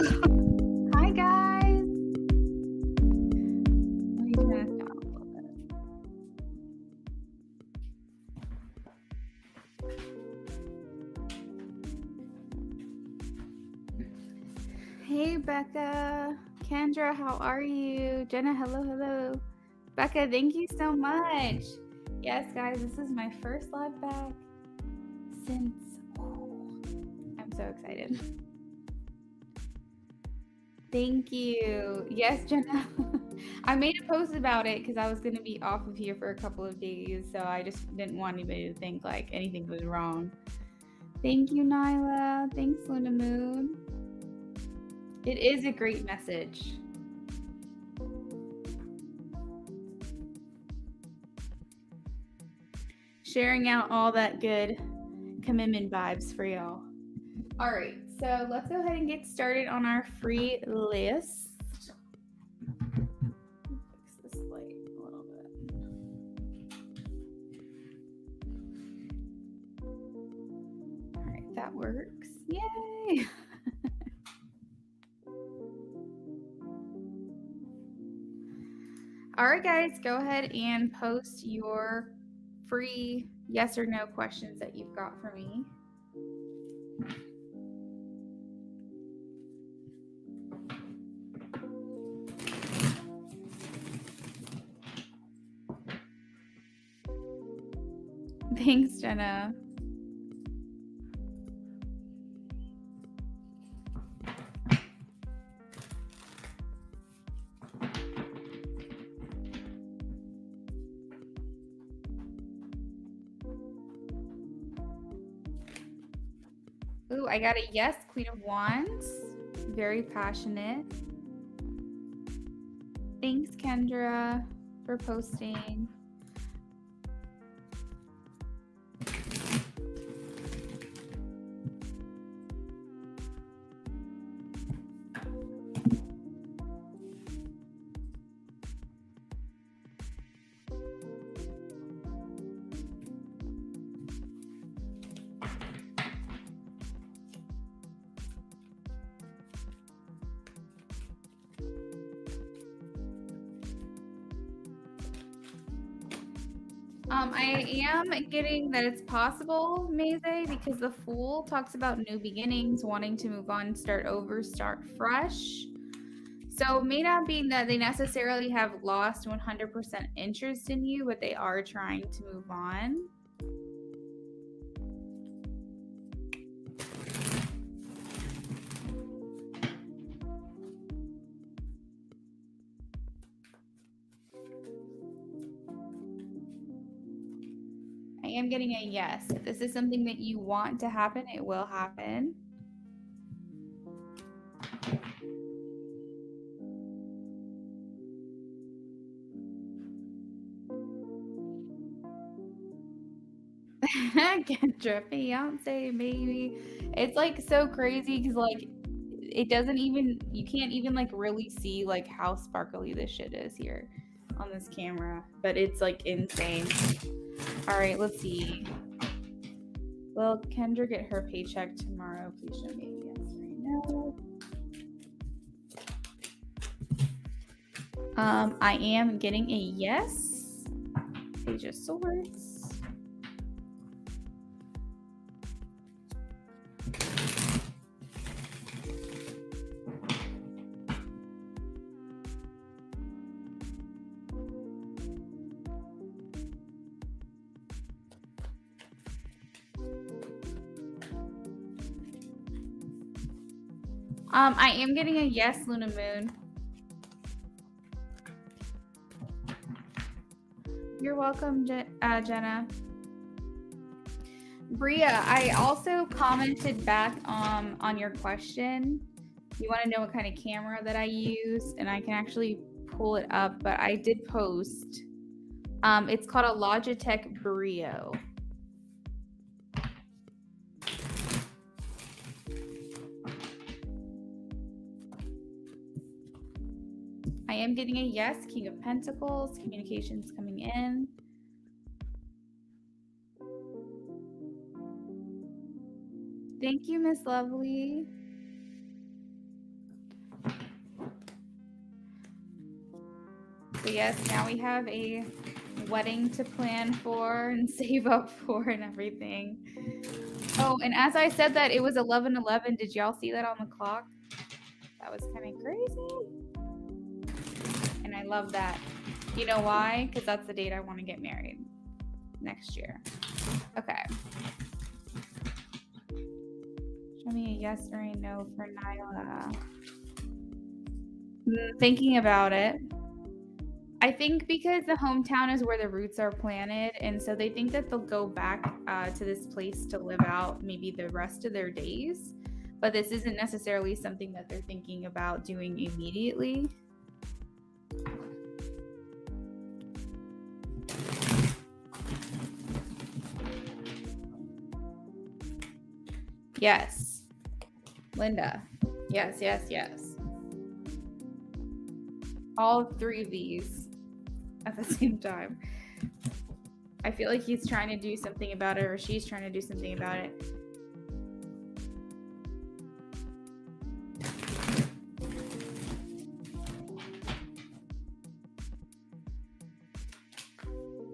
Hi, guys. Let me turn this down a little bit. Hey, Becca. Kendra, how are you? Jenna, hello. Becca, thank you so much. Yes, guys, this is my first live back since. I'm so excited. Thank you. Yes, Jenna. I made a post about it because I was going to be off of here for a couple of days, so I just didn't want anybody to think like anything was wrong. Thank you, Nyla. Thanks, Luna Moon. It is a great message. Sharing out all that good commitment vibes for y'all. All right, so let's go ahead and get started on our free list. Fix this light a little bit. All right, that works. Yay! All right, guys, go ahead and post your free yes or no questions that you've got for me. Thanks, Jenna. Ooh, I got a yes, Queen of Wands. Very passionate. Thanks, Kendra, for posting. I am getting that it's possible, Maze, because the Fool talks about new beginnings, wanting to move on, start over, start fresh. So it may not be that they necessarily have lost 100% interest in you, but they are trying to move on. I am getting a yes. If this is something that you want to happen, it will happen. Kendra, fiance, baby. It's like so crazy because like it doesn't even, you can't even like really see like how sparkly this shit is here on this camera, but it's like insane. All right, let's see. Will Kendra get her paycheck tomorrow? Please show me a yes right now. I am getting a yes. Page of Swords. I am getting a yes, Luna Moon. You're welcome, Jenna. Bria, I also commented back on your question. You want to know what kind of camera that I use, and I can actually pull it up, but I did post. It's called a Logitech Brio. I am getting a yes, King of Pentacles, communications coming in. Thank you, Miss Lovely. So yes, now we have a wedding to plan for and save up for and everything. Oh, and as I said that it was 11:11, did y'all see that on the clock? That was kind of crazy. And I love that. You know why? Because that's the date I want to get married next year. Okay. Show me a yes or a no for Nyla. Thinking about it. I think because the hometown is where the roots are planted, and so they think that they'll go back to this place to live out maybe the rest of their days. But this isn't necessarily something that they're thinking about doing immediately. Yes. Linda. Yes, yes, yes. All three of these at the same time. I feel like he's trying to do something about it, or she's trying to do something about it.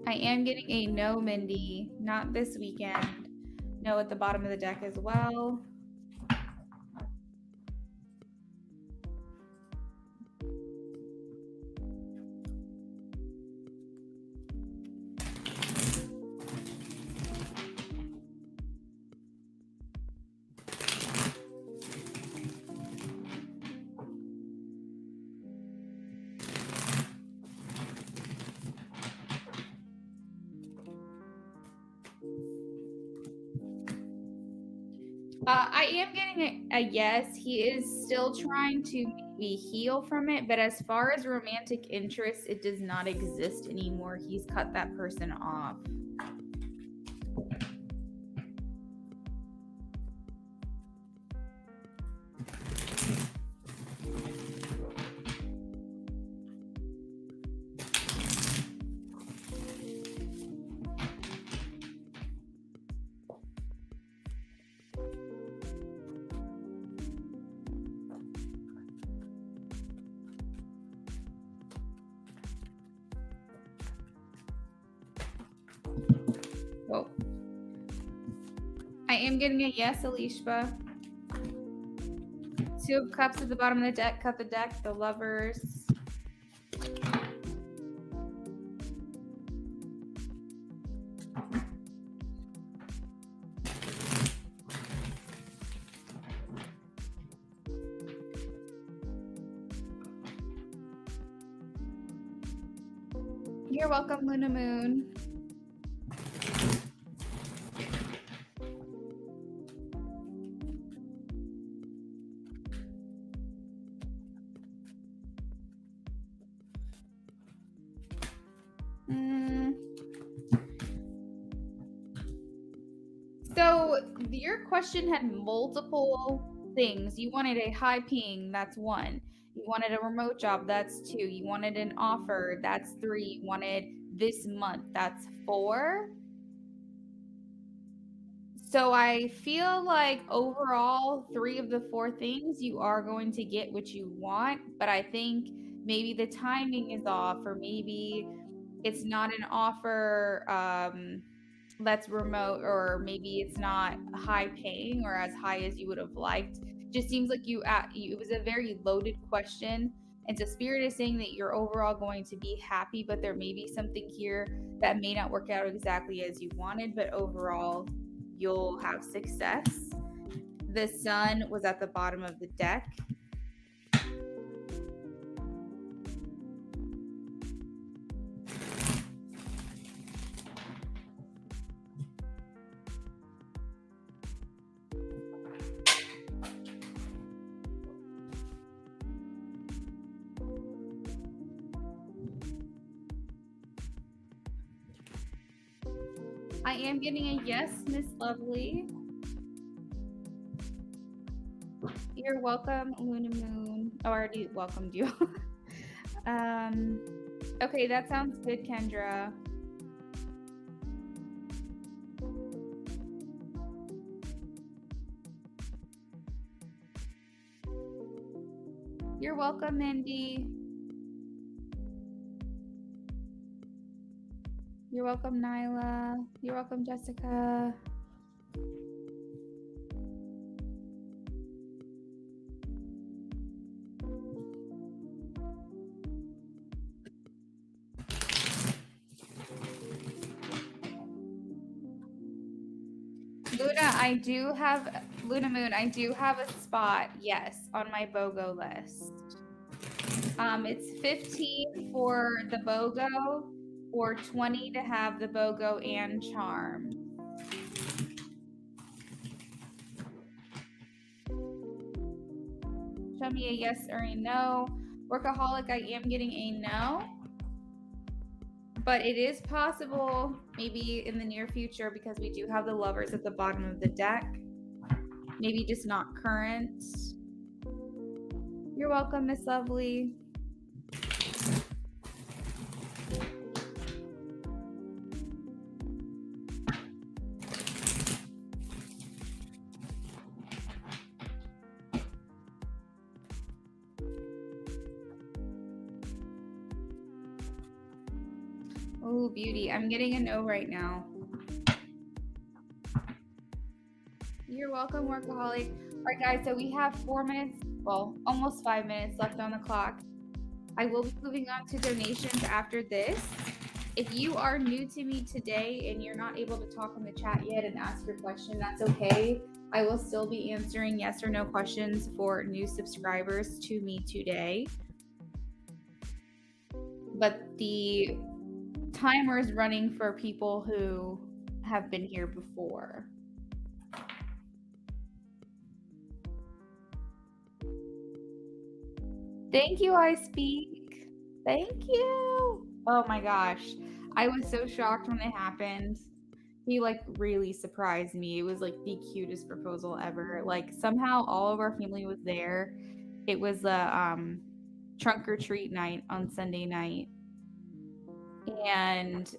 I am getting a no, Mindy. Not this weekend. No at the bottom of the deck as well. I am getting a yes. He is still trying to maybe heal from it, but as far as romantic interest, it does not exist anymore. He's cut that person off. Whoa. I am getting a yes, Alishba. Two of Cups at the bottom of the deck. Cut the deck. The Lovers. You're welcome, Luna Moon. So your question had multiple things. You wanted a high ping, that's one. You wanted a remote job, that's two. You wanted an offer, that's three. You wanted this month, that's four. So I feel like overall, three of the four things you are going to get what you want, but I think maybe the timing is off, or maybe it's not an offer that's remote, or maybe it's not high paying or as high as you would have liked. Just seems like it was a very loaded question, and so Spirit is saying that you're overall going to be happy, but there may be something here that may not work out exactly as you wanted, but overall you'll have success. The Sun was at the bottom of the deck. I am getting a yes, Miss Lovely. You're welcome, Luna Moon. Oh, I already welcomed you. Okay, that sounds good, Kendra. You're welcome, Mindy. You're welcome, Nyla. You're welcome, Jessica. Luna, I do have Luna Moon. I do have a spot, yes, on my BOGO list. It's 15 for the BOGO or 20 to have the BOGO and charm. Show me a yes or a no. Workaholic, I am getting a no. But it is possible, maybe in the near future, because we do have the lovers at the bottom of the deck. Maybe just not current. You're welcome, Miss Lovely. Oh, beauty. I'm getting a no right now. You're welcome, Workaholic. All right, guys, so we have 4 minutes, well, almost 5 minutes left on the clock. I will be moving on to donations after this. If you are new to me today and you're not able to talk in the chat yet and ask your question, that's okay. I will still be answering yes or no questions for new subscribers to me today. But the timer is running for people who have been here before. Thank you, I Speak. Thank you. Oh my gosh. I was so shocked when it happened. He like really surprised me. It was like the cutest proposal ever. Like somehow all of our family was there. It was a trunk or treat night on Sunday night. And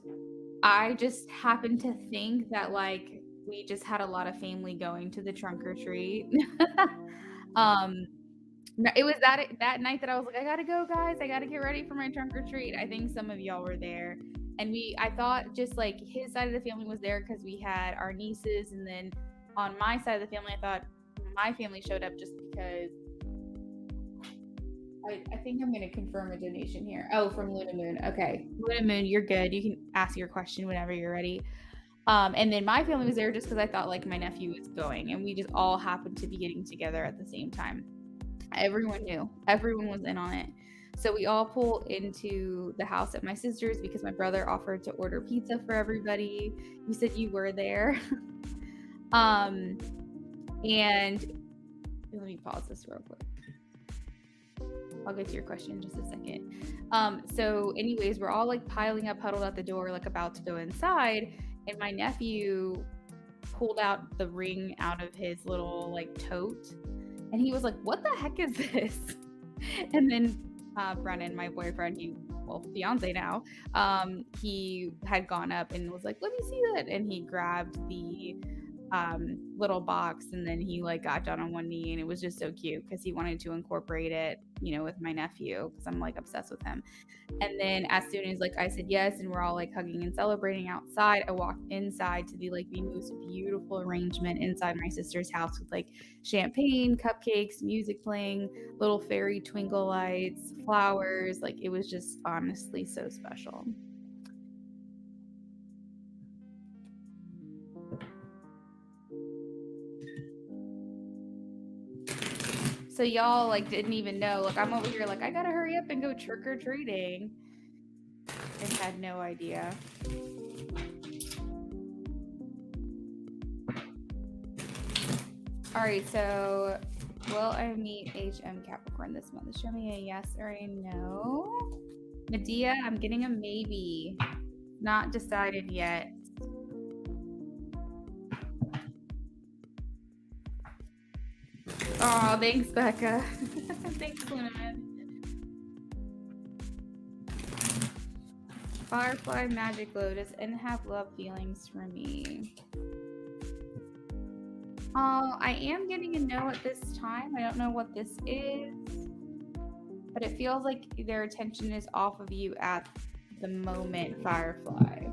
I just happened to think that like we just had a lot of family going to the trunk or treat. It was that night that I was like, I gotta go, guys. I gotta get ready for my trunk or treat. I think some of y'all were there, and I thought just like his side of the family was there because we had our nieces, and then on my side of the family, I thought my family showed up just because. I think I'm gonna confirm a donation here. Oh, from Luna Moon. Okay, Luna Moon, you're good. You can ask your question whenever you're ready. And then my family was there just because I thought like my nephew was going, and we just all happened to be getting together at the same time. Everyone knew. Everyone was in on it. So we all pull into the house at my sister's because my brother offered to order pizza for everybody. You said you were there. And let me pause this real quick. I'll get to your question in just a second. So anyways, we're all like piling up, huddled at the door, like about to go inside. And my nephew pulled out the ring out of his little like tote. And he was like, what the heck is this? And then Brennan, my boyfriend, fiance now, he had gone up and was like, let me see that. And he grabbed the little box, and then he like got down on one knee, and it was just so cute because he wanted to incorporate it, with my nephew because I'm like obsessed with him. And then as soon as like I said yes, and we're all like hugging and celebrating outside, I walked inside to the most beautiful arrangement inside my sister's house with like champagne, cupcakes, music playing, little fairy twinkle lights, flowers. Like it was just honestly so special. So y'all like didn't even know. Like I'm over here like I gotta hurry up and go trick or treating, and had no idea. All right, so will I meet HM Capricorn this month? Show me a yes or a no. Medea, I'm getting a maybe. Not decided yet. Oh, thanks, Becca. Thanks, Luna. Firefly, Magic Lotus, and have love feelings for me. Oh, I am getting a no at this time. I don't know what this is, but it feels like their attention is off of you at the moment, Firefly.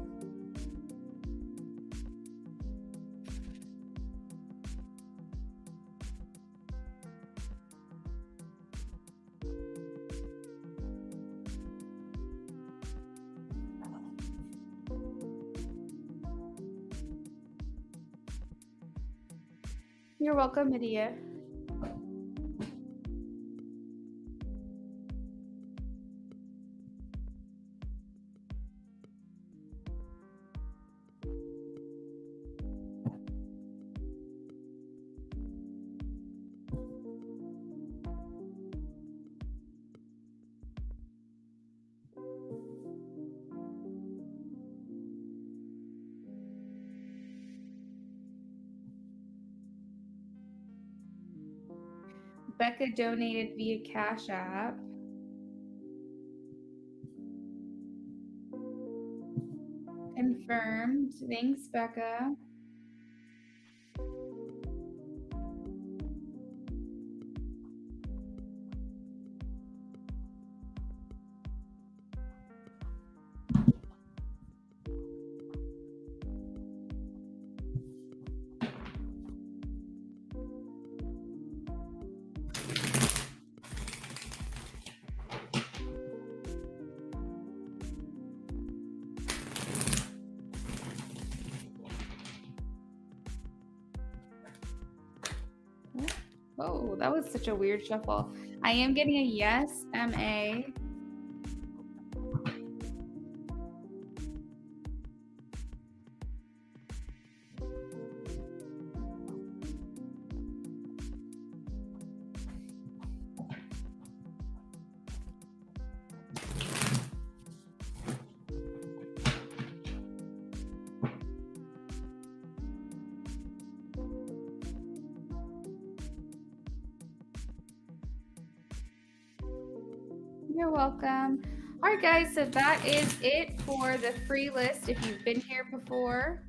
You're welcome, Medea. Becca donated via Cash App. Confirmed. Thanks, Becca. Oh, that was such a weird shuffle. I am getting a yes, MA. You're welcome. All right, guys, so that is it for the free list if you've been here before.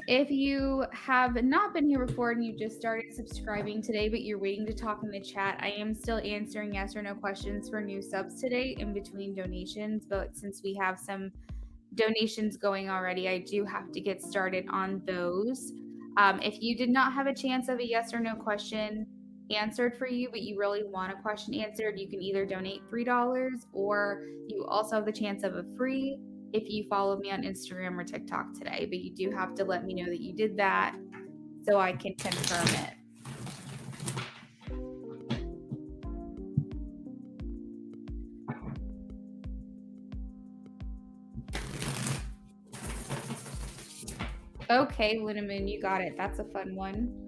If you have not been here before and you just started subscribing today, but you're waiting to talk in the chat, I am still answering yes or no questions for new subs today in between donations. But since we have some donations going already, I do have to get started on those. If you did not have a chance of a yes or no question answered for you, but you really want a question answered, you can either donate $3 or you also have the chance of a free if you follow me on Instagram or TikTok today. But you do have to let me know that you did that so I can confirm it. Okay, Linneman, you got it. That's a fun one.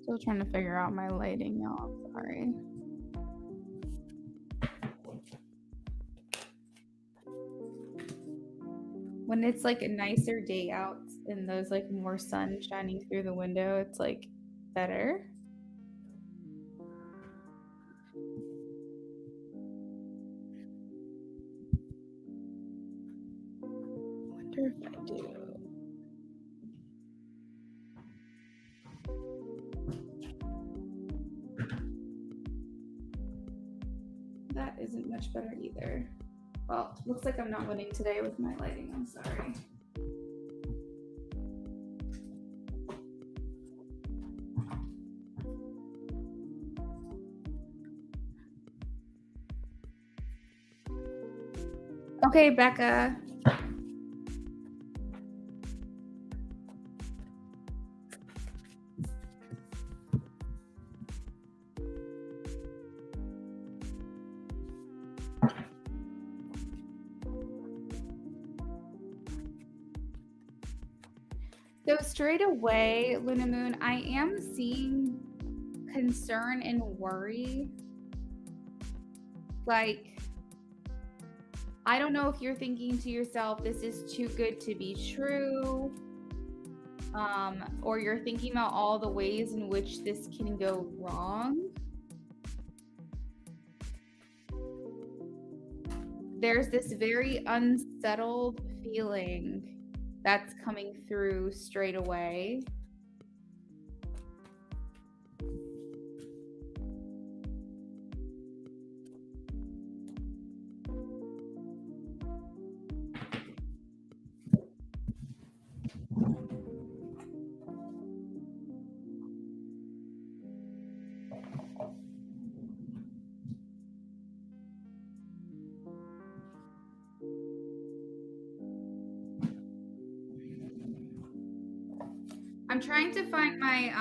Still trying to figure out my lighting, y'all. I'm sorry. When it's like a nicer day out and there's like more sun shining through the window, it's like better. Wonder if I do. That isn't much better either. Well, looks like I'm not winning today with my lighting. I'm sorry. Okay, Becca. So straight away, Luna Moon, I am seeing concern and worry. Like, I don't know if you're thinking to yourself, this is too good to be true, or you're thinking about all the ways in which this can go wrong. There's this very unsettled feeling that's coming through straight away. I'm trying to find my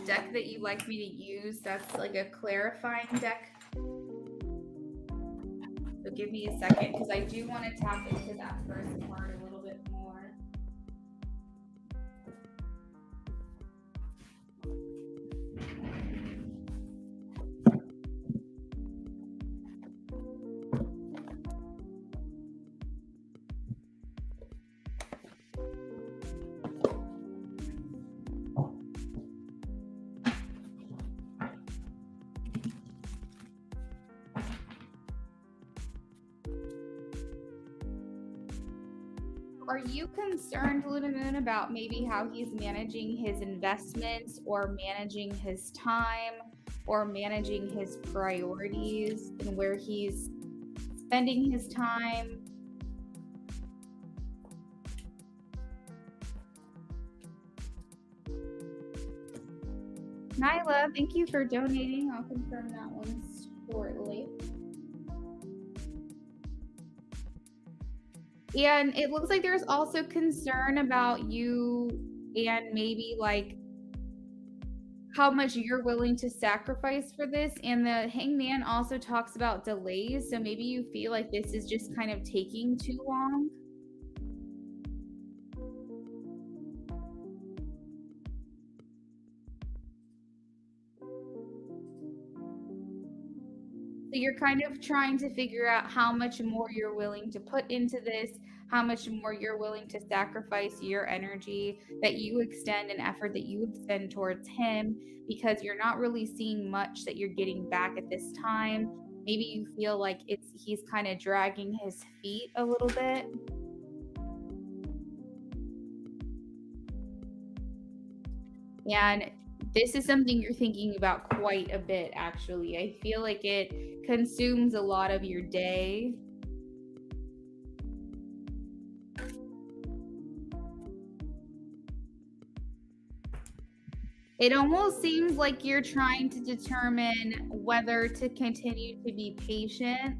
deck that you like me to use. That's like a clarifying deck. So give me a second because I do want to tap into that first part a little bit more. Are you concerned, Luna Moon, about maybe how he's managing his investments or managing his time or managing his priorities and where he's spending his time? Nyla, thank you for donating. I'll confirm that one shortly. And it looks like there's also concern about you and maybe like how much you're willing to sacrifice for this. And the hangman also talks about delays. So maybe you feel like this is just kind of taking too long. So you're kind of trying to figure out how much more you're willing to put into this, how much more you're willing to sacrifice your energy that you extend and effort that you extend towards him, because you're not really seeing much that you're getting back at this time. Maybe you feel like he's kind of dragging his feet a little bit. And this is something you're thinking about quite a bit, actually. I feel like it consumes a lot of your day. It almost seems like you're trying to determine whether to continue to be patient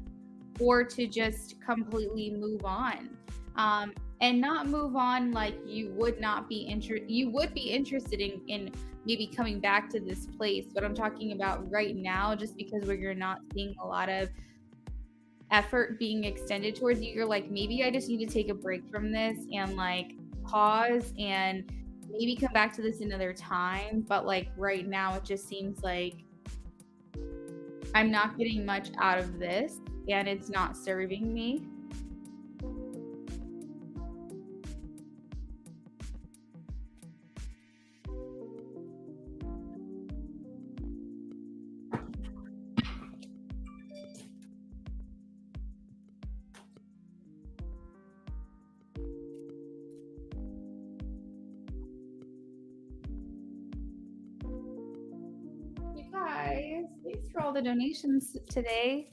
or to just completely move on. And not move on like you would not be you would be interested in maybe coming back to this place, but I'm talking about right now, just because where you're not seeing a lot of effort being extended towards you, you're like, maybe I just need to take a break from this and like pause and maybe come back to this another time. But like right now, it just seems like I'm not getting much out of this and it's not serving me. Guys, thanks for all the donations today.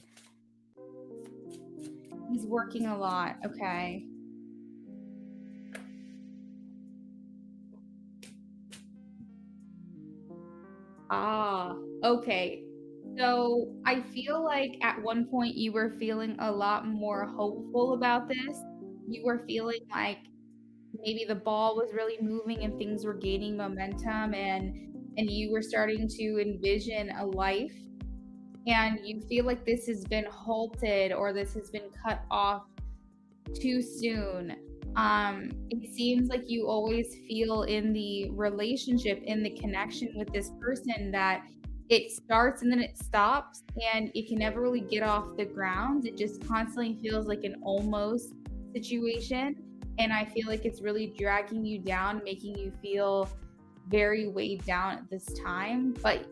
He's working a lot. Okay. Ah, okay. So I feel like at one point you were feeling a lot more hopeful about this. You were feeling like maybe the ball was really moving and things were gaining momentum, and you were starting to envision a life, and you feel like this has been halted or this has been cut off too soon. It seems like you always feel in the relationship, in the connection with this person, that it starts and then it stops and it can never really get off the ground. It just constantly feels like an almost situation. And I feel like it's really dragging you down, making you feel very weighed down at this time. But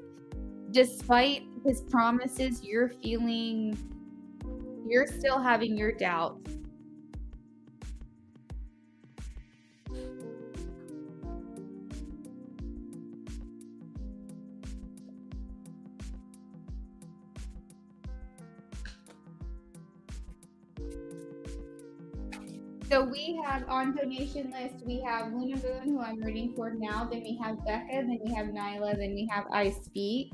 despite his promises, you're still having your doubts. So we have on donation list, we have Luna Moon, who I'm reading for now. Then we have Becca. Then we have Nyla. Then we have I Speak.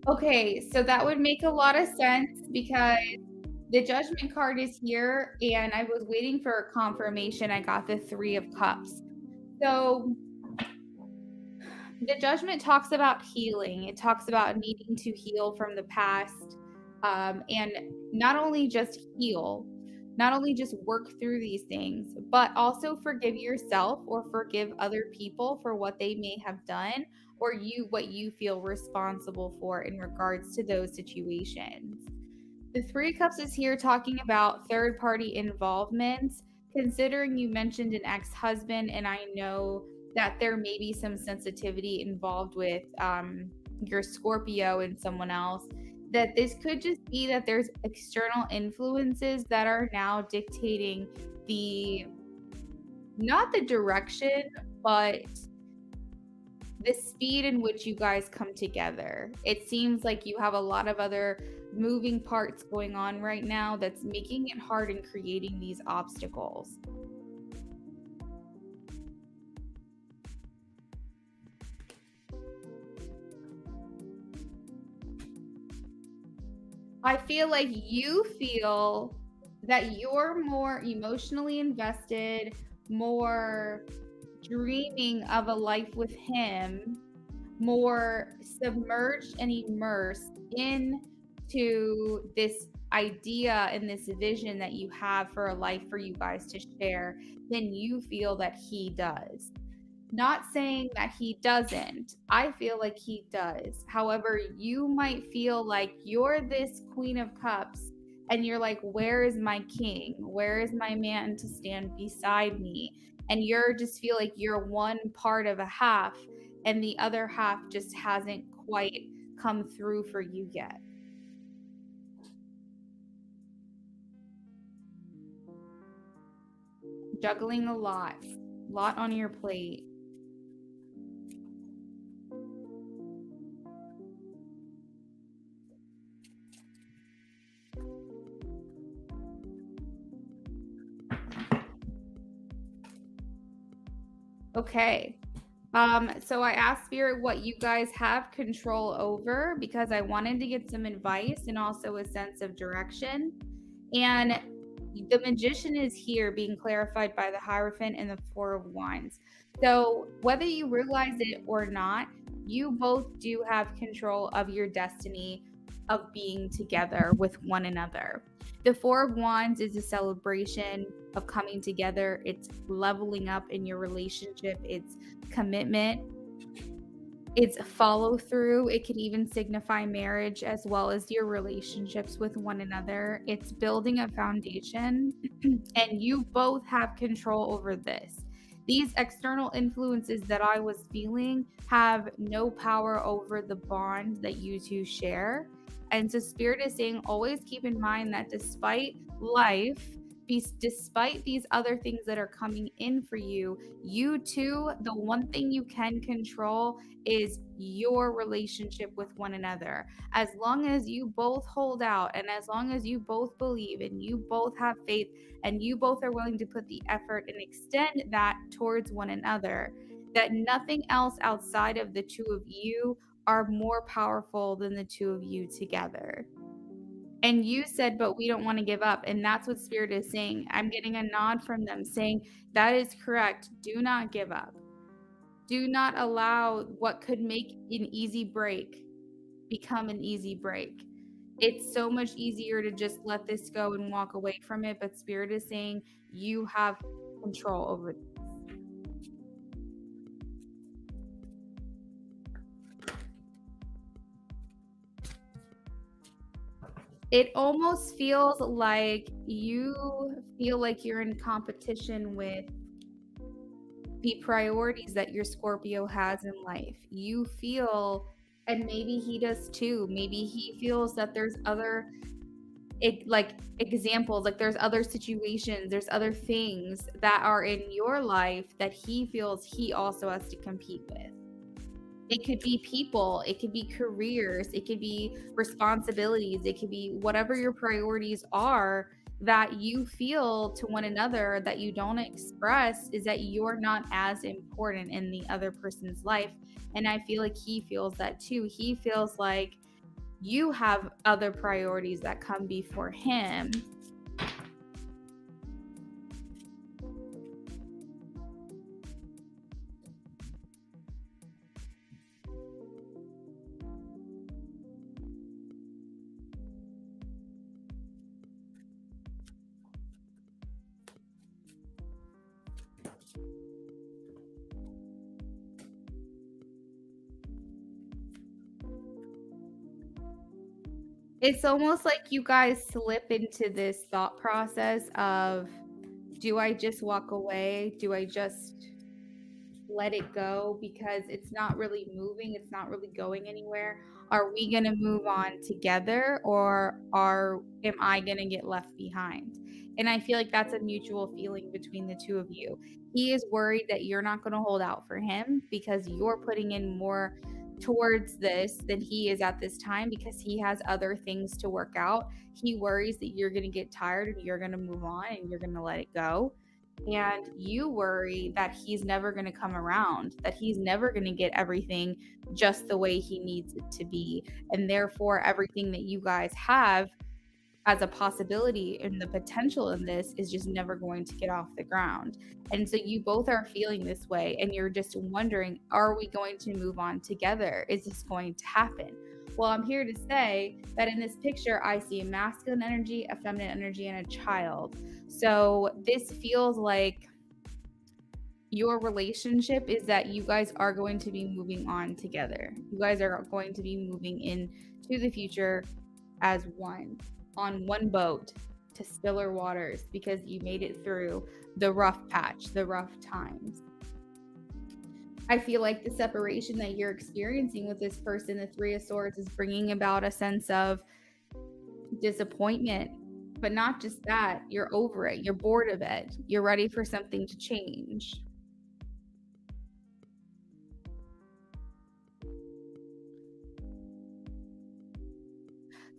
Okay, so that would make a lot of sense because the Judgment card is here, and I was waiting for a confirmation. I got the Three of Cups. So the Judgment talks about healing. It talks about needing to heal from the past, and not only just heal, not only just work through these things, but also forgive yourself or forgive other people for what they may have done, or what you feel responsible for in regards to those situations. The Three Cups is here talking about third party involvements. Considering you mentioned an ex husband, and I know that there may be some sensitivity involved with your Scorpio and someone else, that this could just be that there's external influences that are now dictating the not the direction, but the speed in which you guys come together. It seems like you have a lot of other moving parts going on right now that's making it hard and creating these obstacles. I feel like you feel that you're more emotionally invested, more dreaming of a life with him, more submerged and immersed into this idea and this vision that you have for a life for you guys to share than you feel that he does. Not saying that he doesn't. I feel like he does. However, you might feel like you're this Queen of Cups and you're like, where is my king? Where is my man to stand beside me? And you're just feel like you're one part of a half and the other half just hasn't quite come through for you yet. Juggling a lot on your plate. Okay. So I asked Spirit what you guys have control over because I wanted to get some advice and also a sense of direction. And the Magician is here being clarified by the Hierophant and the Four of Wands. So whether you realize it or not, you both do have control of your destiny of being together with one another. The Four of Wands is a celebration of coming together. It's leveling up in your relationship. It's commitment. It's follow through. It could even signify marriage as well as your relationships with one another. It's building a foundation, and you both have control over this. These external influences that I was feeling have no power over the bond that you two share. And so, Spirit is saying, always keep in mind that despite life, despite these other things that are coming in for you, you two, the one thing you can control is your relationship with one another. As long as you both hold out and as long as you both believe and you both have faith and you both are willing to put the effort and extend that towards one another, that nothing else outside of the two of you are more powerful than the two of you together. And you said, "But we don't wanna give up," and that's what Spirit is saying. I'm getting a nod from them saying, "That is correct. Do not give up. Do not allow what could make an easy break become an easy break." It's so much easier to just let this go and walk away from it, but Spirit is saying, "You have control over." It almost feels like you feel like you're in competition with the priorities that your Scorpio has in life. You feel, and maybe he does too, maybe he feels that there's other like examples, like there's other situations, there's other things that are in your life that he feels he also has to compete with. It could be people, it could be careers, it could be responsibilities, it could be whatever your priorities are that you feel to one another that you don't express, is that you're not as important in the other person's life. And I feel like he feels that too. He feels like you have other priorities that come before him. It's almost like you guys slip into this thought process of, do I just walk away? Do I just let it go because it's not really moving, it's not really going anywhere? Are we going to move on together, or are am I going to get left behind? And I feel like that's a mutual feeling between the two of you. He is worried that you're not going to hold out for him because you're putting in more towards this than he is at this time, because he has other things to work out. He worries that you're going to get tired and you're going to move on and you're going to let it go, and you worry that he's never going to come around, that he's never going to get everything just the way he needs it to be. And therefore, everything that you guys have as a possibility and the potential in this is just never going to get off the ground. And so you both are feeling this way, and you're just wondering, are we going to move on together? Is this going to happen? Well, I'm here to say that in this picture, I see a masculine energy, a feminine energy, and a child. So this feels like your relationship is that you guys are going to be moving on together. You guys are going to be moving into the future as one, on one boat, to stiller waters, because you made it through the rough patch, the rough times. I feel like the separation that you're experiencing with this person, the Three of Swords, is bringing about a sense of disappointment. But not just that, you're over it, you're bored of it, you're ready for something to change.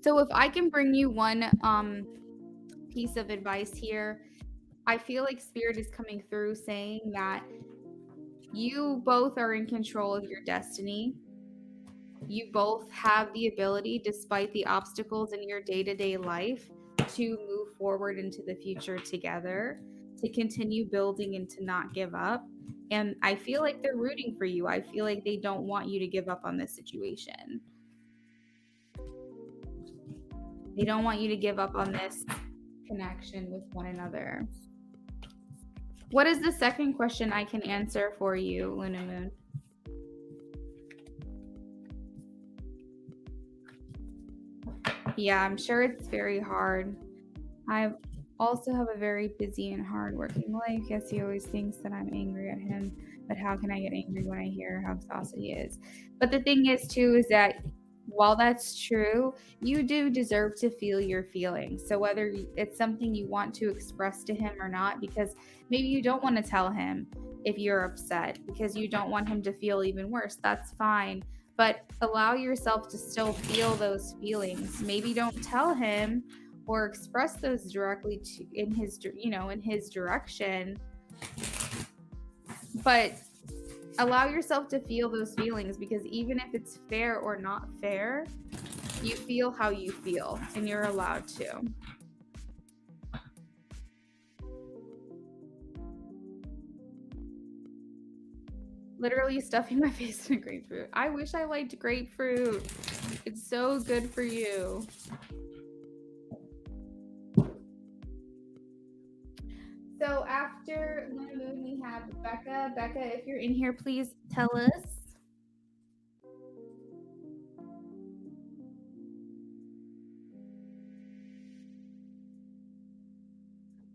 So if I can bring you one piece of advice here, I feel like Spirit is coming through saying that you both are in control of your destiny. You both have the ability, despite the obstacles in your day-to-day life, to move forward into the future together, to continue building and to not give up. And I feel like they're rooting for you. I feel like they don't want you to give up on this situation. They don't want you to give up on this connection with one another. What is the second question I can answer for you, Luna Moon? Yeah, I'm sure it's very hard. I also have a very busy and hard-working life. Yes, he always thinks that I'm angry at him, but how can I get angry when I hear how exhausted he is? But the thing is, too, is that while that's true, you do deserve to feel your feelings. So whether it's something you want to express to him or not, because maybe you don't want to tell him if you're upset because you don't want him to feel even worse, that's fine. But allow yourself to still feel those feelings. Maybe don't tell him or express those directly to in his, in his direction, but allow yourself to feel those feelings, because even if it's fair or not fair, You feel how you feel, and you're allowed to. Literally stuffing my face in a grapefruit. I wish I liked grapefruit. It's so good for you. So after Luna Moon, we have Becca. Becca, if you're in here, please tell us.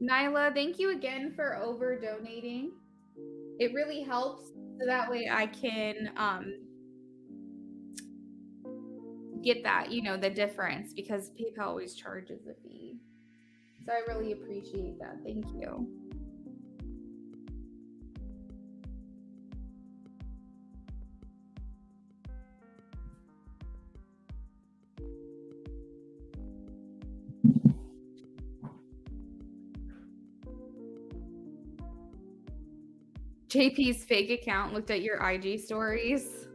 Nyla, thank you again for over donating. It really helps, so that way I can get that, the difference, because PayPal always charges a fee. So I really appreciate that. Thank you. JP's fake account looked at your IG stories.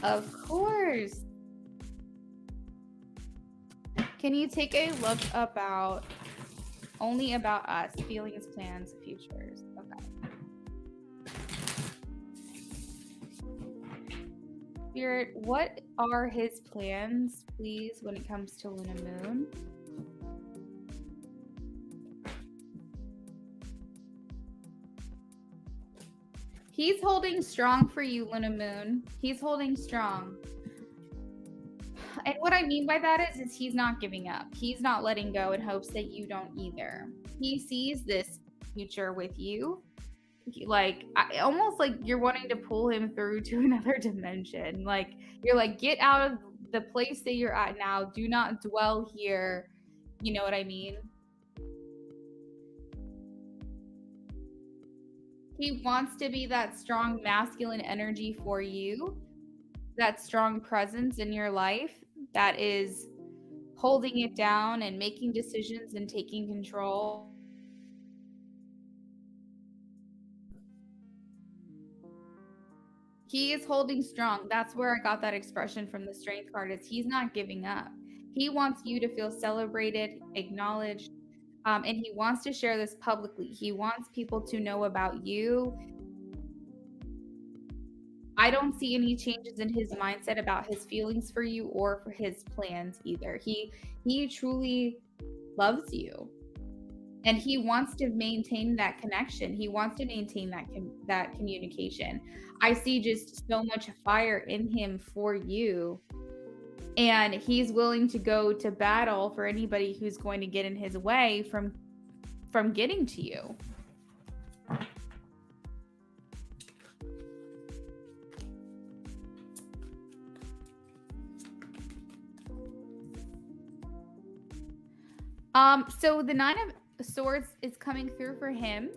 Of course. Can you take a look about only about us, feelings, plans, futures? Okay. Spirit, what are his plans, please, when it comes to Luna Moon? He's holding strong for you, Luna Moon. He's holding strong. And what I mean by that is he's not giving up. He's not letting go in hopes that you don't either. He sees this future with you. Almost like you're wanting to pull him through to another dimension. Like, you're like, get out of the place that you're at now. Do not dwell here. You know what I mean? He wants to be that strong masculine energy for you, that strong presence in your life that is holding it down and making decisions and taking control. He is holding strong. That's where I got that expression from the strength card, is he's not giving up. He wants you to feel celebrated, acknowledged, and he wants to share this publicly. He wants people to know about you. I don't see any changes in his mindset about his feelings for you or for his plans either. He truly loves you, and he wants to maintain that connection. He wants to maintain that communication. I see just so much fire in him for you, and he's willing to go to battle for anybody who's going to get in his way from getting to you. So the 9 of Swords is coming through for him.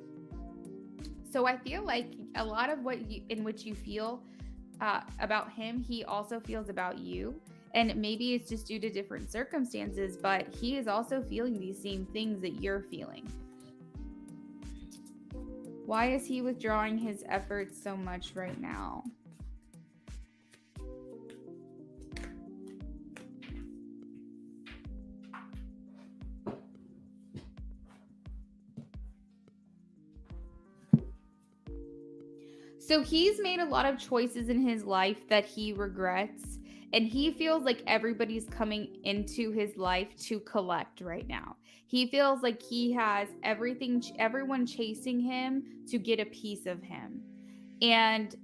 So I feel like a lot of which you feel about him, he also feels about you. And maybe it's just due to different circumstances, but he is also feeling these same things that you're feeling. Why is he withdrawing his efforts so much right now? So he's made a lot of choices in his life that he regrets, and he feels like everybody's coming into his life to collect right now. He feels like he has everyone chasing him to get a piece of him. And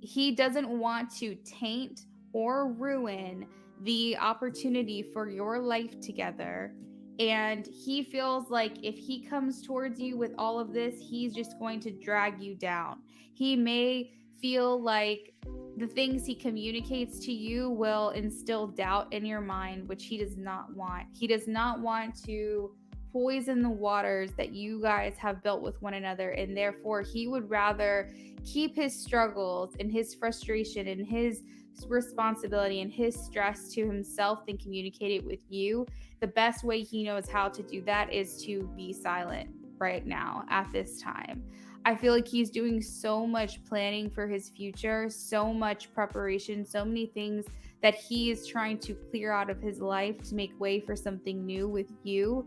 he doesn't want to taint or ruin the opportunity for your life together. And he feels like if he comes towards you with all of this, he's just going to drag you down. He may feel like the things he communicates to you will instill doubt in your mind, which he does not want. He does not want to poison the waters that you guys have built with one another, and therefore he would rather keep his struggles and his frustration and his responsibility and his stress to himself than communicate it with you. The best way he knows how to do that is to be silent. right now at this time. I feel like he's doing so much planning for his future, so much preparation, so many things that he is trying to clear out of his life to make way for something new with you.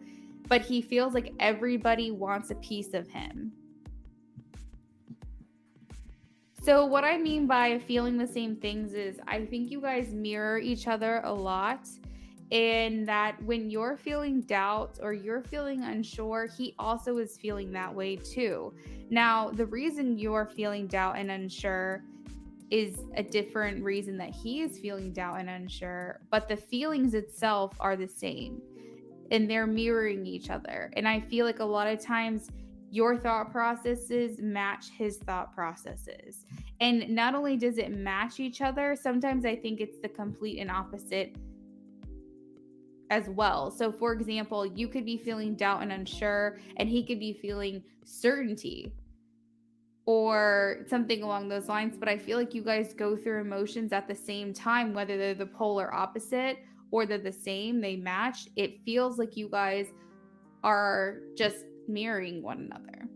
But he feels like everybody wants a piece of him. So, what I mean by feeling the same things is I think you guys mirror each other a lot. And that when you're feeling doubt or you're feeling unsure, he also is feeling that way too. Now, the reason you're feeling doubt and unsure is a different reason that he is feeling doubt and unsure, but the feelings itself are the same and they're mirroring each other. And I feel like a lot of times your thought processes match his thought processes. And not only does it match each other, sometimes I think it's the complete and opposite as well. So, for example, you could be feeling doubt and unsure, and he could be feeling certainty or something along those lines. But I feel like you guys go through emotions at the same time, whether they're the polar opposite or they're the same, they match. It feels like you guys are just mirroring one another.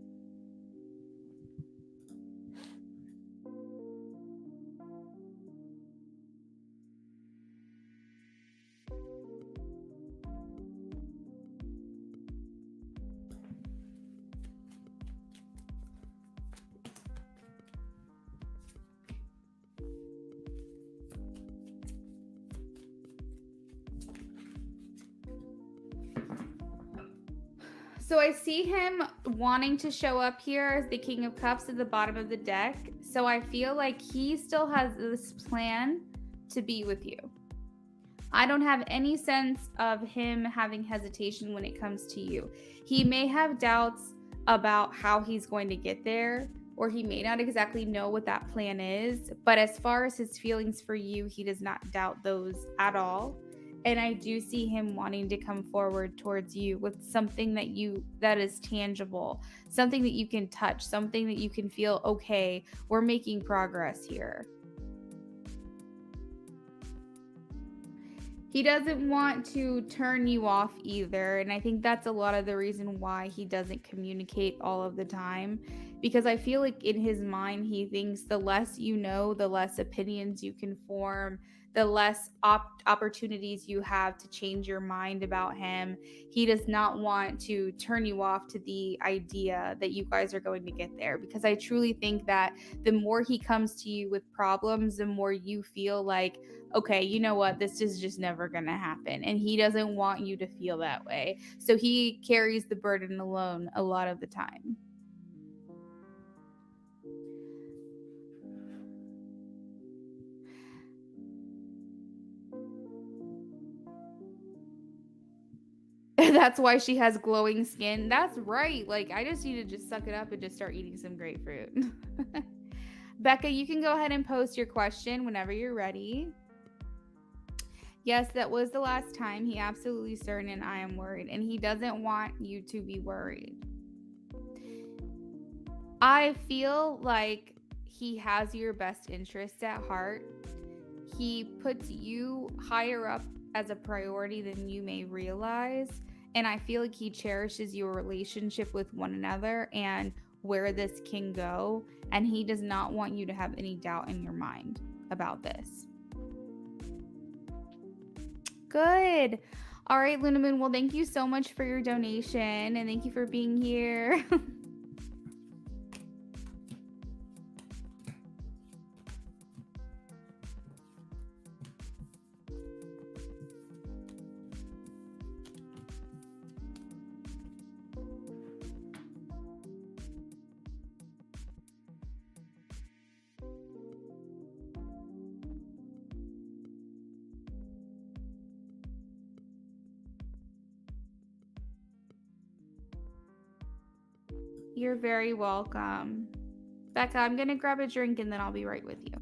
So I see him wanting to show up here as the King of Cups at the bottom of the deck. So I feel like he still has this plan to be with you. I don't have any sense of him having hesitation when it comes to you. He may have doubts about how he's going to get there, or he may not exactly know what that plan is. But as far as his feelings for you, he does not doubt those at all. And I do see him wanting to come forward towards you with something that is tangible, something that you can touch, something that you can feel, okay, we're making progress here. He doesn't want to turn you off either. And I think that's a lot of the reason why he doesn't communicate all of the time. Because I feel like in his mind, he thinks the less you know, the less opinions you can form, the less opportunities you have to change your mind about him. He does not want to turn you off to the idea that you guys are going to get there. Because I truly think that the more he comes to you with problems, the more you feel like, okay, you know what, this is just never going to happen. And he doesn't want you to feel that way. So he carries the burden alone a lot of the time. That's why she has glowing skin. That's right. Like, I just need to just suck it up and just start eating some grapefruit. Becca, you can go ahead and post your question whenever you're ready. Yes, that was the last time. He absolutely certain, and I am worried. And he doesn't want you to be worried. I feel like he has your best interests at heart. He puts you higher up as a priority than you may realize. And I feel like he cherishes your relationship with one another and where this can go. And he does not want you to have any doubt in your mind about this. Good. All right, Luna Moon. Well, thank you so much for your donation and thank you for being here. You're very welcome. Becca, I'm going to grab a drink and then I'll be right with you.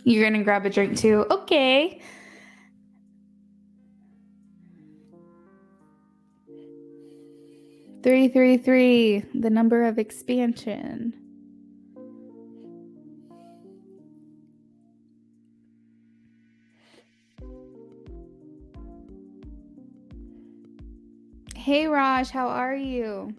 You're gonna grab a drink too? Okay. "333, the number of expansion." Hey Raj, how are you?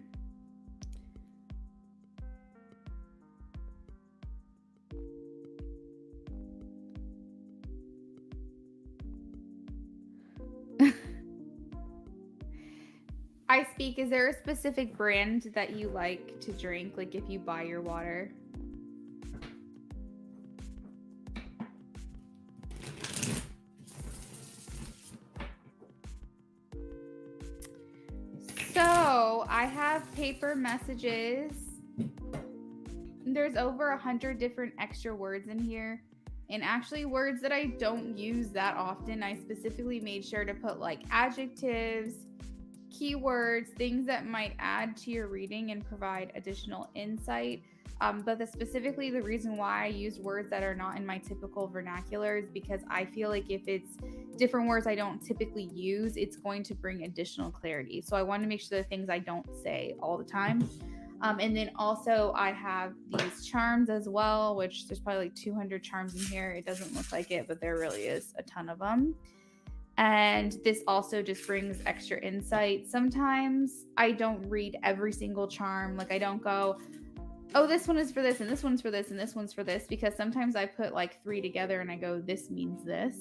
I speak, is there a specific brand that you like to drink, like if you buy your water? So I have paper messages. There's over 100 different extra words in here. And actually words that I don't use that often. I specifically made sure to put like adjectives, keywords, things that might add to your reading and provide additional insight. But specifically the reason why I use words that are not in my typical vernacular is because I feel like if it's different words I don't typically use, it's going to bring additional clarity. So I want to make sure the things I don't say all the time. And then also I have these charms as well, which there's probably like 200 charms in here. It doesn't look like it, but there really is a ton of them. And this also just brings extra insight. Sometimes I don't read every single charm. Like I don't go, oh, this one is for this, and this one's for this, and this one's for this, because sometimes I put like 3 together and I go, this means this.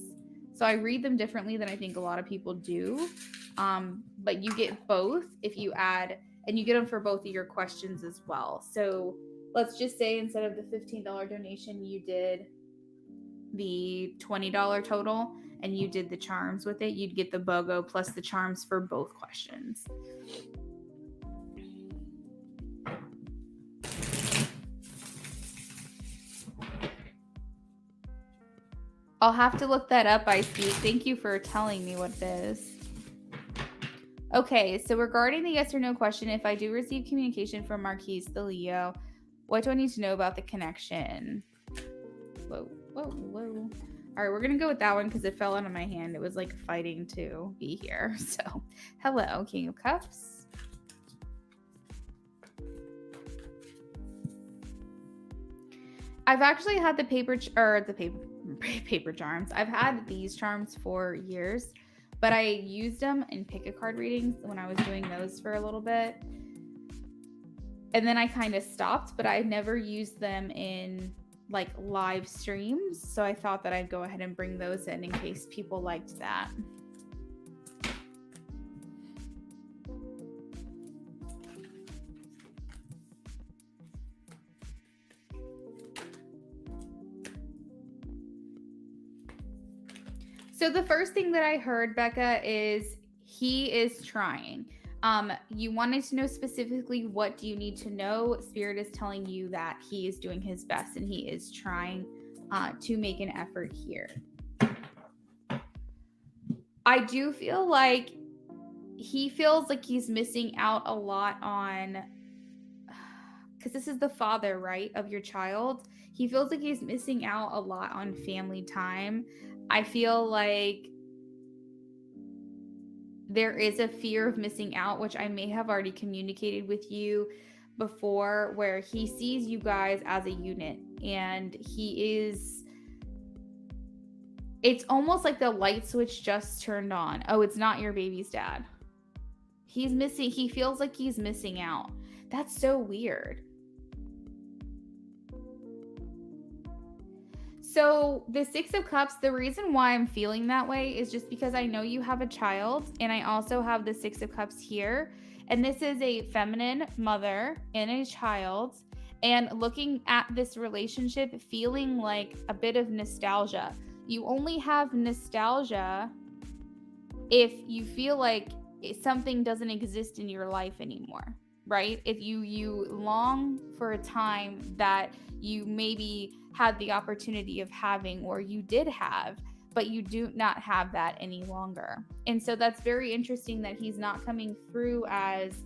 So I read them differently than I think a lot of people do. But you get both if you add, and you get them for both of your questions as well. So let's just say instead of the $15 donation, you did the $20 total and you did the charms with it, you'd get the BOGO plus the charms for both questions. I'll have to look that up, I speak. Thank you for telling me what it is. Okay, so regarding the yes or no question, if I do receive communication from Marquise the Leo, what do I need to know about the connection? Whoa. All right, we're going to go with that one because it fell out of my hand. It was like fighting to be here. So, hello, King of Cups. I've actually had the paper charms. I've had these charms for years, but I used them in pick-a-card readings when I was doing those for a little bit. And then I kind of stopped, but I never used them in like live streams. So I thought that I'd go ahead and bring those in case people liked that. So the first thing that I heard, Becca, is he is trying. You wanted to know specifically what do you need to know. Spirit is telling you that he is doing his best and he is trying to make an effort here. I do feel like he feels like he's missing out a lot on, because this is the father, right, of your child. He feels like he's missing out a lot on family time. I feel like there is a fear of missing out, which I may have already communicated with you before, where he sees you guys as a unit and it's almost like the light switch just turned on. Oh, it's not your baby's dad. He feels like he's missing out. That's so weird. So the 6 of Cups, the reason why I'm feeling that way is just because I know you have a child, and I also have the 6 of Cups here. And this is a feminine mother and a child. And looking at this relationship, feeling like a bit of nostalgia. You only have nostalgia if you feel like something doesn't exist in your life anymore, right? If you long for a time that you maybe had the opportunity of having, or you did have, but you do not have that any longer. And so that's very interesting that he's not coming through as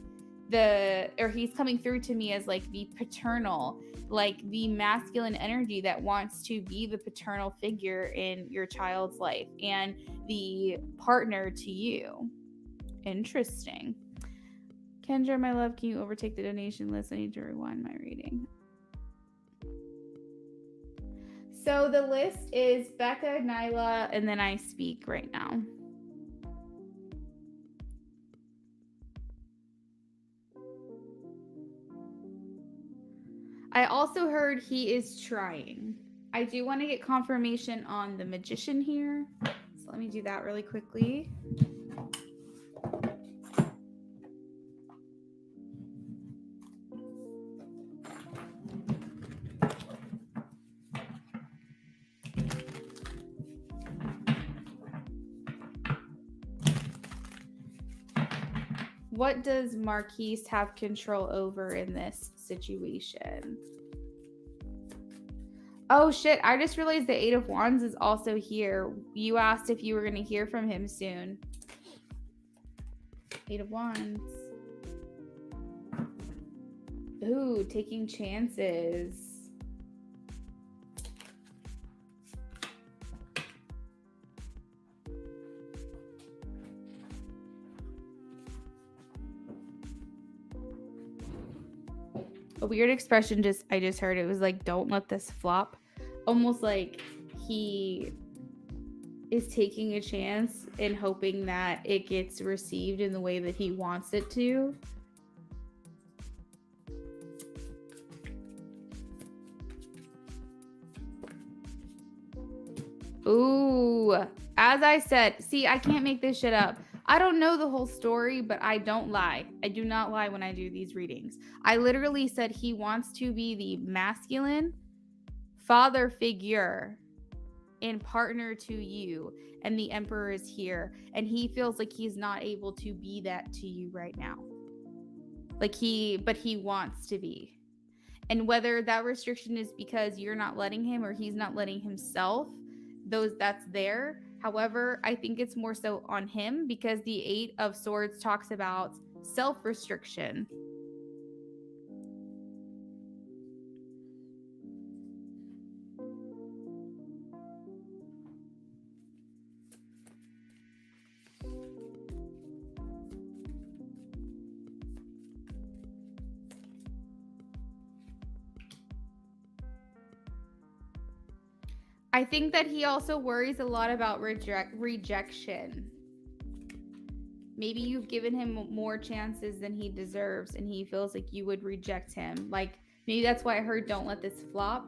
he's coming through to me as like the paternal, like the masculine energy that wants to be the paternal figure in your child's life and the partner to you. Interesting. Kendra, my love, can you overtake the donation list? I need to rewind my reading. So the list is Becca, Nyla, and then I speak right now. I also heard he is trying. I do want to get confirmation on the magician here. So let me do that really quickly. What does Marquise have control over in this situation? Oh shit, I just realized the Eight of Wands is also here. You asked if you were going to hear from him soon. Eight of Wands. Ooh, taking chances. A weird expression I just heard. It was like, don't let this flop. Almost like he is taking a chance and hoping that it gets received in the way that he wants it to. Ooh, as I said, see, I can't make this shit up. I don't know the whole story, but I don't lie. I do not lie when I do these readings. I literally said he wants to be the masculine father figure and partner to you, and the Emperor is here, and he feels like he's not able to be that to you right now. But he wants to be. And whether that restriction is because you're not letting him or he's not letting himself, that's there. However, I think it's more so on him because the Eight of Swords talks about self-restriction. I think that he also worries a lot about rejection. Maybe you've given him more chances than he deserves, and he feels like you would reject him. Like, maybe that's why I heard don't let this flop.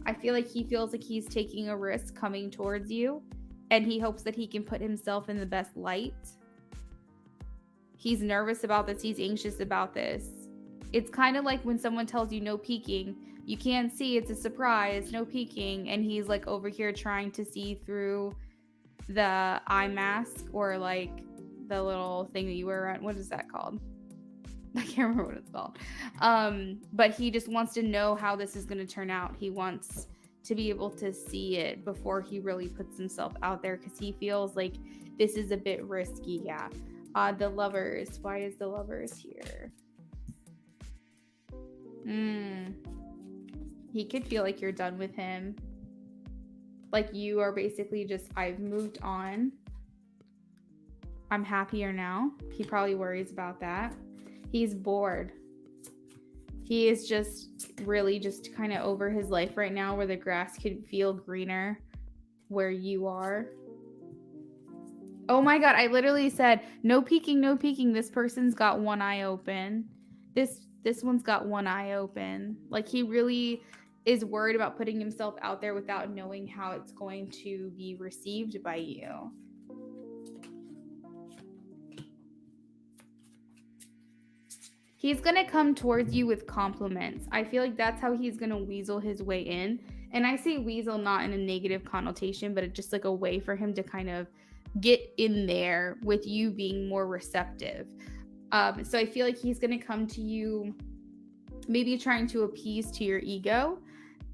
I feel like he feels like he's taking a risk coming towards you, and he hopes that he can put himself in the best light. He's nervous about this. He's anxious about this. It's kind of like when someone tells you no peeking. You can't see, it's a surprise, no peeking, and he's like over here trying to see through the eye mask or like the little thing that you wear around. What is that called? I can't remember what it's called. But he just wants to know how this is going to turn out. He wants to be able to see it before he really puts himself out there because he feels like this is a bit risky. Yeah. The Lovers. Why is the Lovers here? He could feel like you're done with him. Like you are basically just, I've moved on. I'm happier now. He probably worries about that. He's bored. He is just really just kind of over his life right now where the grass could feel greener where you are. Oh my God, I literally said, no peeking, no peeking. This person's got one eye open. This one's got one eye open. Like he really is worried about putting himself out there without knowing how it's going to be received by you. He's going to come towards you with compliments. I feel like that's how he's going to weasel his way in. And I say weasel not in a negative connotation, but it's just like a way for him to kind of get in there with you being more receptive. So I feel like he's going to come to you maybe trying to appease to your ego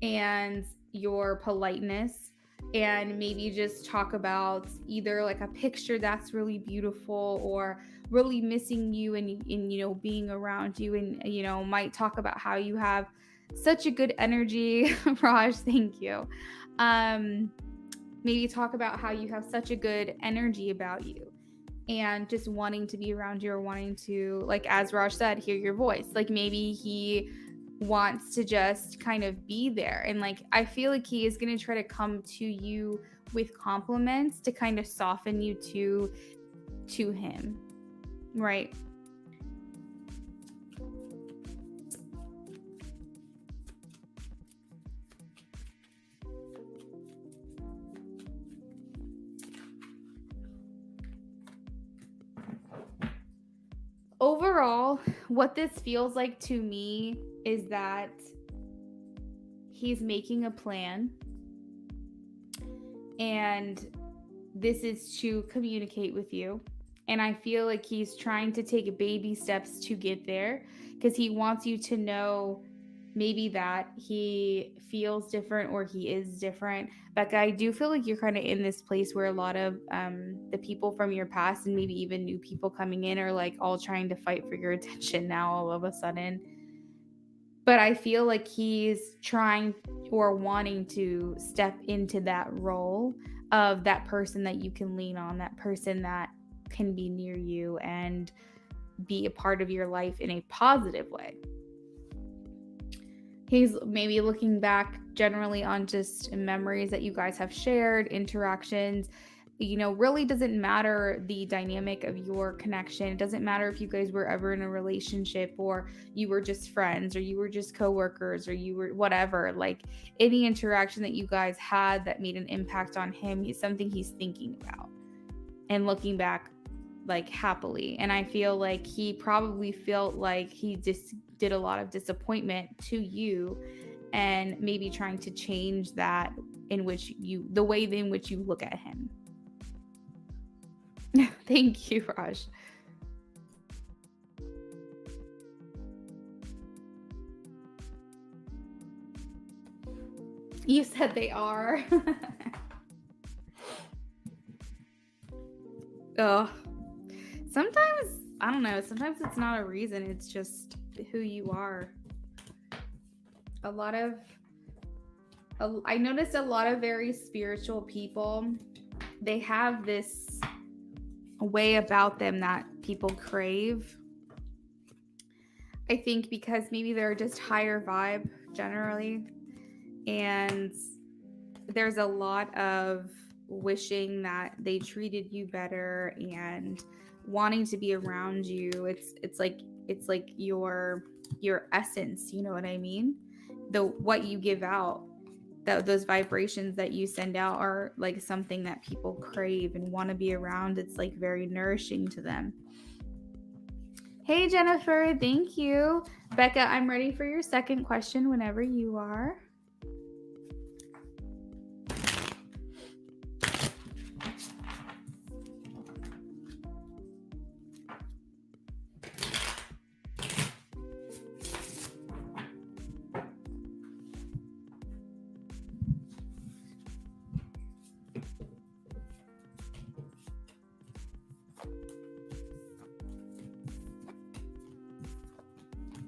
and your politeness and maybe just talk about either like a picture that's really beautiful or really missing you and you know, being around you, and you know, might talk about how you have such a good energy. Raj, thank you. Maybe talk about how you have such a good energy about you and just wanting to be around you, or wanting to, like as Raj said, hear your voice. Like maybe he wants to just kind of be there, and like I feel like he is going to try to come to you with compliments to kind of soften you to him, right? Overall, what this feels like to me is that he's making a plan, and this is to communicate with you. And I feel like he's trying to take baby steps to get there, because he wants you to know maybe that he feels different or he is different. Becca, I do feel like you're kind of in this place where a lot of the people from your past and maybe even new people coming in are like all trying to fight for your attention now all of a sudden. But I feel like he's trying or wanting to step into that role of that person that you can lean on, that person that can be near you and be a part of your life in a positive way. He's maybe looking back generally on just memories that you guys have shared, interactions. You know, really doesn't matter the dynamic of your connection. It doesn't matter if you guys were ever in a relationship, or you were just friends, or you were just coworkers, or you were whatever. Like any interaction that you guys had that made an impact on him is something he's thinking about and looking back like happily. And I feel like he probably felt like he just did a lot of disappointment to you, and maybe trying to change that, in which you, the way in which you look at him. Thank you, Raj. You said they are. Ugh. Sometimes, I don't know, sometimes it's not a reason, it's just who you are. A lot of, I noticed a lot of very spiritual people, they have this way about them that people crave. I think because maybe they're just higher vibe generally, and there's a lot of wishing that they treated you better and wanting to be around you. It's like your essence, you know what I mean? The what you give out, those vibrations that you send out are like something that people crave and want to be around. It's like very nourishing to them. Hey Jennifer, thank you. Becca, I'm ready for your second question whenever you are.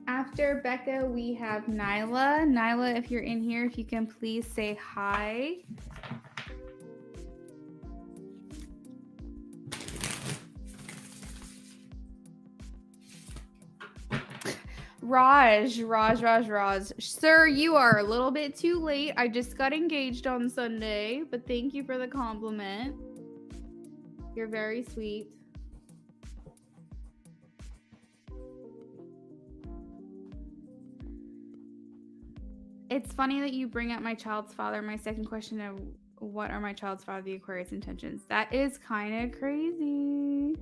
After Becca, we have Nyla. Nyla, if you're in here, if you can please say hi. Raj. Sir, you are a little bit too late. I just got engaged on Sunday, but thank you for the compliment. You're very sweet. It's funny that you bring up my child's father. My second question of what are my child's father, the Aquarius intentions? That is kind of crazy.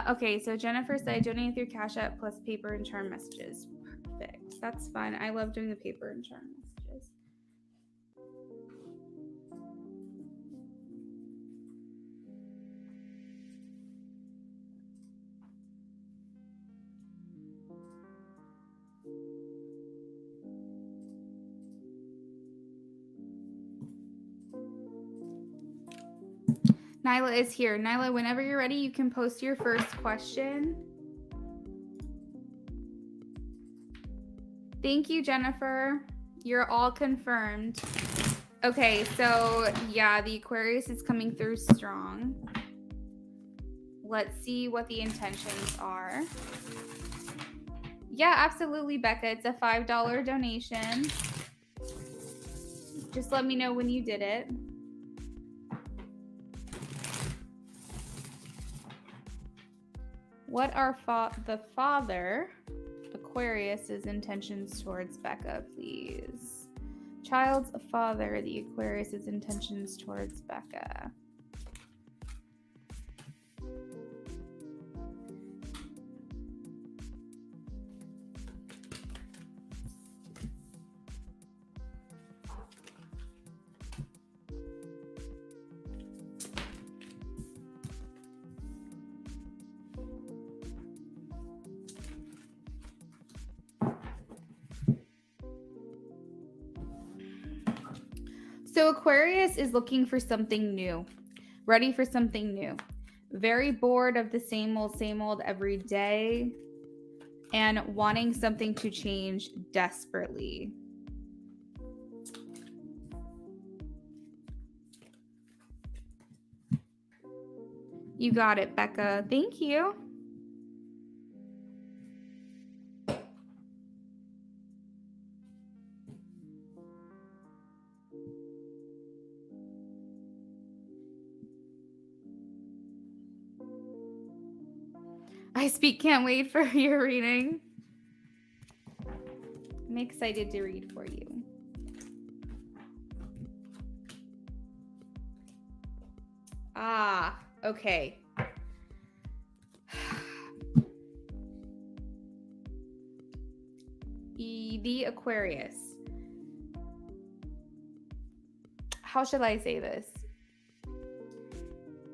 Okay, so Jennifer said donate through Cash App plus paper and charm messages. Perfect. That's fun. I love doing the paper and charm messages. Nyla is here. Nyla, whenever you're ready, you can post your first question. Thank you, Jennifer. You're all confirmed. Okay, so yeah, the Aquarius is coming through strong. Let's see what the intentions are. Yeah, absolutely, Becca. It's a $5 donation. Just let me know when you did it. What are the father, Aquarius's intentions towards Becca, please? Child's father, the Aquarius's intentions towards Becca. So Aquarius is looking for something new, ready for something new. Very bored of the same old every day, and wanting something to change desperately. You got it, Becca. Thank you. I can't wait for your reading. I'm excited to read for you. Ah, okay. The Aquarius. How should I say this?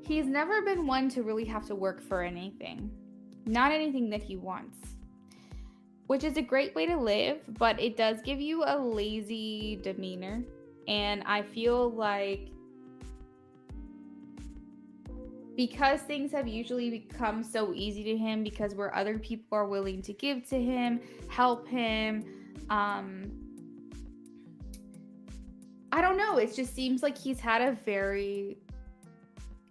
He's never been one to really have to work for anything. Not anything that he wants. Which is a great way to live, but it does give you a lazy demeanor. And I feel like because things have usually become so easy to him because where other people are willing to give to him, help him, I don't know. It just seems like he's had a very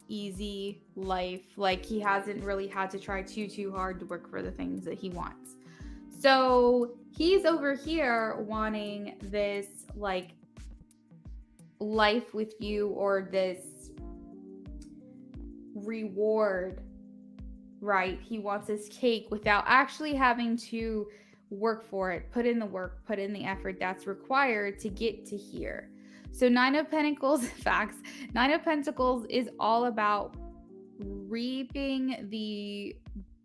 easy life. Like he hasn't really had to try too hard to work for the things that he wants. So he's over here wanting this like life with you or this reward, right? He wants his cake without actually having to work for it, put in the work, put in the effort that's required to get to here. So 9 of Pentacles, facts, 9 of Pentacles is all about reaping the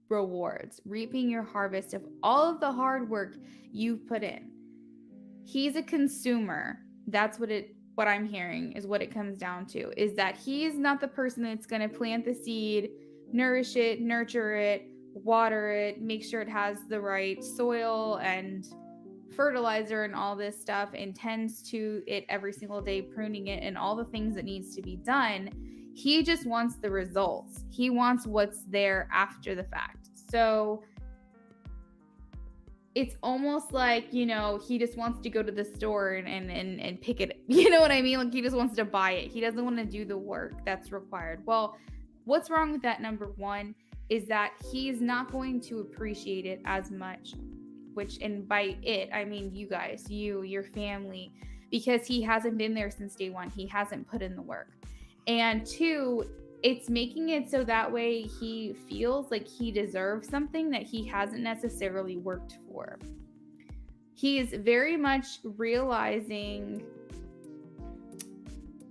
rewards, reaping your harvest of all of the hard work you've put in. He's a consumer. That's what I'm hearing is what it comes down to, is that he's not the person that's going to plant the seed, nourish it, nurture it, water it, make sure it has the right soil and fertilizer and all this stuff, and tends to it every single day, pruning it and all the things that needs to be done. He just wants the results. He wants what's there after the fact. So it's almost like, you know, he just wants to go to the store and pick it. You know what I mean? Like he just wants to buy it. He doesn't want to do the work that's required. Well, what's wrong with that, number one, is that he's not going to appreciate it as much, which, and by it, I mean you guys, your family, because he hasn't been there since day one. He hasn't put in the work. And two, it's making it so that way he feels like he deserves something that he hasn't necessarily worked for. He is very much realizing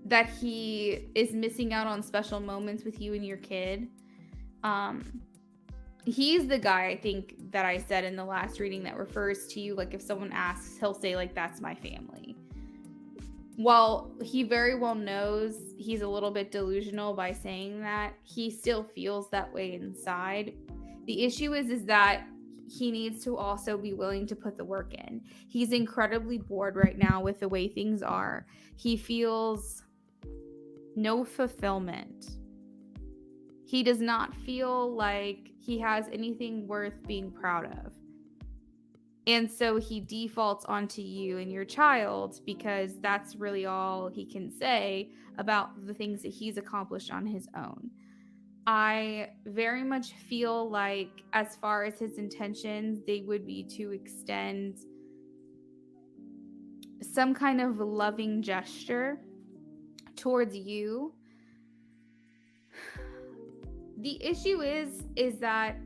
that he is missing out on special moments with you and your kid. He's the guy, I think, that I said in the last reading that refers to you. Like if someone asks, he'll say like, that's my family. While he very well knows he's a little bit delusional by saying that, he still feels that way inside. The issue is that he needs to also be willing to put the work in. He's incredibly bored right now with the way things are. He feels no fulfillment. He does not feel like he has anything worth being proud of. And so he defaults onto you and your child because that's really all he can say about the things that he's accomplished on his own. I very much feel like, as far as his intentions, they would be to extend some kind of loving gesture towards you. The issue is that,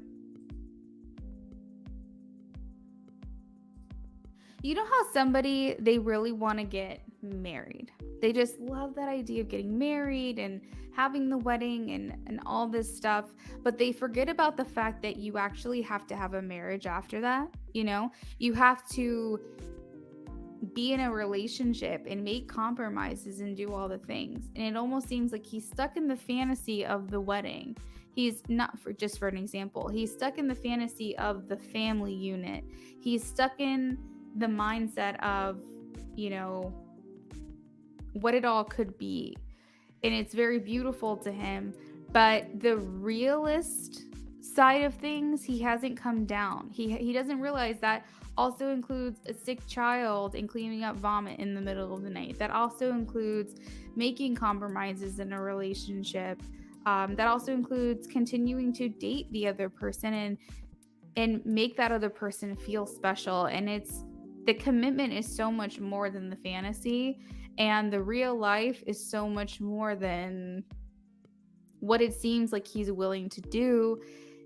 you know how somebody, they really want to get married. They just love that idea of getting married and having the wedding and all this stuff, but they forget about the fact that you actually have to have a marriage after that. You know, you have to be in a relationship and make compromises and do all the things. And it almost seems like he's stuck in the fantasy of the wedding. He's not, for just for an example, he's stuck in the fantasy of the family unit. He's stuck in the mindset of, you know, what it all could be. And it's very beautiful to him, but the realist side of things, he hasn't come down. He doesn't realize that also includes a sick child and cleaning up vomit in the middle of the night. That also includes making compromises in a relationship. That also includes continuing to date the other person and make that other person feel special. And it's, the commitment is so much more than the fantasy, and the real life is so much more than what it seems like he's willing to do.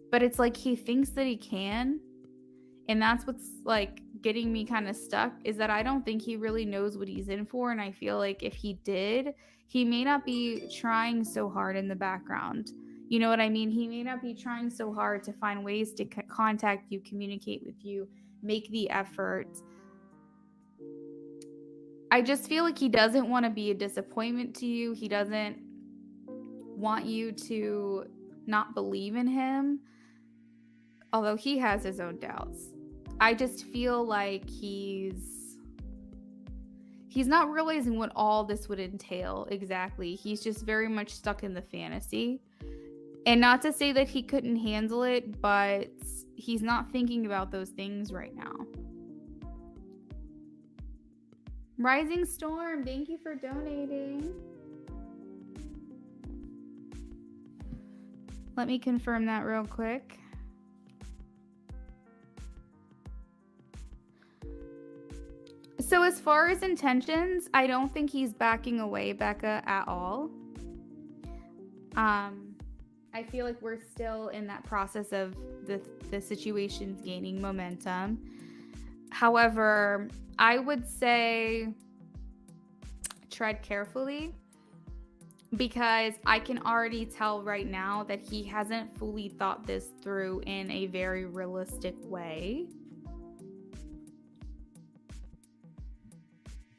But it's like he thinks that he can, and that's what's like getting me kind of stuck, is that I don't think he really knows what he's in for. And I feel like if he did, he may not be trying so hard in the background. You know what I mean? He may not be trying so hard to find ways to contact you, communicate with you, make the effort. I just feel like he doesn't want to be a disappointment to you. He doesn't want you to not believe in him, although he has his own doubts. I just feel like he's not realizing what all this would entail exactly. He's just very much stuck in the fantasy. And not to say that he couldn't handle it, but he's not thinking about those things right now. Rising Storm, thank you for donating. Let me confirm that real quick. So as far as intentions, I don't think he's backing away, Becca, at all. I feel like we're still in that process of the situation's gaining momentum. However, I would say tread carefully, because I can already tell right now that he hasn't fully thought this through in a very realistic way.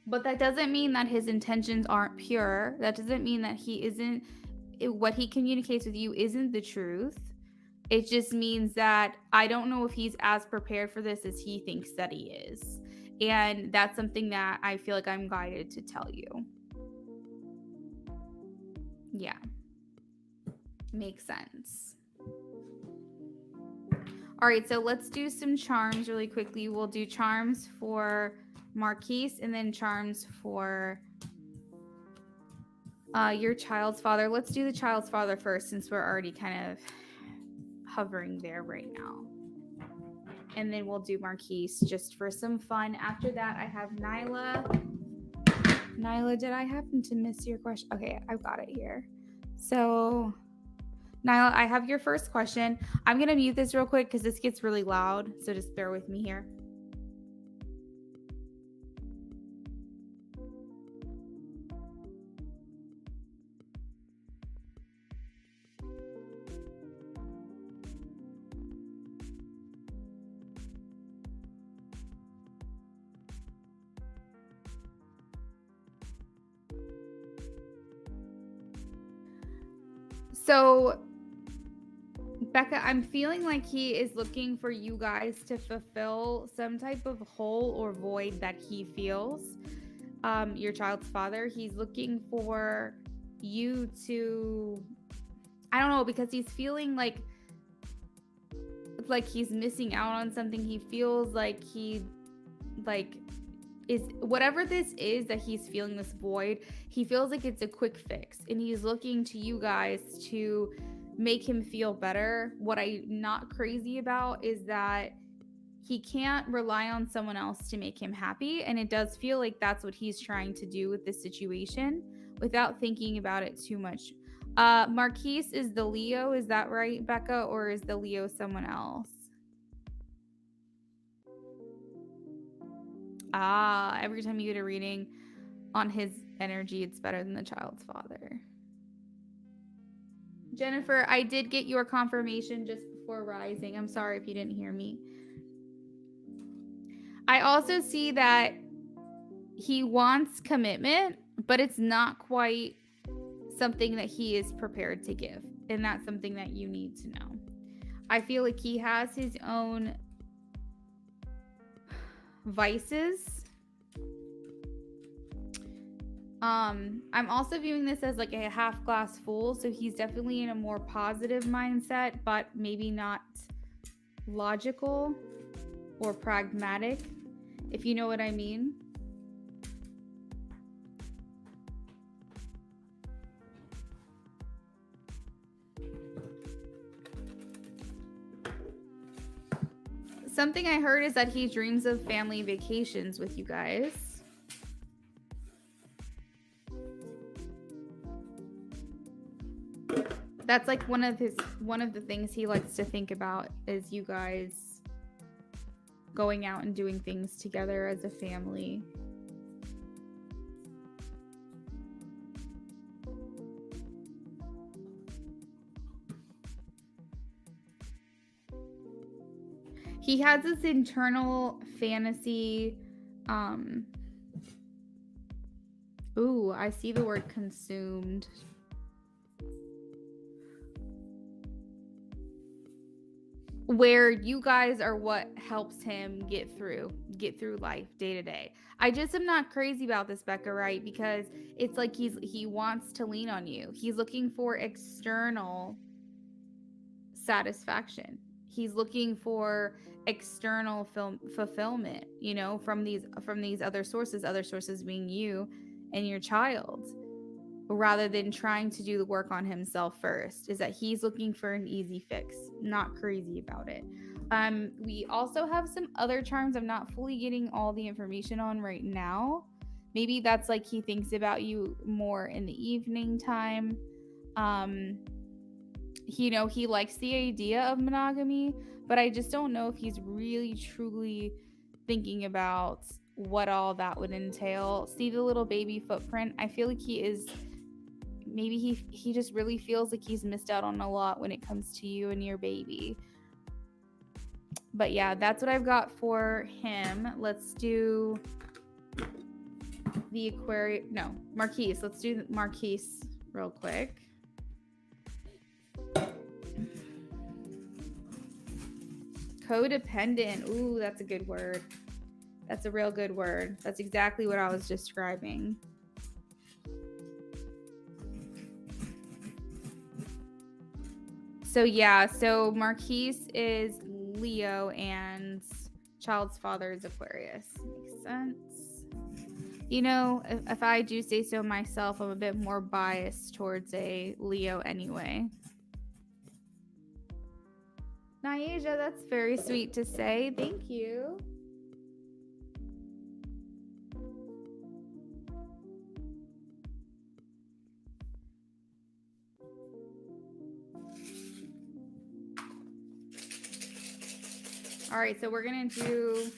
But that doesn't mean that his intentions aren't pure. That doesn't mean that he isn't, what he communicates with you isn't the truth. It just means that I don't know if he's as prepared for this as he thinks that he is. And that's something that I feel like I'm guided to tell you. Yeah. Makes sense. All right, so let's do some charms really quickly. We'll do charms for Marquise and then charms for your child's father. Let's do the child's father first, since we're already kind of hovering there right now. And then we'll do Marquise just for some fun. After that, I have Nyla. Nyla, did I happen to miss your question? Okay, I've got it here. So, Nyla, I have your first question. I'm going to mute this real quick because this gets really loud. So just bear with me here. So, Becca, I'm feeling like he is looking for you guys to fulfill some type of hole or void that he feels. Your child's father, he's looking for you to, I don't know, because he's feeling like he's missing out on something. He feels like he like is whatever this is that he's feeling, this void, he feels like it's a quick fix, and he's looking to you guys to make him feel better. What I'm not crazy about is that he can't rely on someone else to make him happy, and it does feel like that's what he's trying to do with this situation without thinking about it too much. Marquise is the Leo, is that right, Becca, or is the Leo someone else? Every time you get a reading on his energy, it's better than the child's father. Jennifer, I did get your confirmation just before rising. I'm sorry if you didn't hear me. I also see that he wants commitment, but it's not quite something that he is prepared to give. And that's something that you need to know. I feel like he has his own vices. I'm also viewing this as like a half glass full, so he's definitely in a more positive mindset, but maybe not logical or pragmatic, if you know what I mean. Something I heard is that he dreams of family vacations with you guys. That's like one of the things he likes to think about is you guys going out and doing things together as a family. He has this internal fantasy. Ooh, I see the word consumed. Where you guys are what helps him get through life day to day. I just am not crazy about this, Becca, right? Because it's like he wants to lean on you. He's looking for external satisfaction. He's looking for external fulfillment, you know, from these other sources being you and your child, rather than trying to do the work on himself first. Is that he's looking for an easy fix, not crazy about it. We also have some other charms I'm not fully getting all the information on right now. Maybe that's like he thinks about you more in the evening time. You know, he likes the idea of monogamy, but I just don't know if he's really truly thinking about what all that would entail. See the little baby footprint? I feel like he is, maybe he just really feels like he's missed out on a lot when it comes to you and your baby. But yeah, that's what I've got for him. Let's do the Marquise. Let's do Marquise real quick. Codependent. Ooh, that's a good word. That's a real good word. That's exactly what I was describing. So yeah, so Marquise is Leo and child's father is Aquarius. Makes sense. You know, if I do say so myself, I'm a bit more biased towards a Leo anyway. Nyasia, that's very sweet to say. Thank you. All right, so we're going to do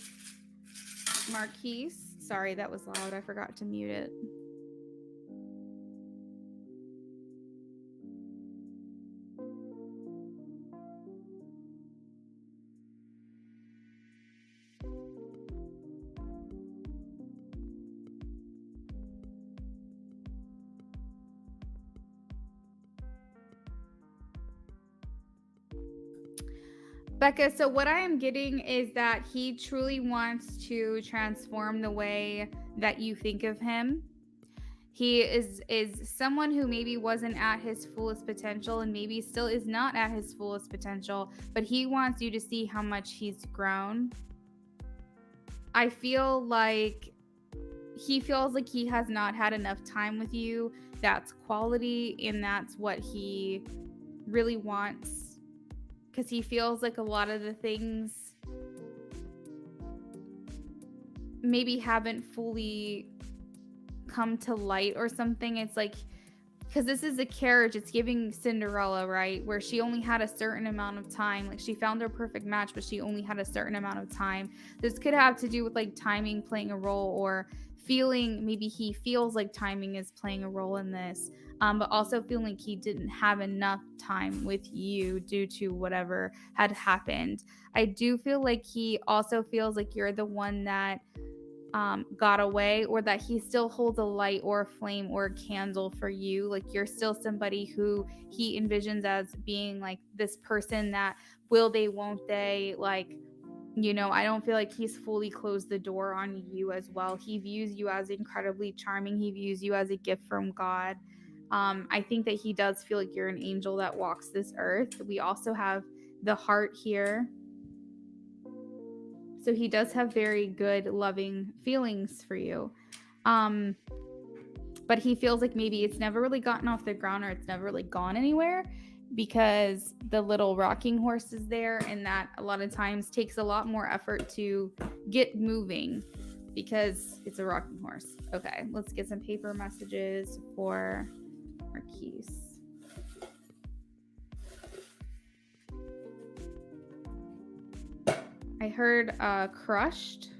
Marquise. Sorry, that was loud. I forgot to mute it. Becca, so what I am getting is that he truly wants to transform the way that you think of him. He is someone who maybe wasn't at his fullest potential and maybe still is not at his fullest potential, but he wants you to see how much he's grown. I feel like he feels like he has not had enough time with you. That's quality, and that's what he really wants, because he feels like a lot of the things maybe haven't fully come to light or something. It's like, because this is a carriage, it's giving Cinderella, right, where she only had a certain amount of time. Like, she found her perfect match, but she only had a certain amount of time. This could have to do with like timing playing a role, or feeling, maybe he feels like timing is playing a role in this, but also feeling like he didn't have enough time with you due to whatever had happened. I do feel like he also feels like you're the one that got away, or that he still holds a light or a flame or a candle for you. Like, you're still somebody who he envisions as being like this person that will they, won't they, like, you know, I don't feel like he's fully closed the door on you as well. He views you as incredibly charming. He views you as a gift from God. I think that he does feel like you're an angel that walks this earth. We also have the heart here. So he does have very good, loving feelings for you. But he feels like maybe it's never really gotten off the ground, or it's never really gone anywhere, because the little rocking horse is there, and that a lot of times takes a lot more effort to get moving because it's a rocking horse. Okay, let's get some paper messages for Marquise. I heard crushed.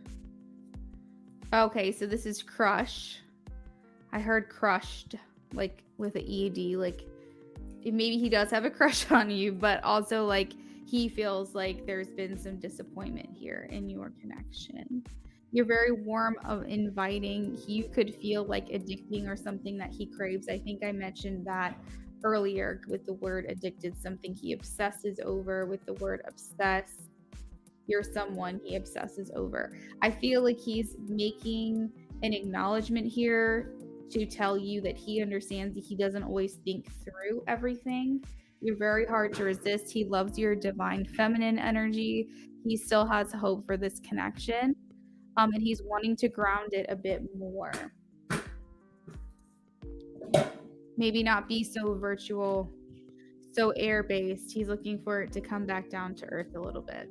Okay, so this is crush. I heard crushed, like with an ED, like maybe he does have a crush on you, but also like he feels like there's been some disappointment here in your connection. You're very warm of inviting. You could feel like addicting or something that he craves. I think I mentioned that earlier with the word addicted, something he obsesses over with the word obsessed. You're someone he obsesses over. I feel like he's making an acknowledgement here to tell you that he understands that he doesn't always think through everything. You're very hard to resist. He loves your divine feminine energy. He still has hope for this connection. And he's wanting to ground it a bit more. Maybe not be so virtual, so air-based. He's looking for it to come back down to earth a little bit.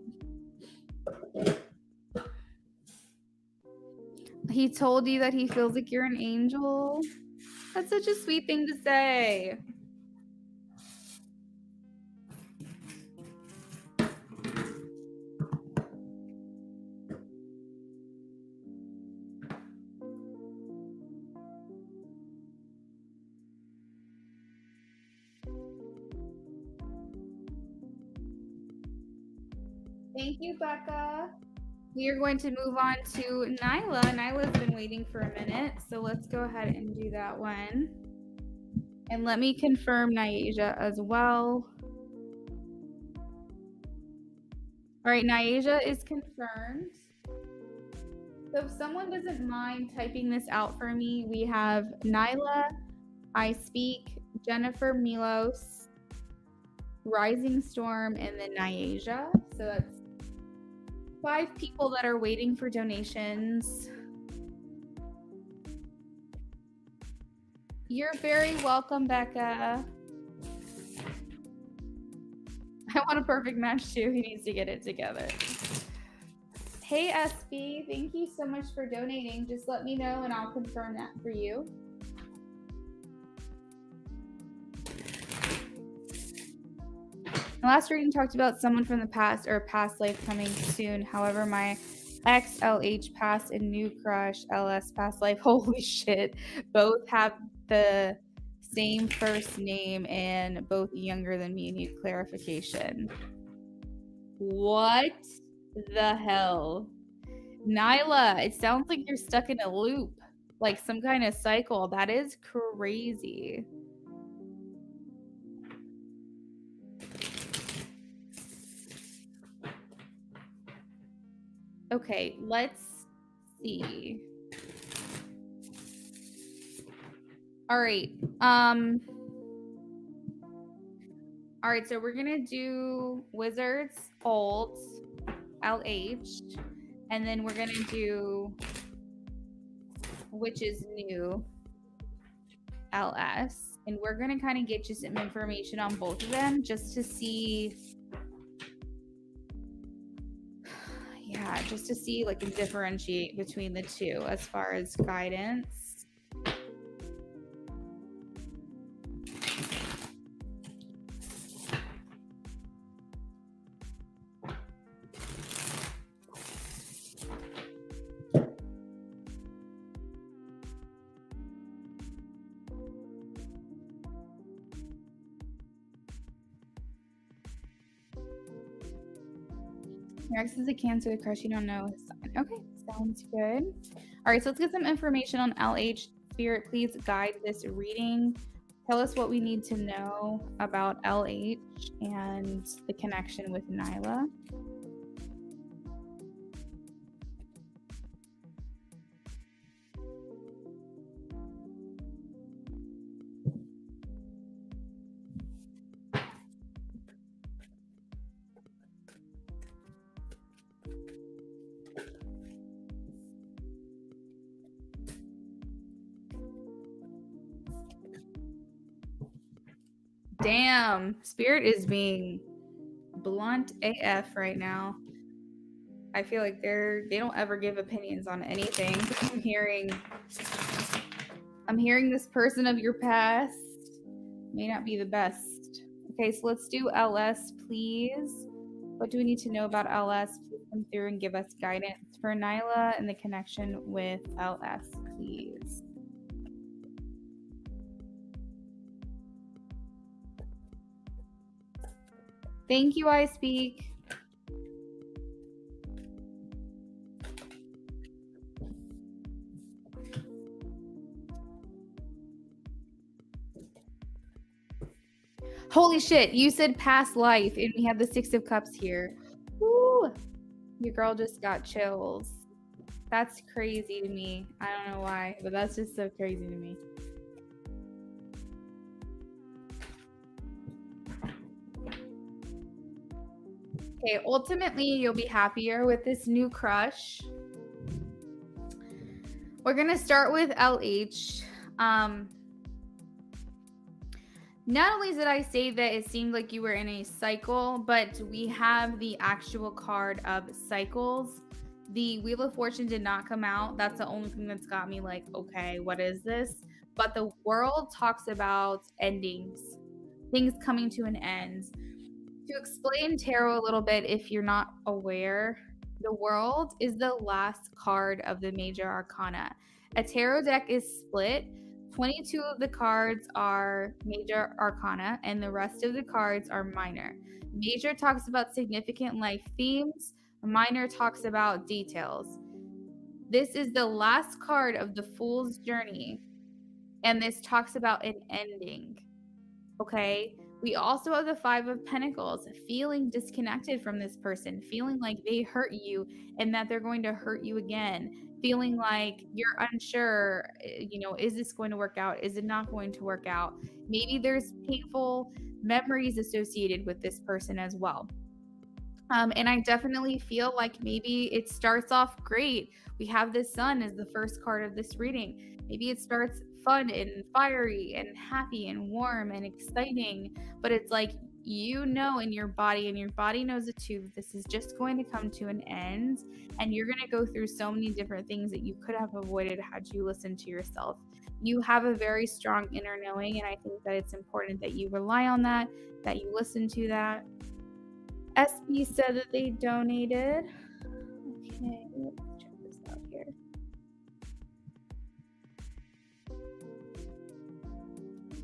He told you that he feels like you're an angel. That's such a sweet thing to say. Thank you, Becca. We are going to move on to Nyla. Nyla's been waiting for a minute, so let's go ahead and do that one. And let me confirm Nyasia as well. All right, Nyasia is confirmed. So if someone doesn't mind typing this out for me, we have Nyla, I Speak, Jennifer Milos, Rising Storm, and then Nyasia. So that's 5 people that are waiting for donations. You're very welcome, Becca. I want a perfect match too. He needs to get it together. Hey, SB, thank you so much for donating. Just let me know and I'll confirm that for you. The last reading talked about someone from the past or a past life coming soon. However, my XLH past and new crush LS past life, holy shit, both have the same first name and both younger than me. Need clarification. What the hell? Nyla, it sounds like you're stuck in a loop, like some kind of cycle. That is crazy. Okay, let's see. All right. All right, so we're gonna do Wizards Old LH, and then we're gonna do Witches New LS, and we're gonna kind of get you some information on both of them just to see, yeah, just to see like and differentiate between the two as far as guidance. Your ex is a Cancer, the crush you don't know his sign. Okay, sounds good. All right, so let's get some information on LH. Spirit, please guide this reading. Tell us what we need to know about LH and the connection with Nyla. Damn, Spirit is being blunt AF right now. I feel like they don't ever give opinions on anything. I'm hearing this person of your past may not be the best. Okay, so let's do LS, please. What do we need to know about LS? Please come through and give us guidance for Nyla and the connection with LS, please. Thank you, I Speak. Holy shit, you said past life, and we have the Six of Cups here. Woo! Your girl just got chills. That's crazy to me. I don't know why, but that's just so crazy to me. Okay, ultimately, you'll be happier with this new crush. We're going to start with LH. Not only did I say that it seemed like you were in a cycle, but we have the actual card of cycles. The Wheel of Fortune did not come out. That's the only thing that's got me like, okay, what is this? But the world talks about endings, things coming to an end. To explain tarot a little bit, if you're not aware, the world is the last card of the major arcana. A tarot deck is split. 22 of the cards are major arcana, and the rest of the cards are minor. Major talks about significant life themes, minor talks about details. This is the last card of the Fool's Journey, and this talks about an ending. Okay. We also have the Five of Pentacles, feeling disconnected from this person, feeling like they hurt you and that they're going to hurt you again, feeling like you're unsure, is this going to work out? Is it not going to work out? Maybe there's painful memories associated with this person as well. And I definitely feel like maybe it starts off great. We have the Sun as the first card of this reading. Maybe it starts fun and fiery and happy and warm and exciting, but it's like, in your body, and your body knows it too, this is just going to come to an end, and you're going to go through so many different things that you could have avoided had you listened to yourself. You have a very strong inner knowing, and I think that it's important that you rely on that you listen to that. SB said that they donated. Okay, let's check this out here.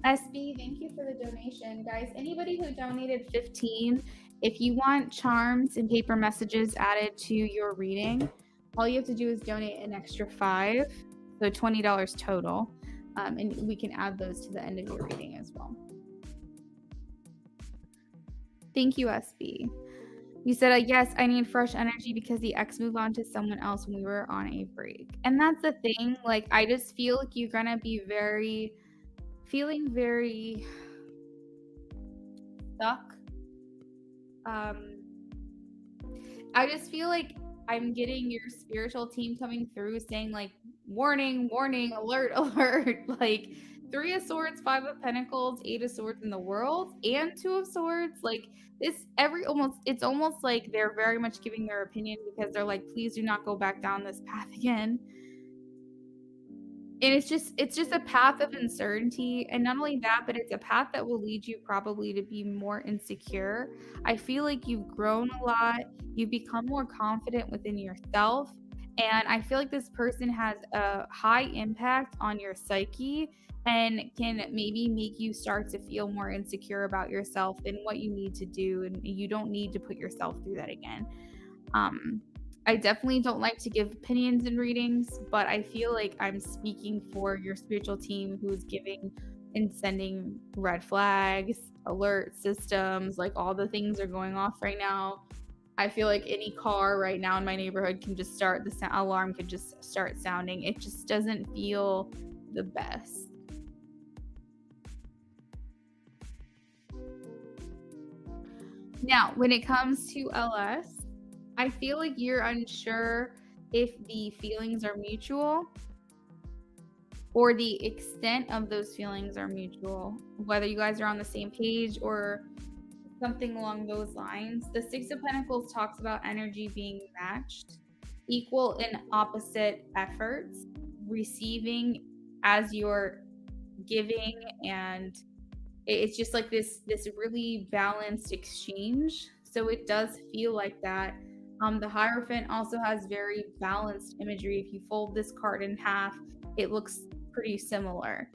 SB, thank you for the donation. Guys, anybody who donated 15, if you want charms and paper messages added to your reading, all you have to do is donate an extra 5, so $20 total, and we can add those to the end of your reading as well. Thank you, SB. You said, yes, I need fresh energy because the ex moved on to someone else when we were on a break. And that's the thing. Like, I just feel like you're going to be very feeling very stuck. Um, I just feel like I'm getting your spiritual team coming through saying like warning, warning, alert, alert. Like Three of Swords, Five of Pentacles, Eight of Swords in the world, and Two of Swords. Like this every almost it's almost like they're very much giving their opinion because they're like, please do not go back down this path again. And it's just a path of uncertainty, and not only that, but it's a path that will lead you probably to be more insecure. I feel like you've grown a lot, you've become more confident within yourself, and I feel like this person has a high impact on your psyche and can maybe make you start to feel more insecure about yourself and what you need to do, and you don't need to put yourself through that again. Um, I definitely don't like to give opinions in readings, but I feel like I'm speaking for your spiritual team who's giving and sending red flags, alert systems, like all the things are going off right now. I feel like any car right now in my neighborhood can just start, the alarm could just start sounding. It just doesn't feel the best. Now, when it comes to LS, I feel like you're unsure if the feelings are mutual or the extent of those feelings are mutual, whether you guys are on the same page or something along those lines. The Six of Pentacles talks about energy being matched, equal and opposite efforts, receiving as you're giving, and it's just like this really balanced exchange. So it does feel like that. The Hierophant also has very balanced imagery. If you fold this card in half, it looks pretty similar.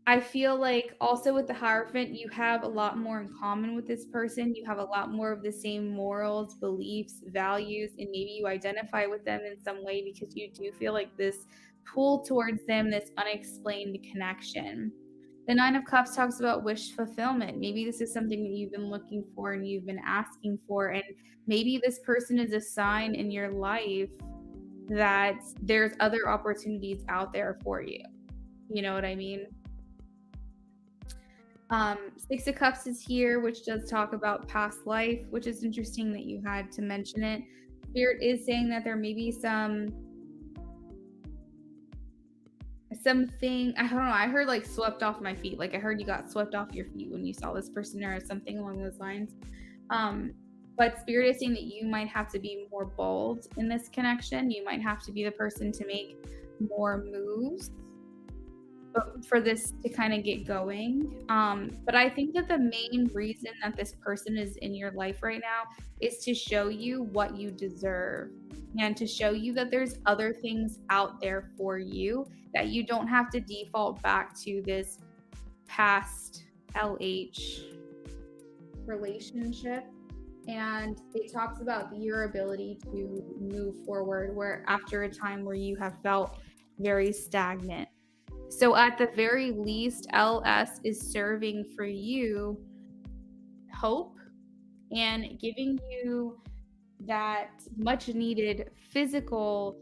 I feel like also with the Hierophant, you have a lot more in common with this person. You have a lot more of the same morals, beliefs, values, and maybe you identify with them in some way because you do feel like this pull towards them, this unexplained connection. The Nine of Cups talks about wish fulfillment. Maybe this is something that you've been looking for and you've been asking for, and maybe this person is a sign in your life that there's other opportunities out there for you. You know what I mean? Six of Cups is here, which does talk about past life, which is interesting that you had to mention it. Spirit is saying that there may be something, I don't know, I heard like swept off my feet. Like I heard you got swept off your feet when you saw this person or something along those lines. But Spirit is saying that you might have to be more bold in this connection. You might have to be the person to make more moves for this to kind of get going. But I think that the main reason that this person is in your life right now is to show you what you deserve and to show you that there's other things out there for you, that you don't have to default back to this past LH relationship. And it talks about your ability to move forward where after a time where you have felt very stagnant. So at the very least, LS is serving for you hope and giving you that much needed physical,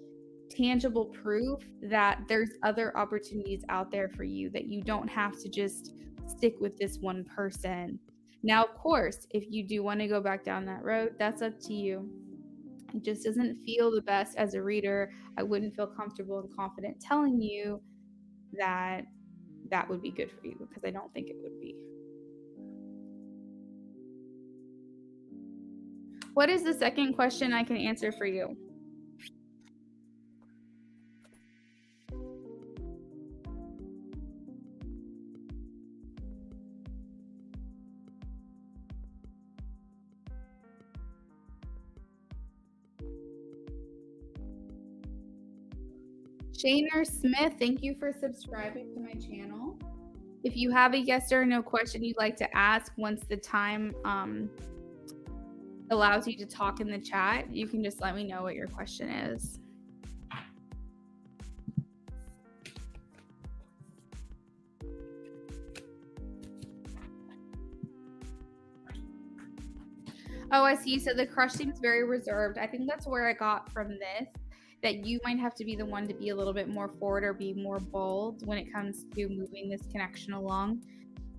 tangible proof that there's other opportunities out there for you, that you don't have to just stick with this one person. Now, of course, if you do want to go back down that road, that's up to you. It just doesn't feel the best as a reader. I wouldn't feel comfortable and confident telling you that that would be good for you because I don't think it would be. What is the second question I can answer for you? Shaner Smith, thank you for subscribing to my channel. If you have a yes or no question you'd like to ask once the time allows you to talk in the chat, you can just let me know what your question is. Oh, I see. So the crush seems very reserved. I think that's where I got from this that you might have to be the one to be a little bit more forward or be more bold when it comes to moving this connection along.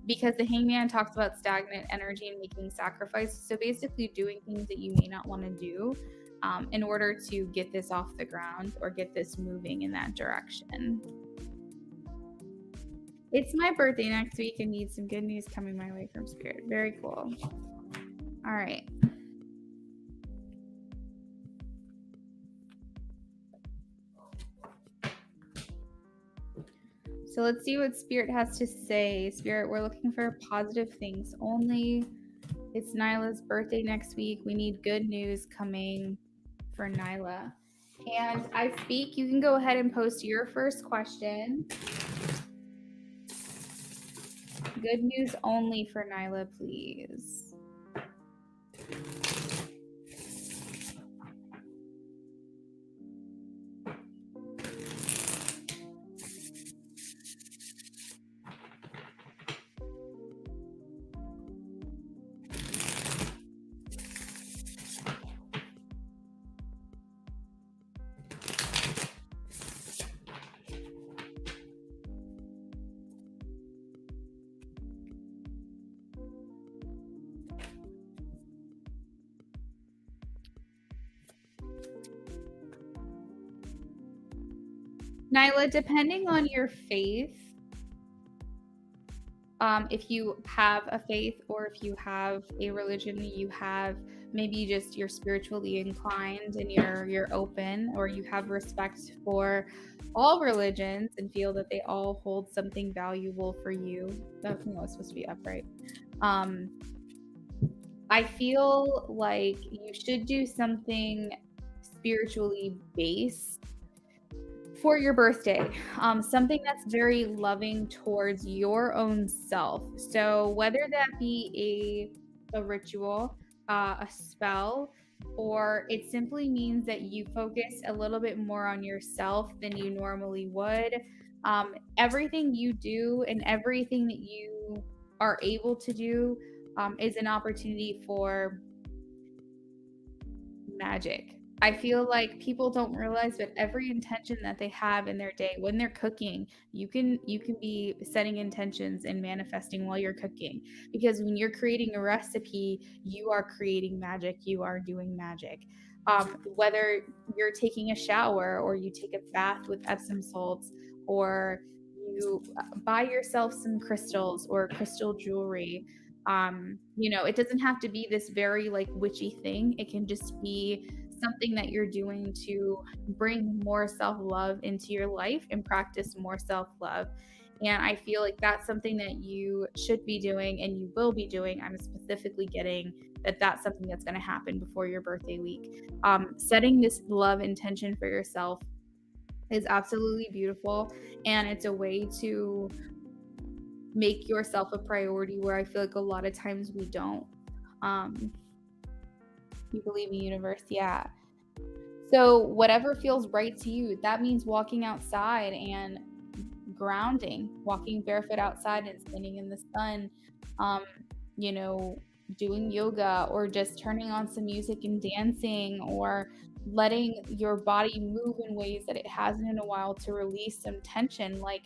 Because the hangman talks about stagnant energy and making sacrifices. So basically doing things that you may not want to do in order to get this off the ground or get this moving in that direction. It's my birthday next week and need some good news coming my way from Spirit. Very cool. All right. So let's see what Spirit has to say. Spirit, we're looking for positive things only. It's Nyla's birthday next week. We need good news coming for Nyla. And I speak, you can go ahead and post your first question. Good news only for Nyla, please. Nyla, depending on your faith, if you have a faith or if you have a religion, you have maybe just you're spiritually inclined and you're open, or you have respect for all religions and feel that they all hold something valuable for you. That's supposed to be upright. I feel like you should do something spiritually based for your birthday, something that's very loving towards your own self. So whether that be a ritual, a spell, or it simply means that you focus a little bit more on yourself than you normally would. Everything you do and everything that you are able to do is an opportunity for magic. I feel like people don't realize that every intention that they have in their day when they're cooking, you can be setting intentions and manifesting while you're cooking, because when you're creating a recipe, you are creating magic, you are doing magic. Whether you're taking a shower or you take a bath with Epsom salts, or you buy yourself some crystals or crystal jewelry, it doesn't have to be this very like witchy thing. It can just be something that you're doing to bring more self-love into your life and practice more self-love. And I feel like that's something that you should be doing and you will be doing. I'm specifically getting that that's something that's going to happen before your birthday week. Setting this love intention for yourself is absolutely beautiful, and it's a way to make yourself a priority where I feel like a lot of times we don't. You believe in the universe, yeah. So whatever feels right to you, that means walking outside and grounding, walking barefoot outside and standing in the sun, doing yoga, or just turning on some music and dancing, or letting your body move in ways that it hasn't in a while to release some tension. Like,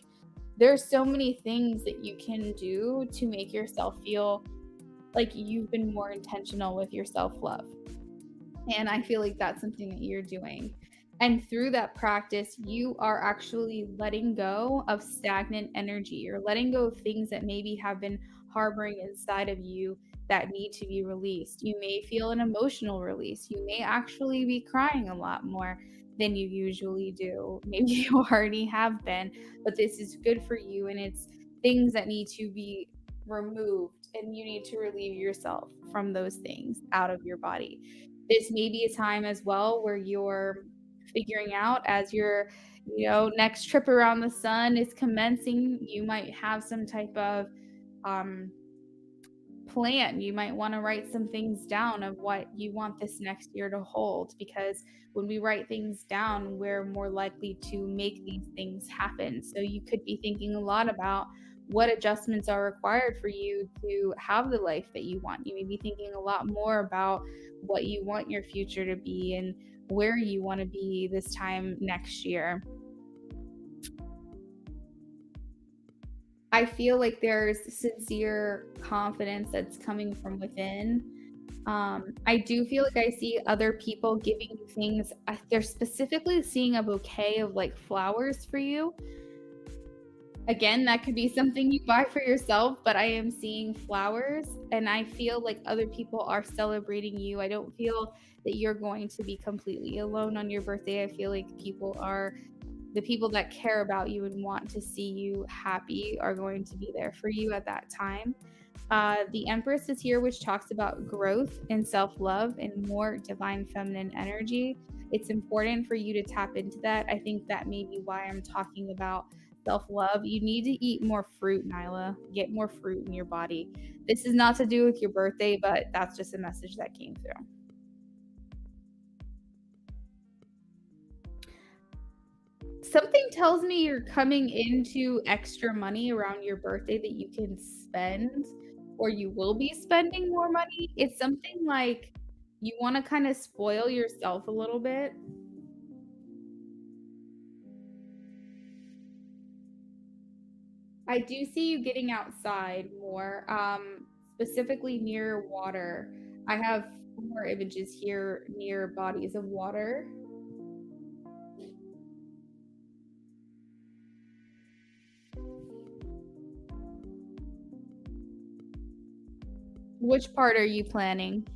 there's so many things that you can do to make yourself feel like you've been more intentional with your self-love. And I feel like that's something that you're doing. And through that practice, you are actually letting go of stagnant energy. You're letting go of things that maybe have been harboring inside of you that need to be released. You may feel an emotional release. You may actually be crying a lot more than you usually do. Maybe you already have been, but this is good for you, and it's things that need to be removed, and you need to relieve yourself from those things out of your body. This may be a time as well where you're figuring out, as your next trip around the sun is commencing, you might have some type of plan. You might want to write some things down of what you want this next year to hold, because when we write things down, we're more likely to make these things happen. So you could be thinking a lot about what adjustments are required for you to have the life that you want. You may be thinking a lot more about what you want your future to be, and where you want to be this time next year. I feel like there's sincere confidence that's coming from within. I do feel like I see other people giving you things. They're specifically seeing a bouquet of like flowers for you. Again, that could be something you buy for yourself, but I am seeing flowers and I feel like other people are celebrating you. I don't feel that you're going to be completely alone on your birthday. I feel like the people that care about you and want to see you happy are going to be there for you at that time. The Empress is here, which talks about growth and self love and more divine feminine energy. It's important for you to tap into that. I think that may be why I'm talking about self love. You need to eat more fruit, Nyla. Get more fruit in your body. This is not to do with your birthday, but that's just a message that came through. Something tells me you're coming into extra money around your birthday that you can spend, or you will be spending more money. It's something like you want to kind of spoil yourself a little bit. I do see you getting outside more, specifically near water. I have more images here near bodies of water. Which part are you planning?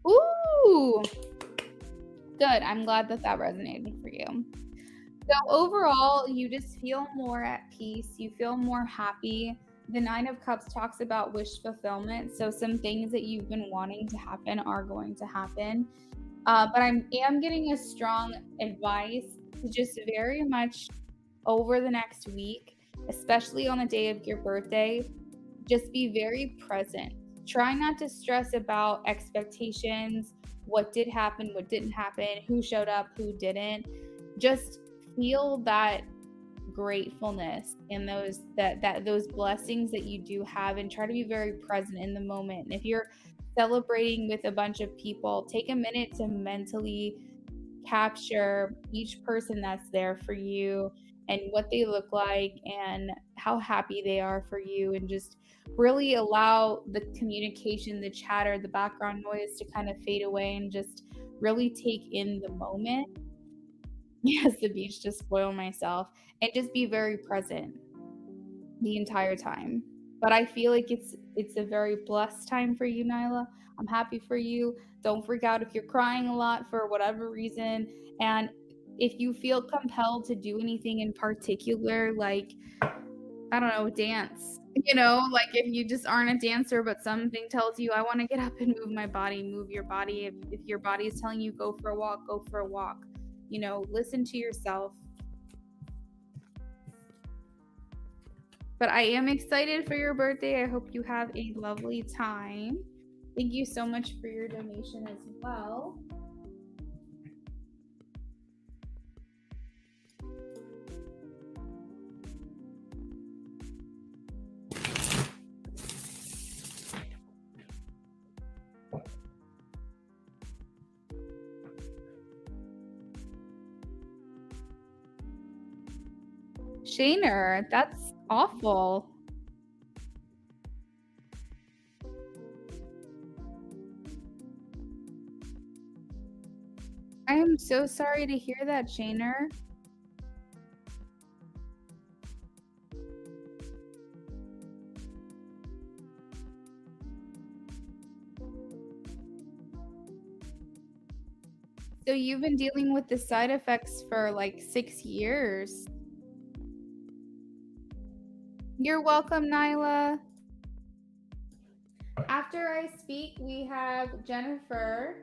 Ooh, good. I'm glad that that resonated for you. So overall, you just feel more at peace. You feel more happy. The Nine of Cups talks about wish fulfillment. So some things that you've been wanting to happen are going to happen. But I am getting a strong advice to just very much over the next week, especially on the day of your birthday, just be very present. Try not to stress about expectations, what did happen, what didn't happen, who showed up, who didn't. Just feel that gratefulness and those blessings that you do have, and try to be very present in the moment. And if you're celebrating with a bunch of people, take a minute to mentally capture each person that's there for you and what they look like and how happy they are for you, and just really allow the communication, the chatter, the background noise to kind of fade away and just really take in the moment. Yes, the beach to spoil myself, and just be very present the entire time. But I feel like it's a very blessed time for you, Nyla. I'm happy for you. Don't freak out if you're crying a lot for whatever reason. And if you feel compelled to do anything in particular, like, I don't know, dance. Like if you just aren't a dancer, but something tells you, I want to get up and move my body, move your body. If your body is telling you, go for a walk, go for a walk. Listen to yourself. But I am excited for your birthday. I hope you have a lovely time. Thank you so much for your donation as well. Shaner, that's awful. I am so sorry to hear that, Shaner. So you've been dealing with the side effects for like 6 years. You're welcome, Nyla. After I speak, we have Jennifer.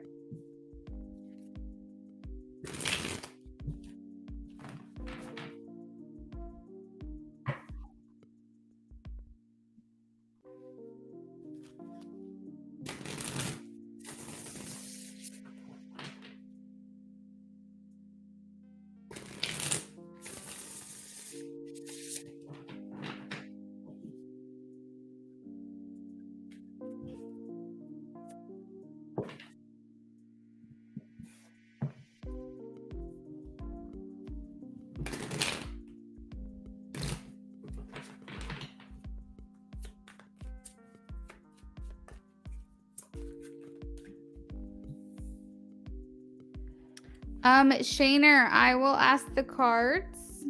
Shaner, I will ask the cards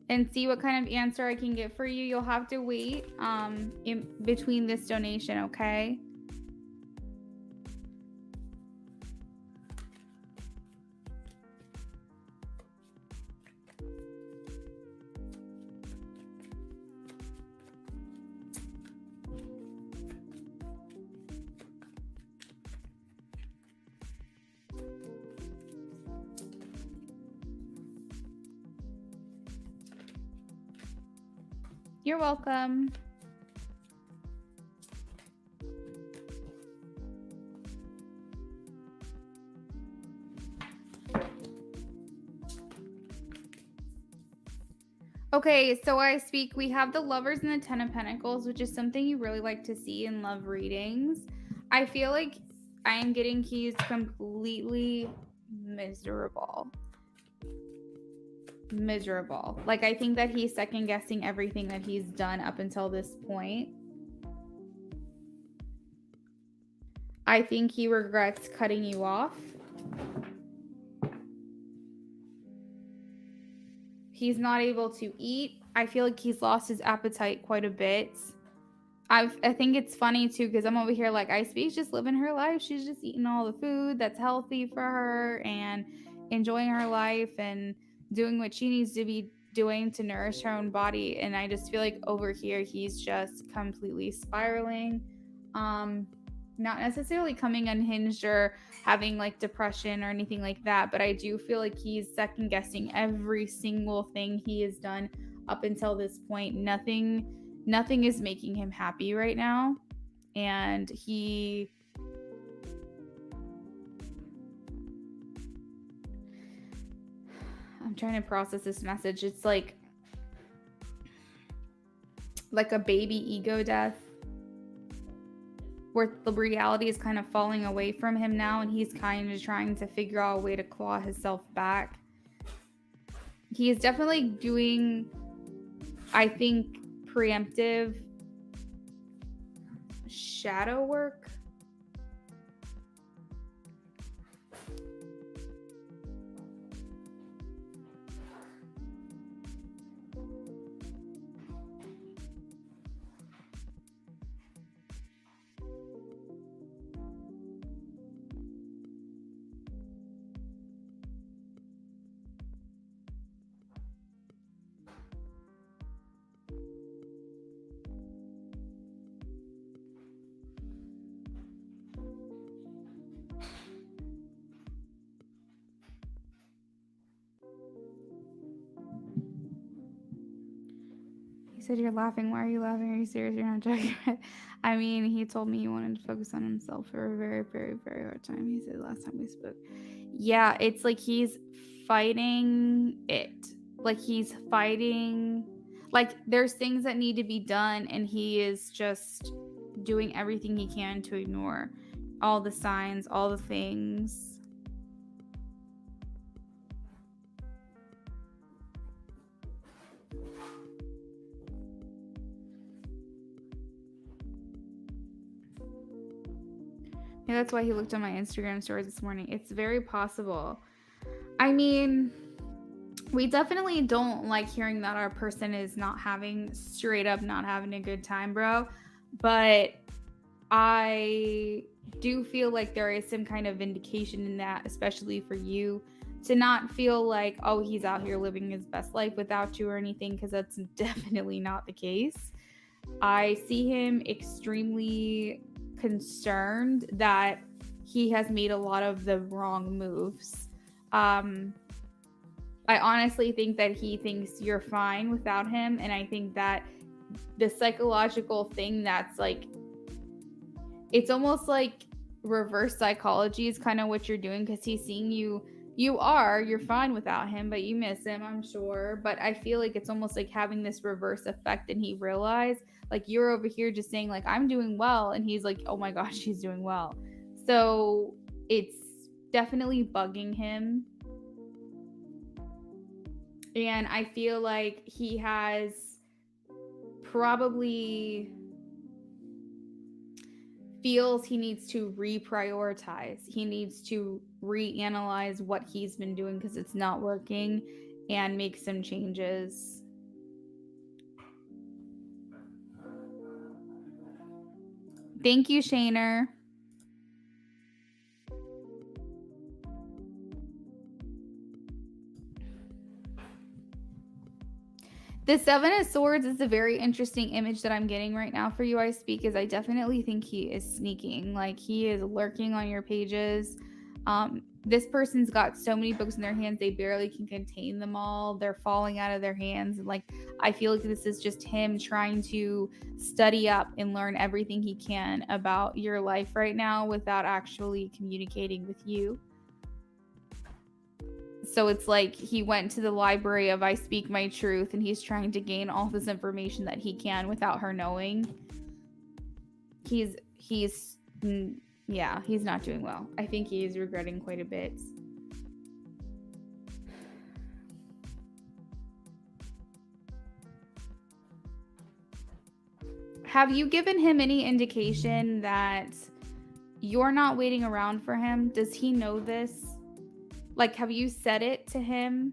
and see what kind of answer I can get for you. You'll have to wait in between this donation, okay? You're welcome. Okay, so we have the Lovers and the Ten of Pentacles, which is something you really like to see in love readings. I feel like I am getting he's completely miserable. Like, I think that he's second guessing everything that he's done up until this point. I think he regrets cutting you off. He's not able to eat. I feel like he's lost his appetite quite a bit. I think it's funny too, because I'm over here like, Icebe's just living her life. She's just eating all the food that's healthy for her and enjoying her life and doing what she needs to be doing to nourish her own body. And I just feel like over here he's just completely spiraling. Not necessarily coming unhinged or having like depression or anything like that, but I do feel like he's second guessing every single thing he has done up until this point. Nothing is making him happy right now, and I'm trying to process this message. It's like a baby ego death, where the reality is kind of falling away from him now, and he's kind of trying to figure out a way to claw himself back. He is definitely doing, I think, preemptive shadow work. He said, "You're laughing. Why are you laughing? Are you serious? You're not joking." I mean, he told me he wanted to focus on himself for a very, very, very hard time. He said last time we spoke. Yeah, it's like he's fighting it. Like he's fighting. Like there's things that need to be done, and he is just doing everything he can to ignore all the signs, all the things. Yeah, that's why he looked on my Instagram stories this morning. It's very possible. I mean, we definitely don't like hearing that our person is not having a good time, bro. But I do feel like there is some kind of vindication in that, especially for you, to not feel like, oh, he's out here living his best life without you or anything, because that's definitely not the case. I see him extremely concerned that he has made a lot of the wrong moves. I honestly think that he thinks you're fine without him, and I think that the psychological thing that's like, it's almost like reverse psychology is kind of what you're doing, because he's seeing you're fine without him, but you miss him, I'm sure. But I feel like it's almost like having this reverse effect, and he realized like you're over here just saying like I'm doing well, and he's like, oh my gosh, she's doing well. So it's definitely bugging him, and I feel like he feels he needs to reprioritize. He needs to reanalyze what he's been doing because it's not working and make some changes. Thank you, Shaner. The Seven of Swords is a very interesting image that I'm getting right now for you, I speak, is I definitely think he is sneaking. Like, he is lurking on your pages. This person's got so many books in their hands, they barely can contain them all. They're falling out of their hands. And, like, I feel like this is just him trying to study up and learn everything he can about your life right now without actually communicating with you. So it's like he went to the library of I Speak My Truth, and he's trying to gain all this information that he can without her knowing. He's not doing well. I think he is regretting quite a bit. Have you given him any indication that you're not waiting around for him? Does he know this? Like, have you said it to him?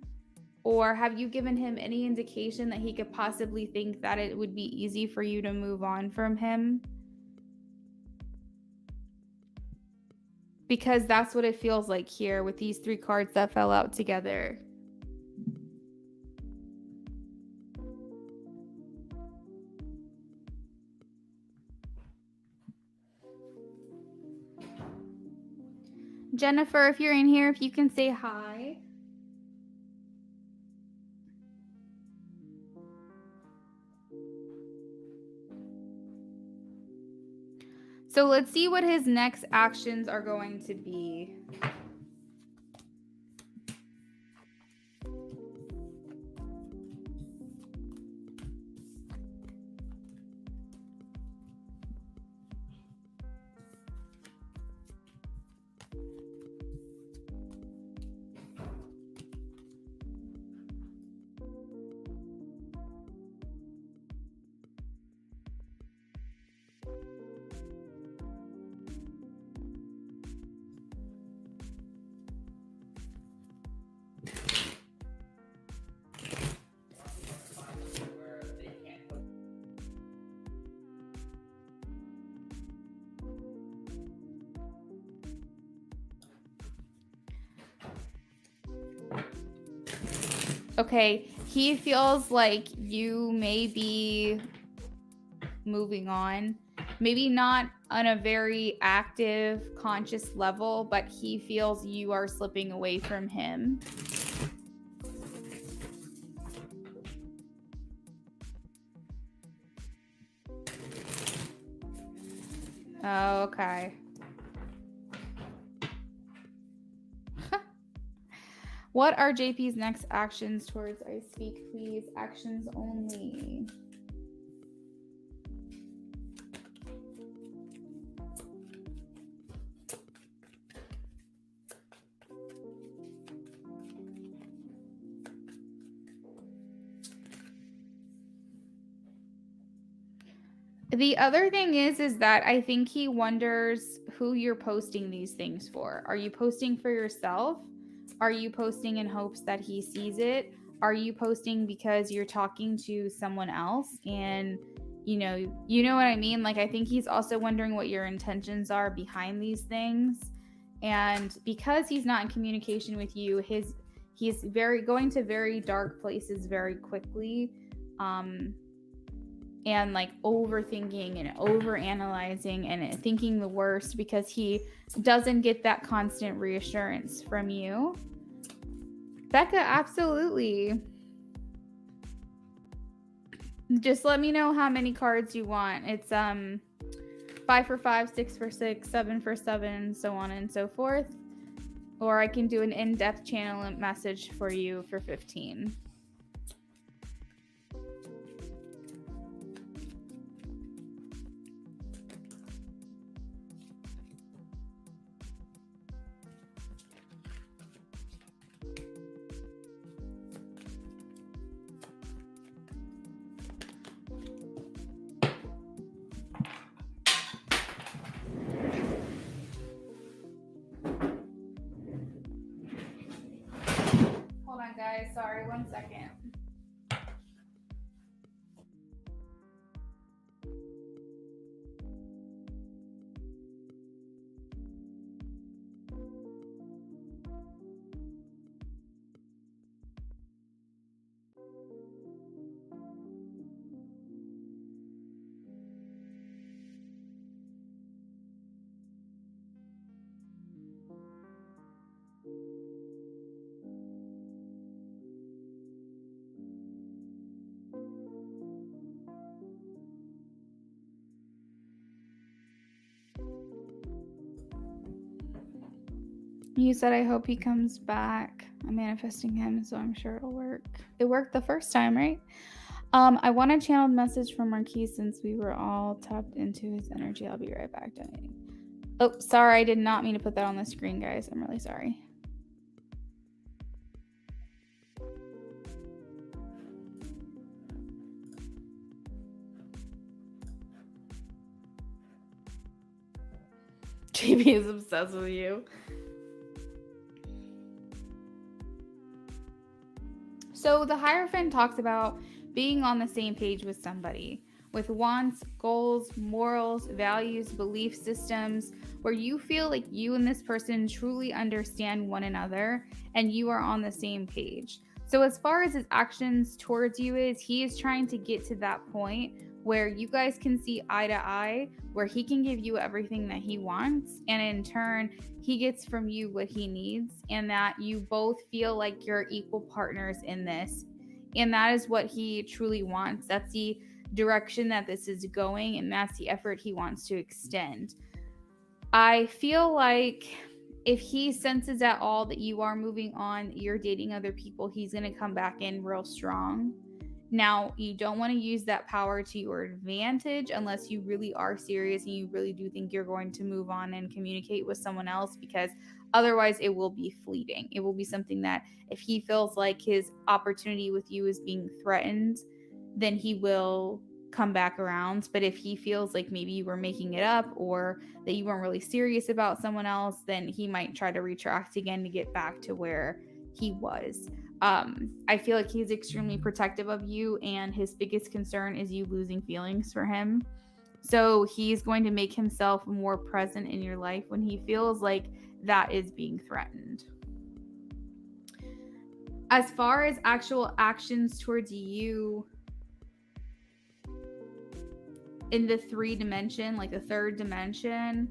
Or have you given him any indication that he could possibly think that it would be easy for you to move on from him? Because that's what it feels like here with these 3 cards that fell out together. Jennifer, if you're in here, if you can say hi. So let's see what his next actions are going to be. Okay, he feels like you may be moving on. Maybe not on a very active, conscious level, but he feels you are slipping away from him. Oh, okay. What are JP's next actions towards I Speak, please? Actions only. The other thing is that I think he wonders who you're posting these things for. Are you posting for yourself? Are you posting in hopes that he sees it? Are you posting because you're talking to someone else and you know what I mean? Like, I think he's also wondering what your intentions are behind these things. And because he's not in communication with you, he's going to very dark places very quickly. And like overthinking and overanalyzing and thinking the worst because he doesn't get that constant reassurance from you. Becca, absolutely. Just let me know how many cards you want. It's 5 for 5, 6 for 6, 7 for 7, so on and so forth. Or I can do an in-depth channel message for you for 15. guys. Sorry, 1 second. You said, I hope he comes back. I'm manifesting him, so I'm sure it'll work. It worked the first time, right? I want a channeled message from Marquise since we were all tapped into his energy. I'll be right back donating. Oh, sorry. I did not mean to put that on the screen, guys. I'm really sorry. JB is obsessed with you. So the Hierophant talks about being on the same page with somebody, with wants, goals, morals, values, belief systems, where you feel like you and this person truly understand one another and you are on the same page. So as far as his actions towards you is, he is trying to get to that point where you guys can see eye to eye, where he can give you everything that he wants, and in turn, he gets from you what he needs, and that you both feel like you're equal partners in this. And that is what he truly wants. That's the direction that this is going, and that's the effort he wants to extend. I feel like if he senses at all that you are moving on, you're dating other people, he's going to come back in real strong. Now, you don't want to use that power to your advantage unless you really are serious and you really do think you're going to move on and communicate with someone else, because otherwise it will be fleeting. It will be something that if he feels like his opportunity with you is being threatened, then he will come back around. But if he feels like maybe you were making it up or that you weren't really serious about someone else, then he might try to retract again to get back to where he was. I feel like he's extremely protective of you, and his biggest concern is you losing feelings for him. So he's going to make himself more present in your life when he feels like that is being threatened. As far as actual actions towards you in the 3 dimension, like the 3rd dimension,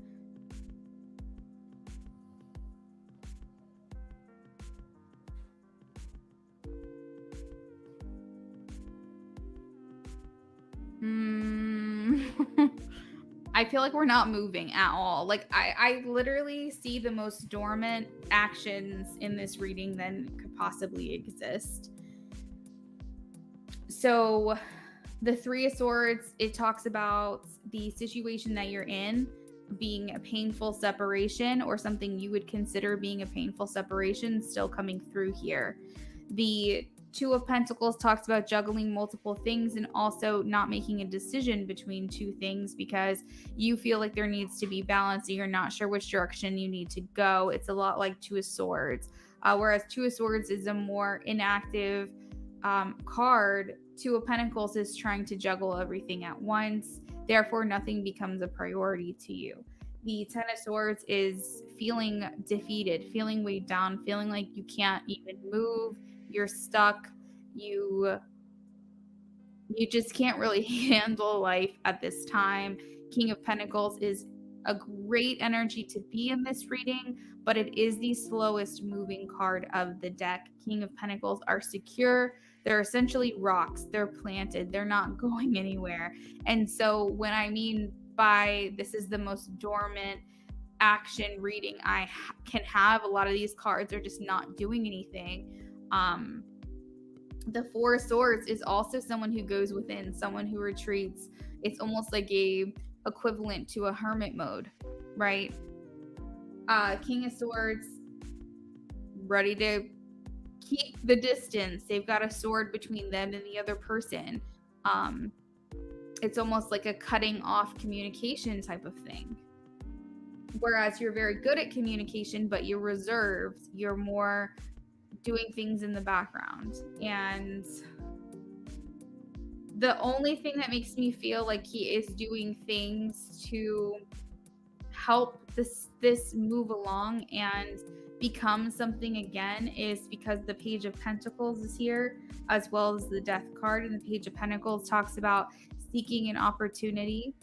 I feel like we're not moving at all. Like I literally see the most dormant actions in this reading than could possibly exist. So the 3 of Swords, it talks about the situation that you're in being a painful separation, or something you would consider being a painful separation still coming through here. The 2 of Pentacles talks about juggling multiple things and also not making a decision between 2 things because you feel like there needs to be balance and you're not sure which direction you need to go. It's a lot like 2 of Swords. Whereas 2 of Swords is a more inactive card, 2 of Pentacles is trying to juggle everything at once. Therefore, nothing becomes a priority to you. The 10 of Swords is feeling defeated, feeling weighed down, feeling like you can't even move. You're stuck. You just can't really handle life at this time. King of Pentacles is a great energy to be in this reading, but it is the slowest moving card of the deck. King of Pentacles are secure. They're essentially rocks. They're planted. They're not going anywhere. And so when I mean by this is the most dormant action reading I can have, a lot of these cards are just not doing anything. The 4 of Swords is also someone who goes within, someone who retreats. It's almost like a equivalent to a hermit mode, right? King of Swords, ready to keep the distance. They've got a sword between them and the other person. It's almost like a cutting off communication type of thing. Whereas you're very good at communication, but you're reserved. You're more doing things in the background. And the only thing that makes me feel like he is doing things to help this move along and become something again is because the Page of Pentacles is here, as well as the Death card. And the Page of Pentacles talks about seeking an opportunity,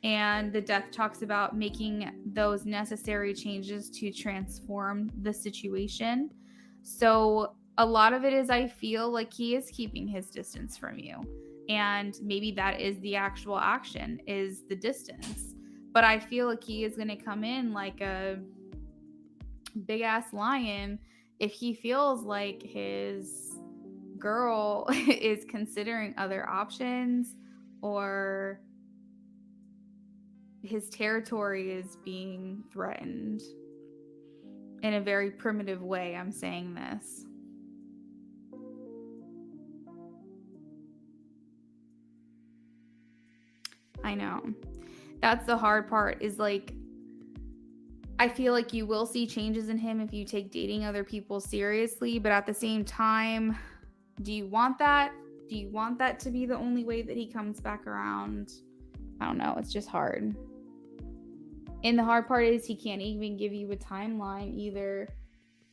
and the Death talks about making those necessary changes to transform the situation. So a lot of it is, I feel like he is keeping his distance from you, and maybe that is the actual action, is the distance. But I feel like he is going to come in like a big ass lion if he feels like his girl is considering other options, or his territory is being threatened in a very primitive way. I'm saying this. I know. That's the hard part, is like, I feel like you will see changes in him if you take dating other people seriously, but at the same time, do you want that? Do you want that to be the only way that he comes back around? I don't know. It's just hard. And the hard part is he can't even give you a timeline either.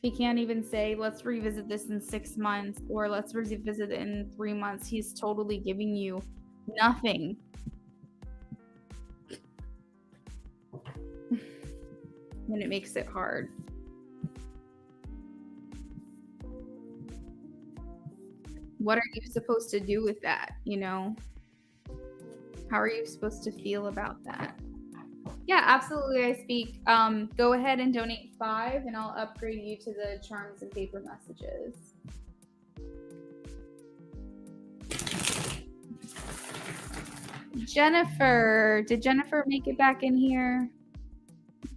He can't even say, let's revisit this in 6 months, or let's revisit it in 3 months. He's totally giving you nothing. And it makes it hard. What are you supposed to do with that, you know? How are you supposed to feel about that? Yeah, absolutely. I speak. Go ahead and donate 5, and I'll upgrade you to the charms and paper messages. Jennifer. Did Jennifer make it back in here?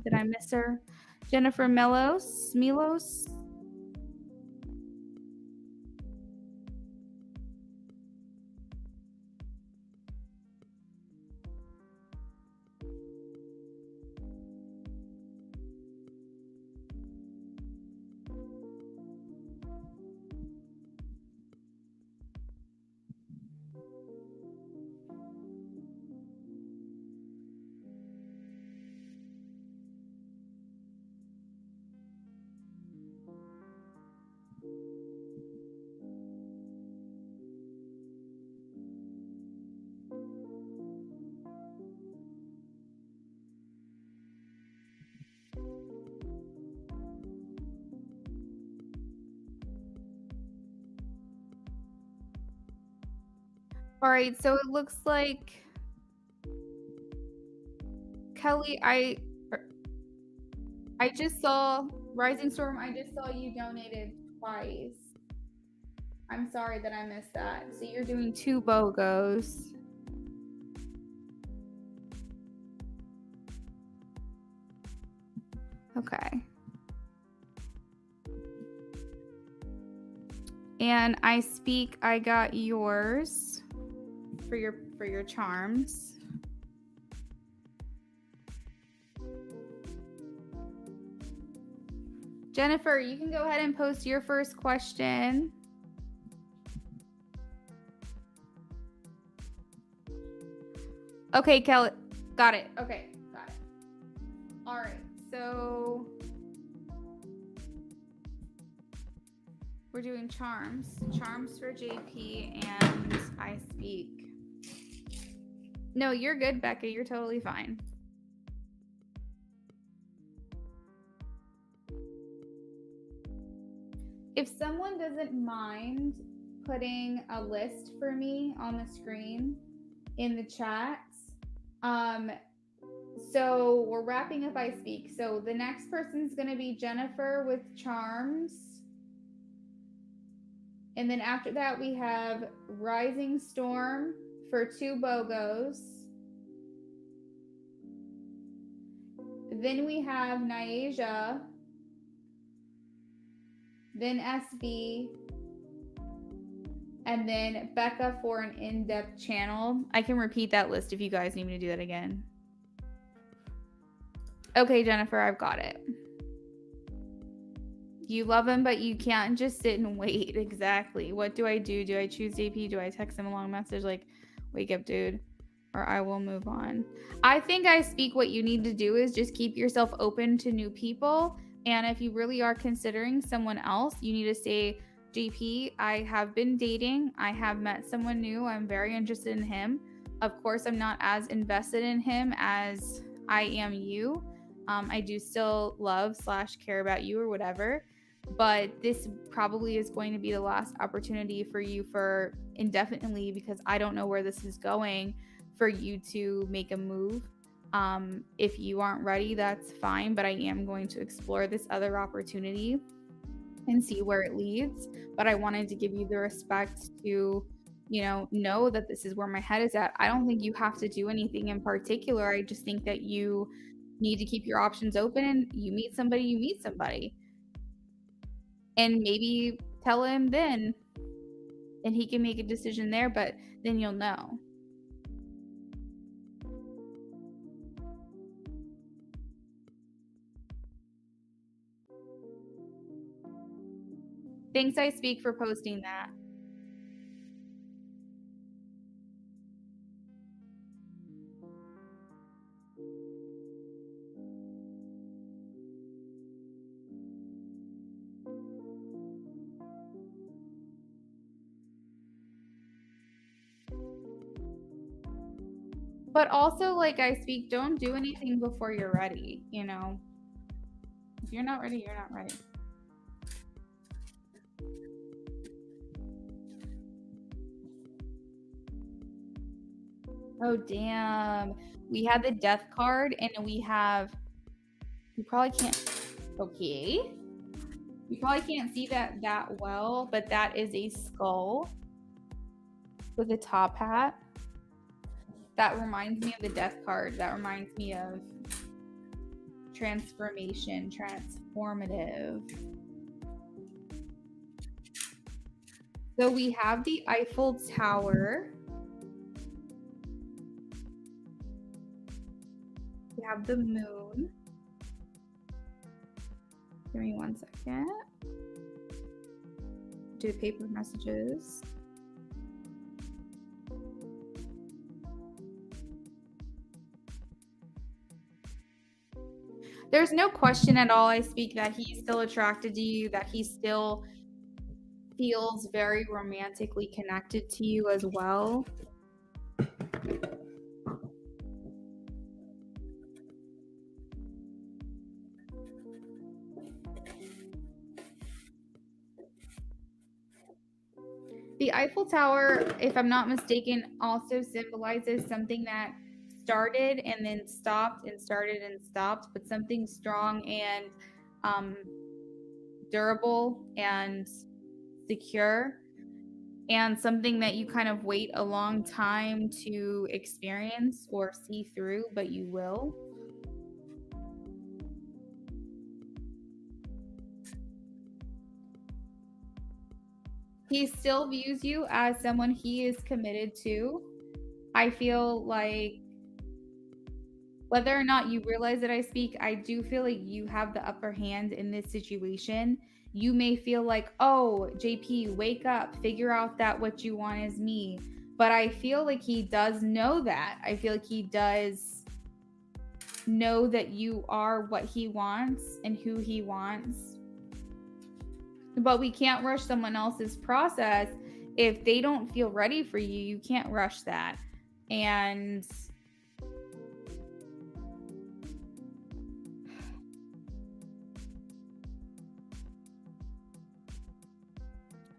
Did I miss her? Jennifer Milos? All right, so it looks like Kelly, I just saw Rising Storm. I just saw you donated twice. I'm sorry that I missed that. So you're doing 2 BOGOs. Okay. And I got yours for your charms. Jennifer, you can go ahead and post your first question. Okay, Kelly. Got it. Okay, got it. All right, so we're doing charms. Charms for JP, and I speak. No, you're good, Becca. You're totally fine. If someone doesn't mind putting a list for me on the screen in the chats, so we're wrapping up I Speak. So the next person's going to be Jennifer with charms. And then after that, we have Rising Storm for 2 BOGOs. Then we have Nyasia. Then SB. And then Becca for an in-depth channel. I can repeat that list if you guys need me to do that again. Okay, Jennifer, I've got it. You love him, but you can't just sit and wait. Exactly. What do I do? Do I choose JP? Do I text him a long message like, wake up, dude? Or I will move on. I think I speak what you need to do is just keep yourself open to new people. And if you really are considering someone else, you need to say, JP, I have been dating. I have met someone new. I'm very interested in him. Of course, I'm not as invested in him as I am you. I do still love / care about you or whatever, but this probably is going to be the last opportunity for you for indefinitely, because I don't know where this is going, for you to make a move. If you aren't ready, that's fine, but I am going to explore this other opportunity and see where it leads. But I wanted to give you the respect to, know that this is where my head is at. I don't think you have to do anything in particular. I just think that you need to keep your options open, and you meet somebody. And maybe tell him then, and he can make a decision there, but then you'll know. Thanks, I speak, for posting that. But also, like I speak, don't do anything before you're ready, If you're not ready, you're not ready. Oh, damn. We had the death card, and you probably can't, okay. You probably can't see that well, but that is a skull with a top hat. That reminds me of the death card. That reminds me of transformation, transformative. So we have the Eiffel Tower. We have the moon. Give me 1 second. Do paper messages. There's no question at all, I speak, that he's still attracted to you, that he still feels very romantically connected to you as well. The Eiffel Tower, if I'm not mistaken, also symbolizes something that started and then stopped and started and stopped, but something strong and durable and secure, and something that you kind of wait a long time to experience or see through, but you will. He still views you as someone he is committed to. I feel like, whether or not you realize that I speak, I do feel like you have the upper hand in this situation. You may feel like, oh, JP, wake up, figure out that what you want is me. But I feel like he does know that. I feel like he does know that you are what he wants and who he wants. But we can't rush someone else's process. If they don't feel ready for you, you can't rush that. And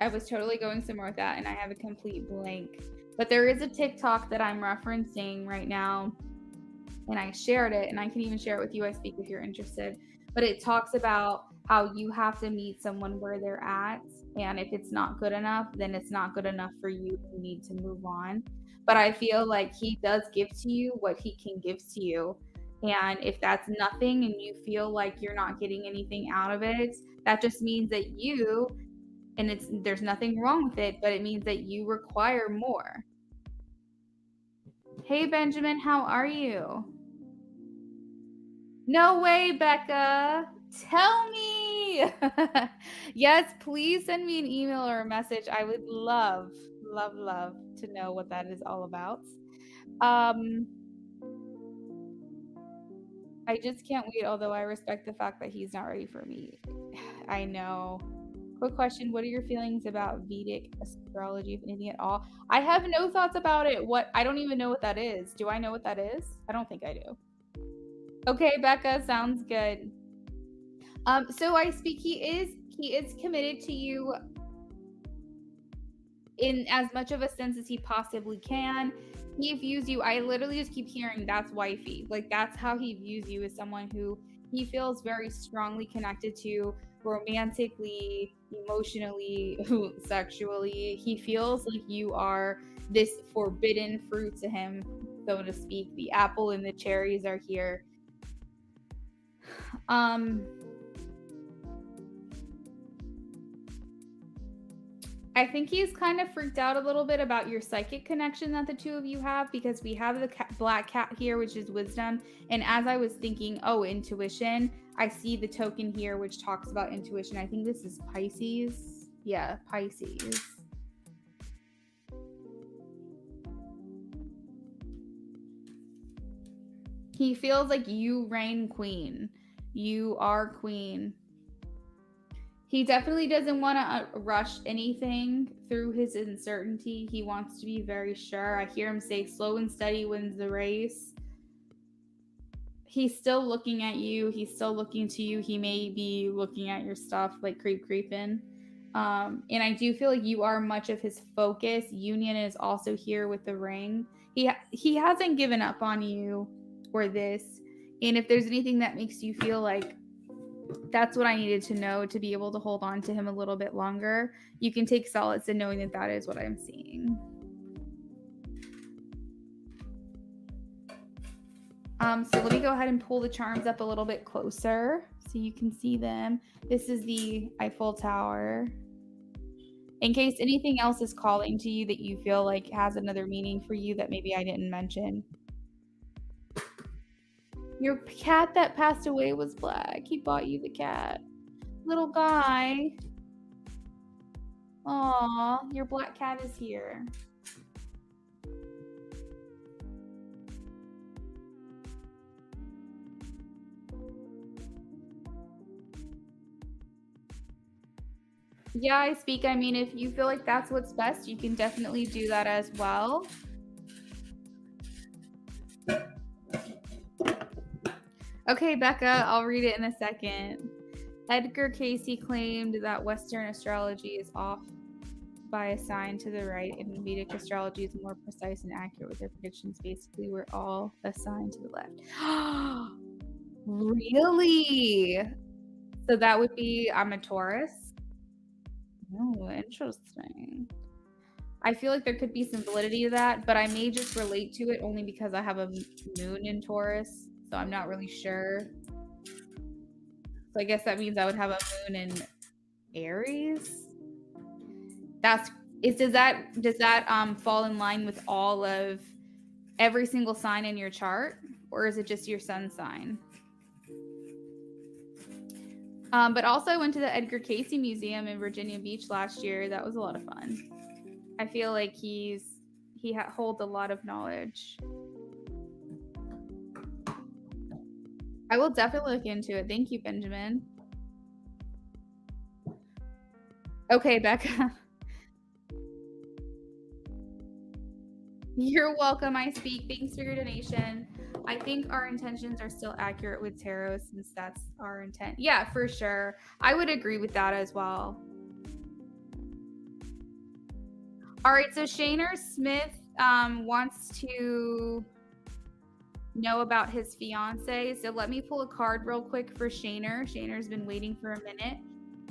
I was totally going somewhere with that, and I have a complete blank. But there is a TikTok that I'm referencing right now, and I shared it, and I can even share it with you, I speak, if you're interested. But it talks about how you have to meet someone where they're at, and if it's not good enough, then it's not good enough for you. You need to move on. But I feel like he does give to you what he can give to you. And if that's nothing and you feel like you're not getting anything out of it, that just means that you, and there's nothing wrong with it, but it means that you require more. Hey Benjamin, how are you? No way, Becca. Tell me. Yes, please send me an email or a message. I would love, love, love to know what that is all about. Um, I just can't wait, although I respect the fact that he's not ready for me. I know. Quick question, what are your feelings about Vedic astrology, if anything at all? I have no thoughts about it. I don't even know what that is. Do I know what that is? I don't think I do. Okay, Becca, sounds good. So I speak, he is committed to you in as much of a sense as he possibly can. He views you, I literally just keep hearing that's wifey. Like that's how he views you, as someone who he feels very strongly connected to romantically, emotionally, sexually. He feels like you are this forbidden fruit to him, so to speak. The apple and the cherries are here. I think he's kind of freaked out a little bit about your psychic connection that the two of you have, because we have the black cat here, which is wisdom. And as I was thinking, oh, intuition, I see the token here, which talks about intuition. I think this is Pisces. Yeah, Pisces. He feels like you reign queen. You are queen. He definitely doesn't want to rush anything through his uncertainty. He wants to be very sure. I hear him say slow and steady wins the race. He's still looking at you. He's still looking to you. He may be looking at your stuff like creeping. And I do feel like you are much of his focus. Union is also here with the ring. He hasn't given up on you or this. And if there's anything that makes you feel like that's what I needed to know to be able to hold on to him a little bit longer, you can take solace in knowing that that is what I'm seeing. So let me go ahead and pull the charms up a little bit closer so you can see them. This is the Eiffel Tower. In case anything else is calling to you that you feel like has another meaning for you that maybe I didn't mention. Your cat that passed away was black. He bought you the cat. Little guy. Aw, your black cat is here. Yeah, I speak. I mean, if you feel like that's what's best, you can definitely do that as well. Okay, Becca, I'll read it in a second. Edgar Casey claimed that Western astrology is off by a sign to the right, and Vedic astrology is more precise and accurate with their predictions. Basically, we're all assigned to the left. Really? So that would be, I'm a Taurus? Oh, interesting. I feel like there could be some validity to that, but I may just relate to it only because I have a moon in Taurus, so I'm not really sure. So I guess that means I would have a moon in Aries. Does that fall in line with all of every single sign in your chart, or is it just your sun sign? But also I went to the Edgar Casey Museum in Virginia Beach last year. That was a lot of fun. I feel like he holds a lot of knowledge. I will definitely look into it. Thank you, Benjamin. Okay, Becca. You're welcome. I speak. Thanks for your donation. I think our intentions are still accurate with tarot since that's our intent. Yeah, for sure. I would agree with that as well. All right, so Shaner Smith wants to know about his fiance. So let me pull a card real quick for Shaner. Shaner's been waiting for a minute.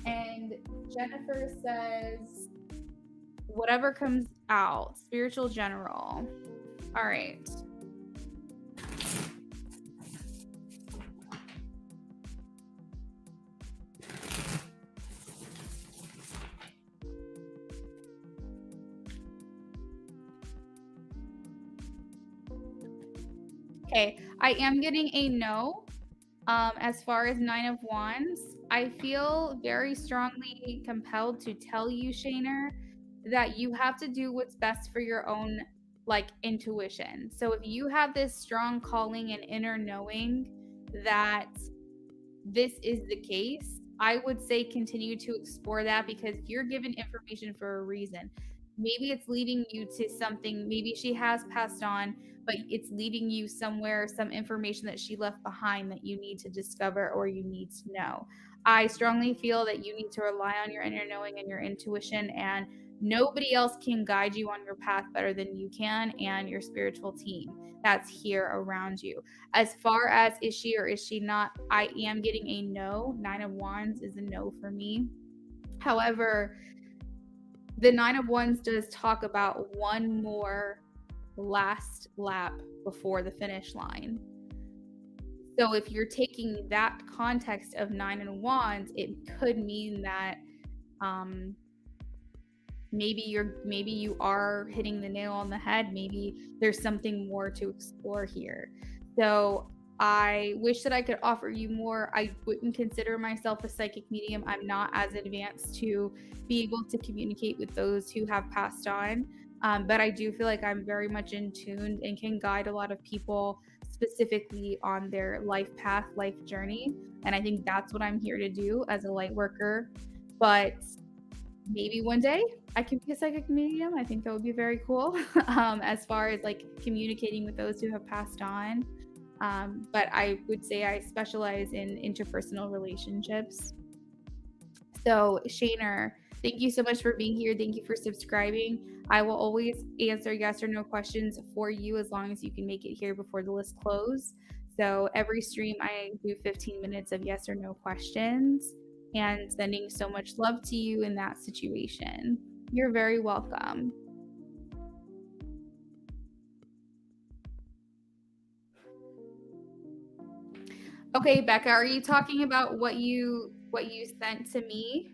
And Jennifer says, whatever comes out, spiritual general. All right. Okay, I am getting a no. As far as Nine of Wands, I feel very strongly compelled to tell you, Shaner, that you have to do what's best for your own like intuition. So if you have this strong calling and inner knowing that this is the case, I would say continue to explore that because you're given information for a reason. Maybe it's leading you to something, maybe she has passed on, but it's leading you somewhere, some information that she left behind that you need to discover or you need to know. I strongly feel that you need to rely on your inner knowing and your intuition, and nobody else can guide you on your path better than you can and your spiritual team that's here around you. As far as is she or is she not, I am getting a no. Nine of Wands is a no for me. However, the Nine of Wands does talk about one more last lap before the finish line. So if you're taking that context of Nine of Wands, it could mean that maybe you are hitting the nail on the head. Maybe there's something more to explore here. So I wish that I could offer you more. I wouldn't consider myself a psychic medium. I'm not as advanced to be able to communicate with those who have passed on. But I do feel like I'm very much in tune and can guide a lot of people specifically on their life path, life journey. And I think that's what I'm here to do as a light worker. But maybe one day I can be a psychic medium. I think that would be very cool as far as like communicating with those who have passed on. But I would say I specialize in interpersonal relationships. So, Shaner, thank you so much for being here. Thank you for subscribing. I will always answer yes or no questions for you as long as you can make it here before the list close. So, every stream, I do 15 minutes of yes or no questions and sending so much love to you in that situation. You're very welcome. Okay, Becca, are you talking about what you sent to me?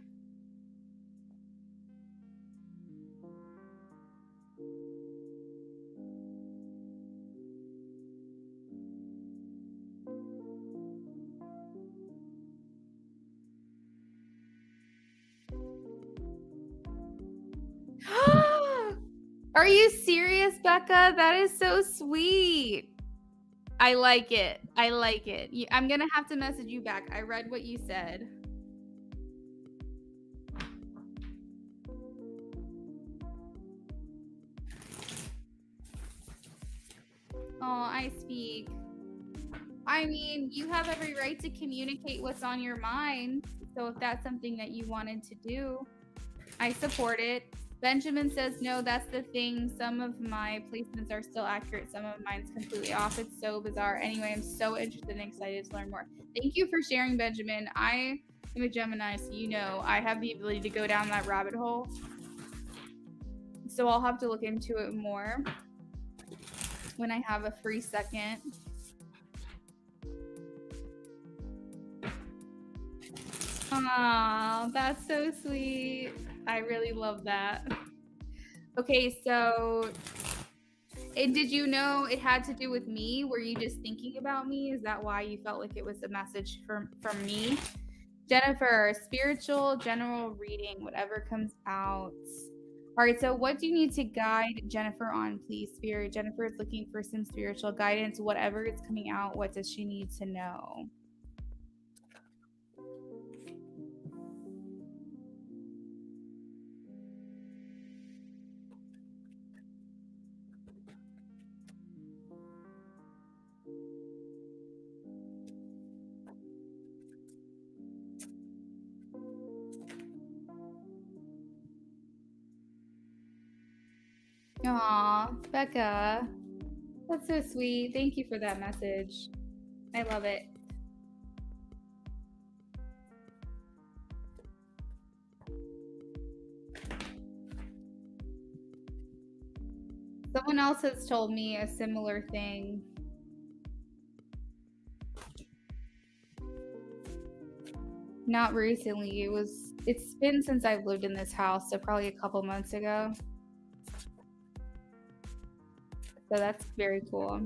Are you serious, Becca? That is so sweet. I like it. I like it. I'm going to have to message you back. I read what you said. Oh, I speak. I mean, you have every right to communicate what's on your mind. So if that's something that you wanted to do, I support it. Benjamin says, no, that's the thing. Some of my placements are still accurate. Some of mine's completely off. It's so bizarre. Anyway, I'm so interested and excited to learn more. Thank you for sharing, Benjamin. I am a Gemini, so you know I have the ability to go down that rabbit hole. So I'll have to look into it more when I have a free second. Aw, that's so sweet. I really love that. Okay, so did you know it had to do with me? Were you just thinking about me? Is that why you felt like it was a message from me? Jennifer, spiritual general reading, whatever comes out. All right, so what do you need to guide Jennifer on, please, Spirit? Jennifer is looking for some spiritual guidance. Whatever is coming out, what does she need to know? Aw, Becca. That's so sweet. Thank you for that message. I love it. Someone else has told me a similar thing. Not recently. It's been since I've lived in this house, so probably a couple months ago. So that's very cool.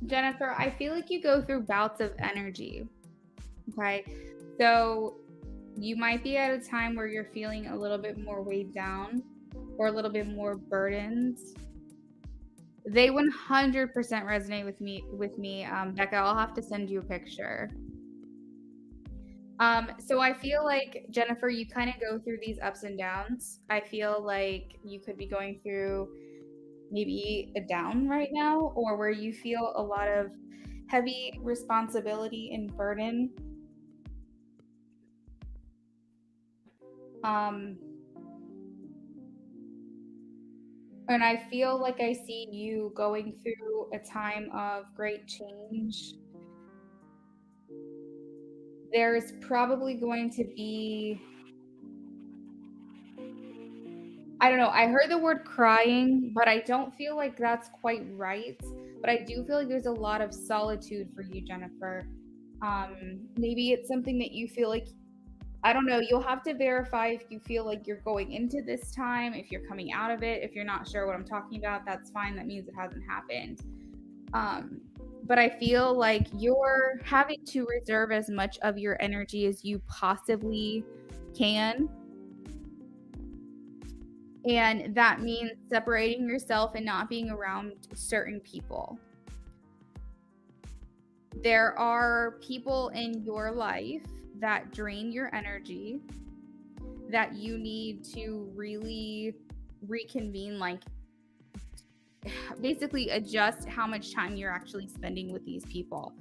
Jennifer, I feel like you go through bouts of energy. Okay. So you might be at a time where you're feeling a little bit more weighed down or a little bit more burdened. They 100% resonate with me, Becca. I'll have to send you a picture. So I feel like, Jennifer, you kind of go through these ups and downs. I feel like you could be going through maybe a down right now, or where you feel a lot of heavy responsibility and burden. Um, and I feel like I see you going through a time of great change. There's probably going to be, I don't know, I heard the word crying, but I don't feel like that's quite right. But I do feel like there's a lot of solitude for you, Jennifer. Maybe it's something that you feel like, I don't know, you'll have to verify if you feel like you're going into this time, if you're coming out of it. If you're not sure what I'm talking about, that's fine. That means it hasn't happened. Um, but I feel like you're having to reserve as much of your energy as you possibly can. And that means separating yourself and not being around certain people. There are people in your life that drain your energy that you need to really reconvene, like basically adjust how much time you're actually spending with these people.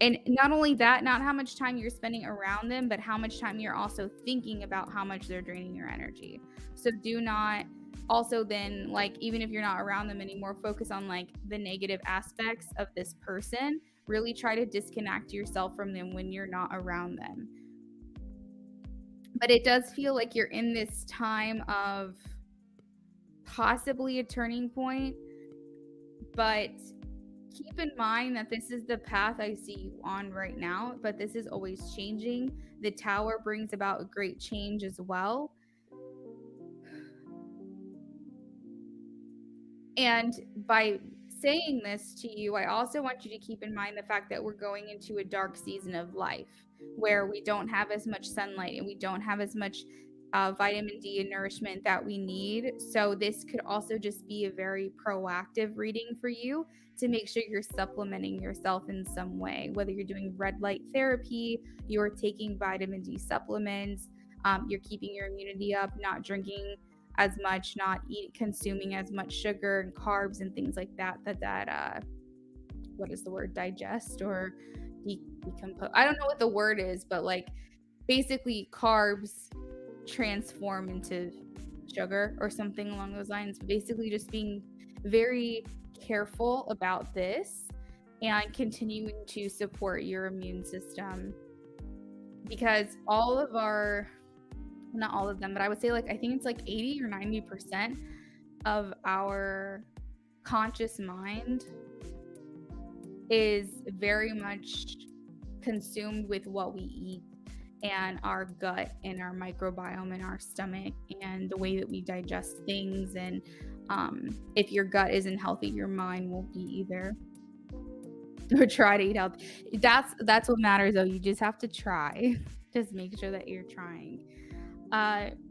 And not only that, not how much time you're spending around them, but how much time you're also thinking about how much they're draining your energy. So do not also then, like, even if you're not around them anymore, focus on like the negative aspects of this person. Really try to disconnect yourself from them when you're not around them. But it does feel like you're in this time of possibly a turning point, but keep in mind that this is the path I see you on right now, but this is always changing. The tower brings about a great change as well. And by saying this to you, I also want you to keep in mind the fact that we're going into a dark season of life where we don't have as much sunlight and we don't have as much vitamin D and nourishment that we need. So, this could also just be a very proactive reading for you to make sure you're supplementing yourself in some way, whether you're doing red light therapy, you're taking vitamin D supplements, you're keeping your immunity up, not drinking as much, not consuming as much sugar and carbs and things like that. What is the word? Digest or decompose? I don't know what the word is, but like basically carbs transform into sugar or something along those lines. Basically, just being very careful about this and continuing to support your immune system, because all of our, not all of them, but I would say like I think it's like 80 or 90% of our conscious mind is very much consumed with what we eat and our gut and our microbiome in our stomach and the way that we digest things. And if your gut isn't healthy, your mind won't be either. Or try to eat healthy. That's what matters, though. You just have to try. Just make sure that you're trying.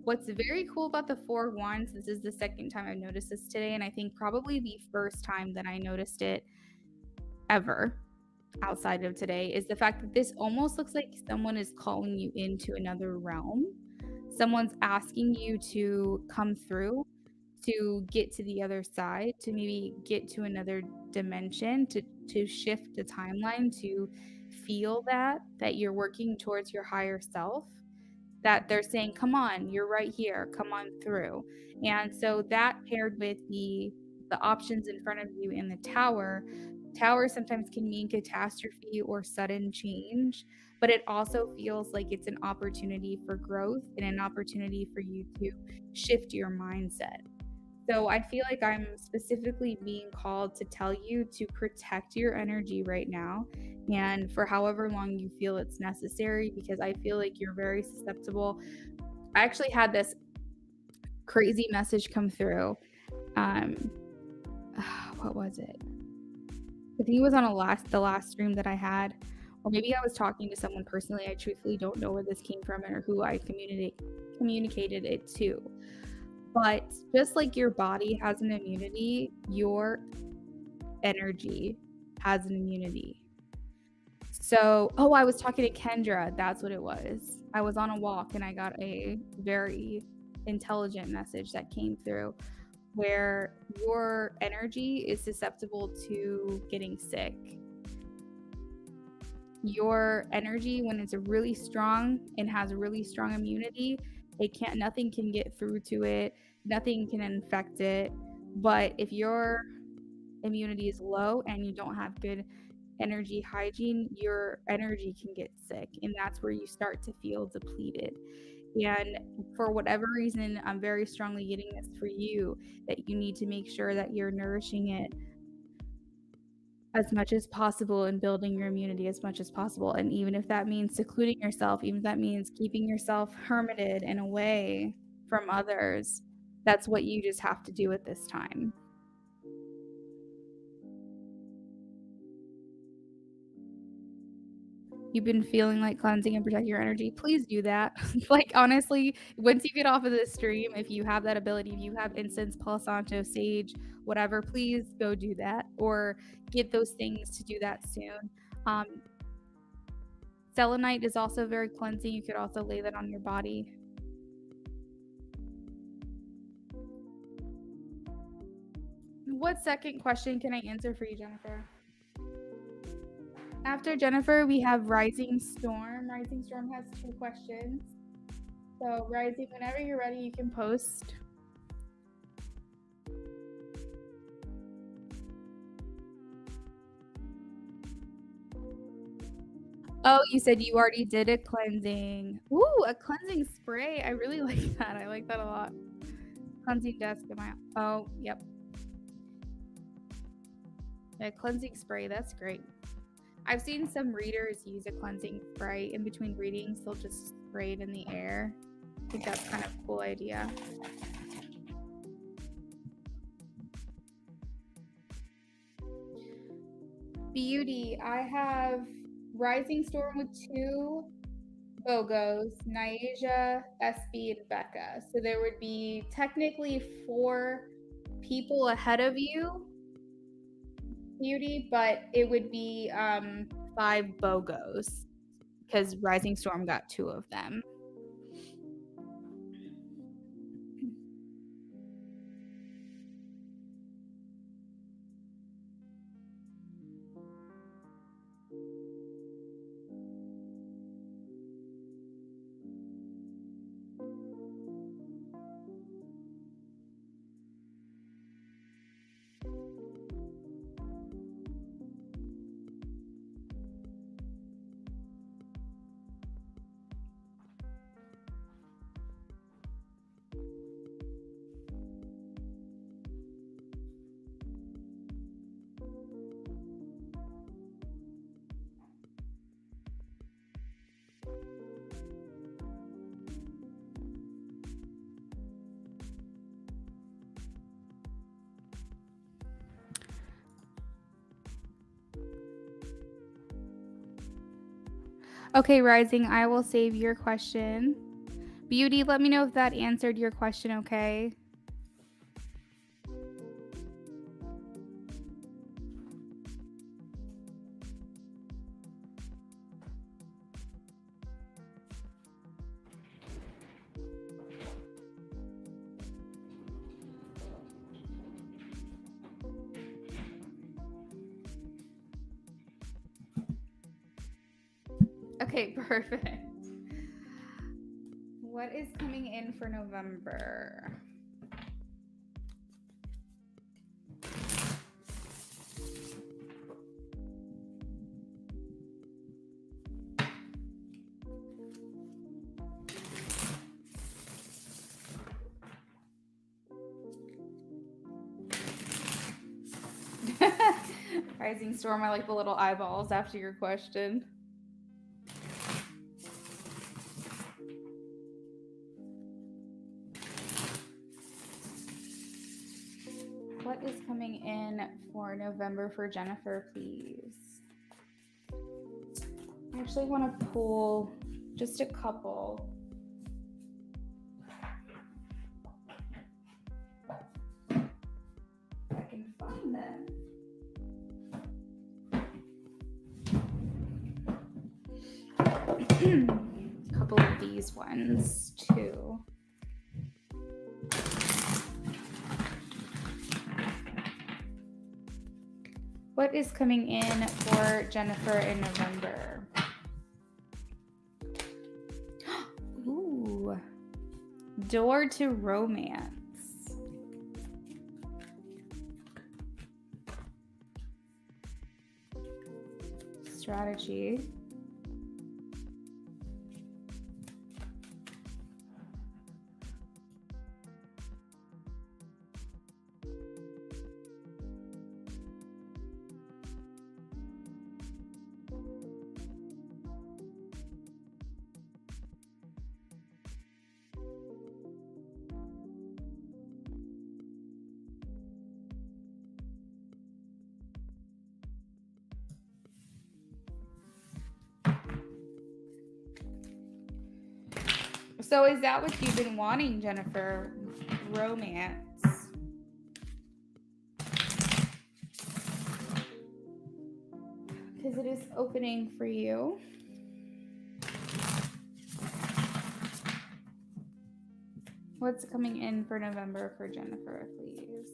What's very cool about the Four of Wands, this is the second time I've noticed this today, and I think probably the first time that I noticed it ever outside of today, is the fact that this almost looks like someone is calling you into another realm. Someone's asking you to come through, to get to the other side, to maybe get to another dimension, to shift the timeline, to feel that you're working towards your higher self, that they're saying, come on, you're right here, come on through. And so that paired with the options in front of you in the tower sometimes can mean catastrophe or sudden change, but it also feels like it's an opportunity for growth and an opportunity for you to shift your mindset. So I feel like I'm specifically being called to tell you to protect your energy right now, and for however long you feel it's necessary, because I feel like you're very susceptible. I actually had this crazy message come through. what was it? I think it was on the last stream that I had, or maybe I was talking to someone personally. I truthfully don't know where this came from or who I communicated it to. But just like your body has an immunity, your energy has an immunity. So, I was talking to Kendra. That's what it was. I was on a walk and I got a very intelligent message that came through where your energy is susceptible to getting sick. Your energy, when it's really strong and has really strong immunity, nothing can get through to it, nothing can infect it. But if your immunity is low and you don't have good energy hygiene, your energy can get sick, and that's where you start to feel depleted. And for whatever reason, I'm very strongly getting this for you, that you need to make sure that you're nourishing it as much as possible and building your immunity as much as possible. And even if that means secluding yourself, even if that means keeping yourself hermited and away from others, that's what you just have to do at this time. You've been feeling like cleansing and protecting your energy, please do that. Like, honestly, once you get off of this stream, if you have that ability, if you have incense, Palo Santo, sage, whatever, please go do that, or get those things to do that soon. Selenite is also very cleansing. You could also lay that on your body. What second question can I answer for you, Jennifer? After Jennifer, we have Rising Storm. Rising Storm has 2 questions. So, Rising, whenever you're ready, you can post. Oh, you said you already did a cleansing. Ooh, a cleansing spray. I really like that. I like that a lot. Cleansing desk. Oh, yep. A cleansing spray. That's great. I've seen some readers use a cleansing spray in between readings. They'll just spray it in the air. I think that's kind of a cool idea. Beauty. I have Rising Storm with 2 BOGOs, Naija, SB, and Becca. So there would be technically 4 people ahead of you, Beauty, but it would be 5 BOGOs because Rising Storm got 2 of them. Okay, Rising, I will save your question. Beauty, let me know if that answered your question, okay? Okay, perfect. What is coming in for November? Rising Storm, I like the little eyeballs after your question. What is coming in for November for Jennifer, please? I actually want to pull just a couple. If I can find them. A couple of these ones too. What is coming in for Jennifer in November? Ooh. Door to romance. Strategy. So is that what you've been wanting, Jennifer? Romance. Because it is opening for you. What's coming in for November for Jennifer, please?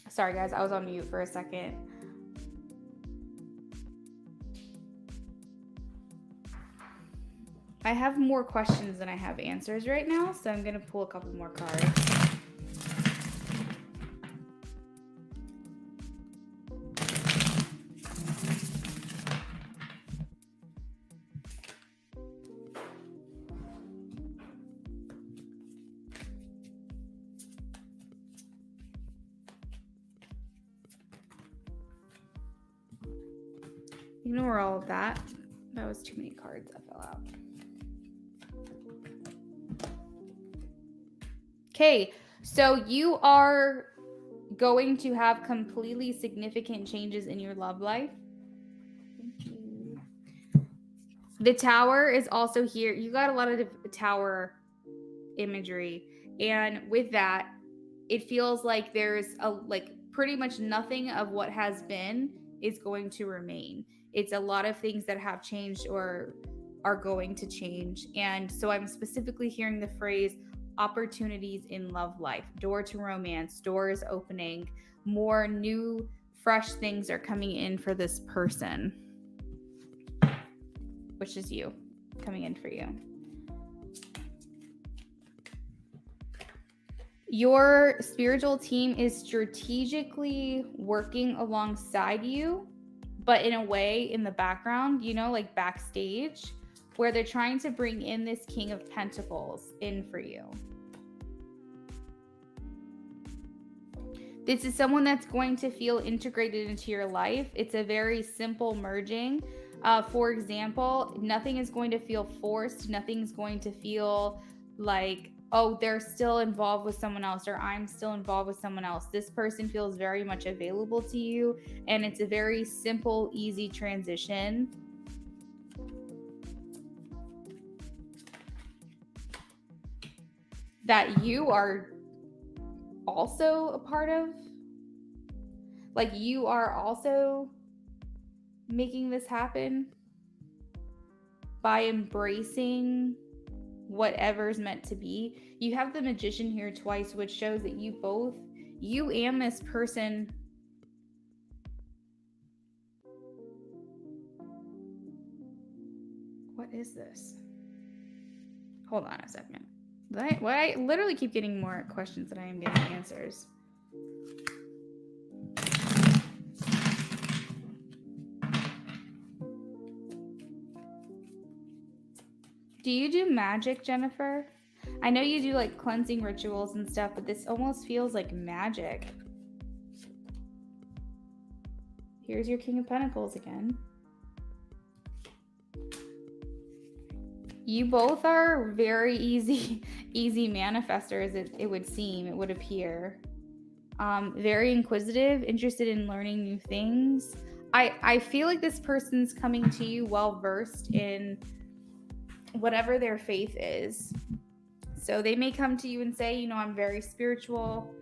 Sorry, guys, I was on mute for a second. I have more questions than I have answers right now, so I'm going to pull a couple more cards. Ignore all of that. That was too many cards that fell out. Okay, so you are going to have completely significant changes in your love life. Thank you. The Tower is also here. You got a lot of Tower imagery, and with that, it feels like there's pretty much nothing of what has been is going to remain. It's a lot of things that have changed or are going to change. And so I'm specifically hearing the phrase opportunities in love life, door to romance, doors opening, more new, fresh things are coming in for this person, which is you, coming in for you. Your spiritual team is strategically working alongside you, but in a way in the background, you know, like backstage, where they're trying to bring in this King of Pentacles in for you. This is someone that's going to feel integrated into your life. It's a very simple merging. For example, nothing is going to feel forced. Nothing's going to feel like, oh, they're still involved with someone else, or I'm still involved with someone else. This person feels very much available to you, and it's a very simple, easy transition. That you are also a part of. Like, you are also making this happen by embracing whatever's meant to be. You have the Magician here twice, which shows that you and this person, what is this? Hold on a second. I literally keep getting more questions than I am getting answers. Do you do magic, Jennifer? I know you do like cleansing rituals and stuff, but this almost feels like magic. Here's your King of Pentacles again. You both are very easy manifestors, it would seem, it would appear. Very inquisitive, interested in learning new things. I feel like this person's coming to you well versed in whatever their faith is. So they may come to you and say, you know, I'm very spiritual.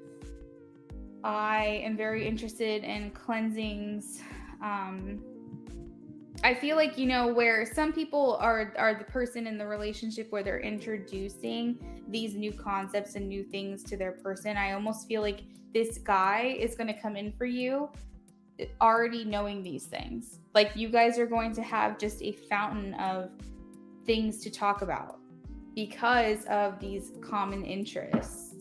I am very interested in cleansings. I feel like, you know, where some people are the person in the relationship where they're introducing these new concepts and new things to their person. I almost feel like this guy is going to come in for you already knowing these things. Like you guys are going to have just a fountain of things to talk about because of these common interests.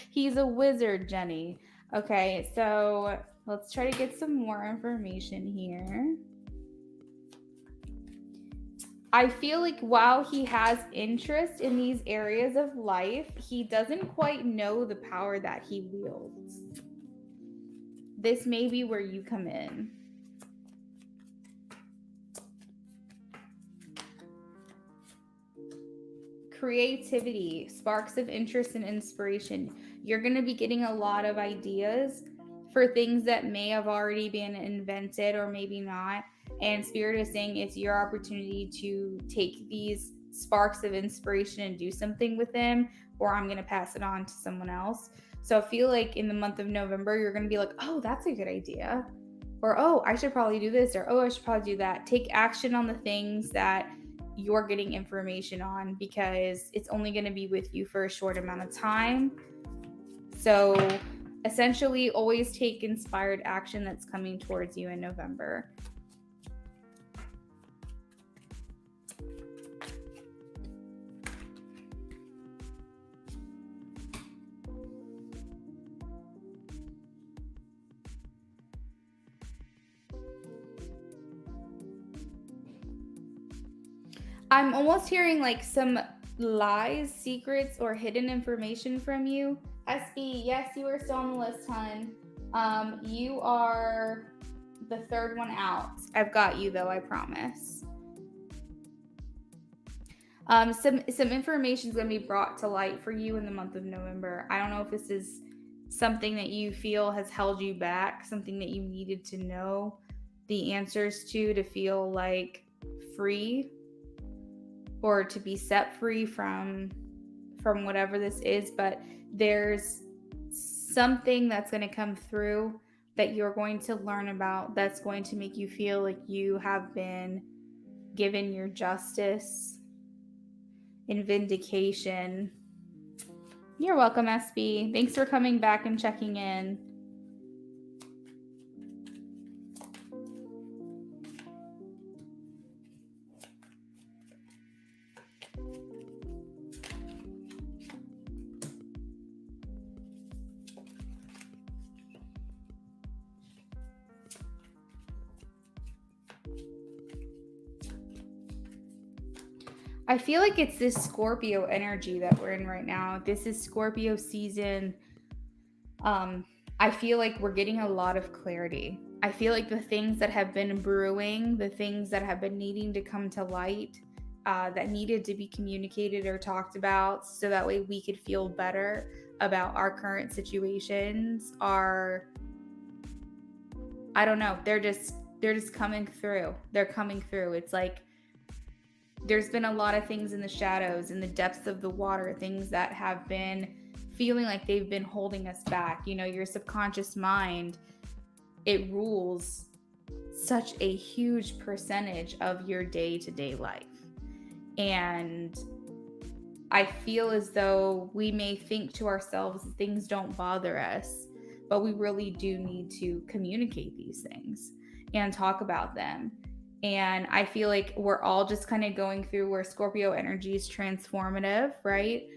He's a wizard, Jenny. Okay, so let's try to get some more information here. I feel like while he has interest in these areas of life, he doesn't quite know the power that he wields. This may be where you come in. Creativity, sparks of interest and inspiration. You're going to be getting a lot of ideas for things that may have already been invented or maybe not. And Spirit is saying it's your opportunity to take these sparks of inspiration and do something with them, or I'm going to pass it on to someone else. So I feel like in the month of November, you're going to be like, oh, that's a good idea. Or, oh, I should probably do this. Or, oh, I should probably do that. Take action on the things that you're getting information on, because it's only going to be with you for a short amount of time. So essentially, always take inspired action that's coming towards you in November. I'm almost hearing like some lies, secrets, or hidden information from you. SB, yes, you are still on the list, hon. You are the third one out. I've got you though, I promise. Some information is going to be brought to light for you in the month of November. I don't know if this is something that you feel has held you back, something that you needed to know the answers to feel like free, or to be set free from whatever this is. But there's something that's going to come through that you're going to learn about that's going to make you feel like you have been given your justice and vindication. You're welcome, SB. Thanks for coming back and checking in. I feel like it's this Scorpio energy that we're in right now. This is Scorpio season. I feel like we're getting a lot of clarity. I feel like the things that have been brewing, the things that have been needing to come to light, that needed to be communicated or talked about so that way we could feel better about our current situations are, I don't know, they're just coming through. They're coming through. It's like there's been a lot of things in the shadows, in the depths of the water, things that have been feeling like they've been holding us back. You know, your subconscious mind, it rules such a huge percentage of your day-to-day life. And I feel as though we may think to ourselves things don't bother us, but we really do need to communicate these things and talk about them. And I feel like we're all just kind of going through where Scorpio energy is transformative, right?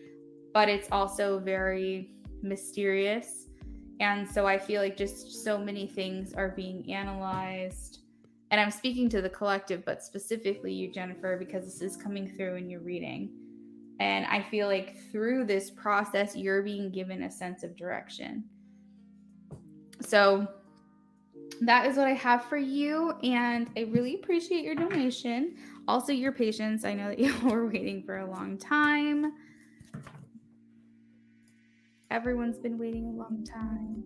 But it's also very mysterious. And so I feel like just so many things are being analyzed. And I'm speaking to the collective, but specifically you, Jennifer, because this is coming through in your reading. And I feel like through this process, you're being given a sense of direction. So that is what I have for you. And I really appreciate your donation. Also, your patience. I know that you were waiting for a long time. Everyone's been waiting a long time.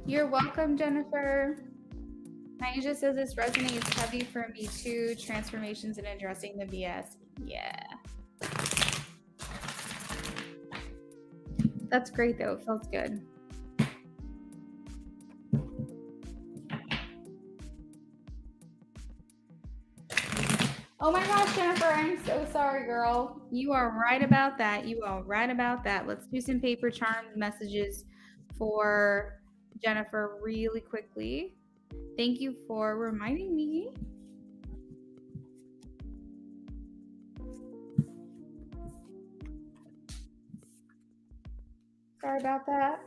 You're welcome, Jennifer. Naija says this resonates heavy for me too. Transformations and addressing the BS. Yeah. That's great though. It feels good. Oh my gosh, Jennifer, I'm so sorry, girl. You are right about that. You are right about that. Let's do some paper charm messages for Jennifer really quickly. Thank you for reminding me. Sorry about that.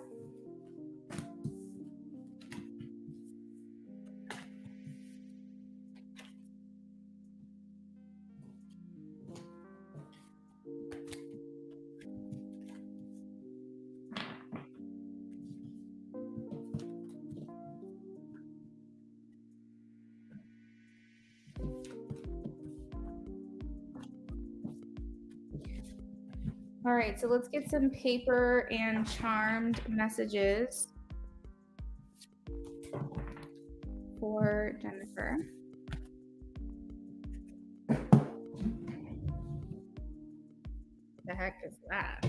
All right, so let's get some paper and charmed messages for Jennifer. The heck is that?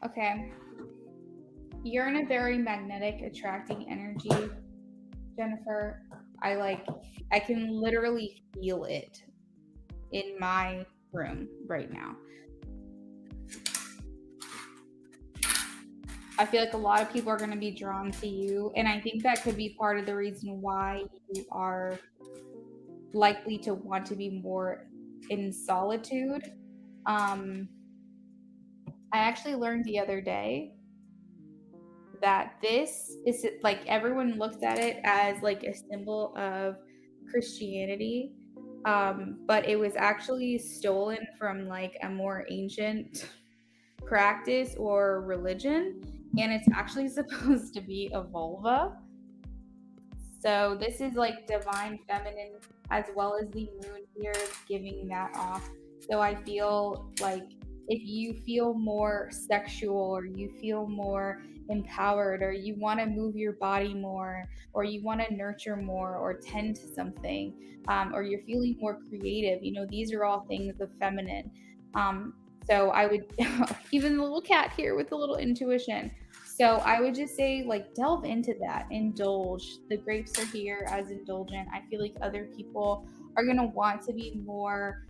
Okay. You're in a very magnetic, attracting energy, Jennifer. I can literally feel it in my room right now. I feel like a lot of people are going to be drawn to you. And I think that could be part of the reason why you are likely to want to be more in solitude. I actually learned the other day that this is like everyone looks at it as like a symbol of Christianity. But it was actually stolen from like a more ancient practice or religion, and it's actually supposed to be a vulva. So this is like divine feminine as well as the moon here is giving that off. So I feel like if you feel more sexual or you feel more empowered, or you want to move your body more, or you want to nurture more or tend to something, or you're feeling more creative. These are all things of feminine. So I would, even the little cat here with a little intuition. So I would just say, like, delve into that, indulge. The grapes are here as indulgent. I feel like other people are going to want to be more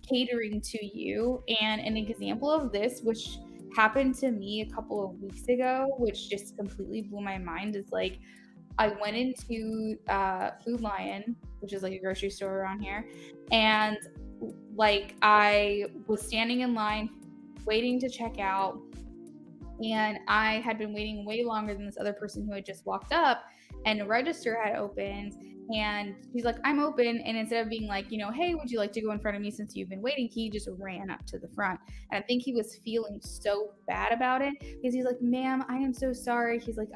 catering to you. And an example of this, which happened to me a couple of weeks ago, which just completely blew my mind, is like, I went into Food Lion, which is like a grocery store around here, and like I was standing in line waiting to check out, and I had been waiting way longer than this other person who had just walked up, and the register had opened, and he's like, I'm open. And instead of being like, hey, would you like to go in front of me since you've been waiting, he just ran up to the front. And I think he was feeling so bad about it because he's like, ma'am, I am so sorry. He's like,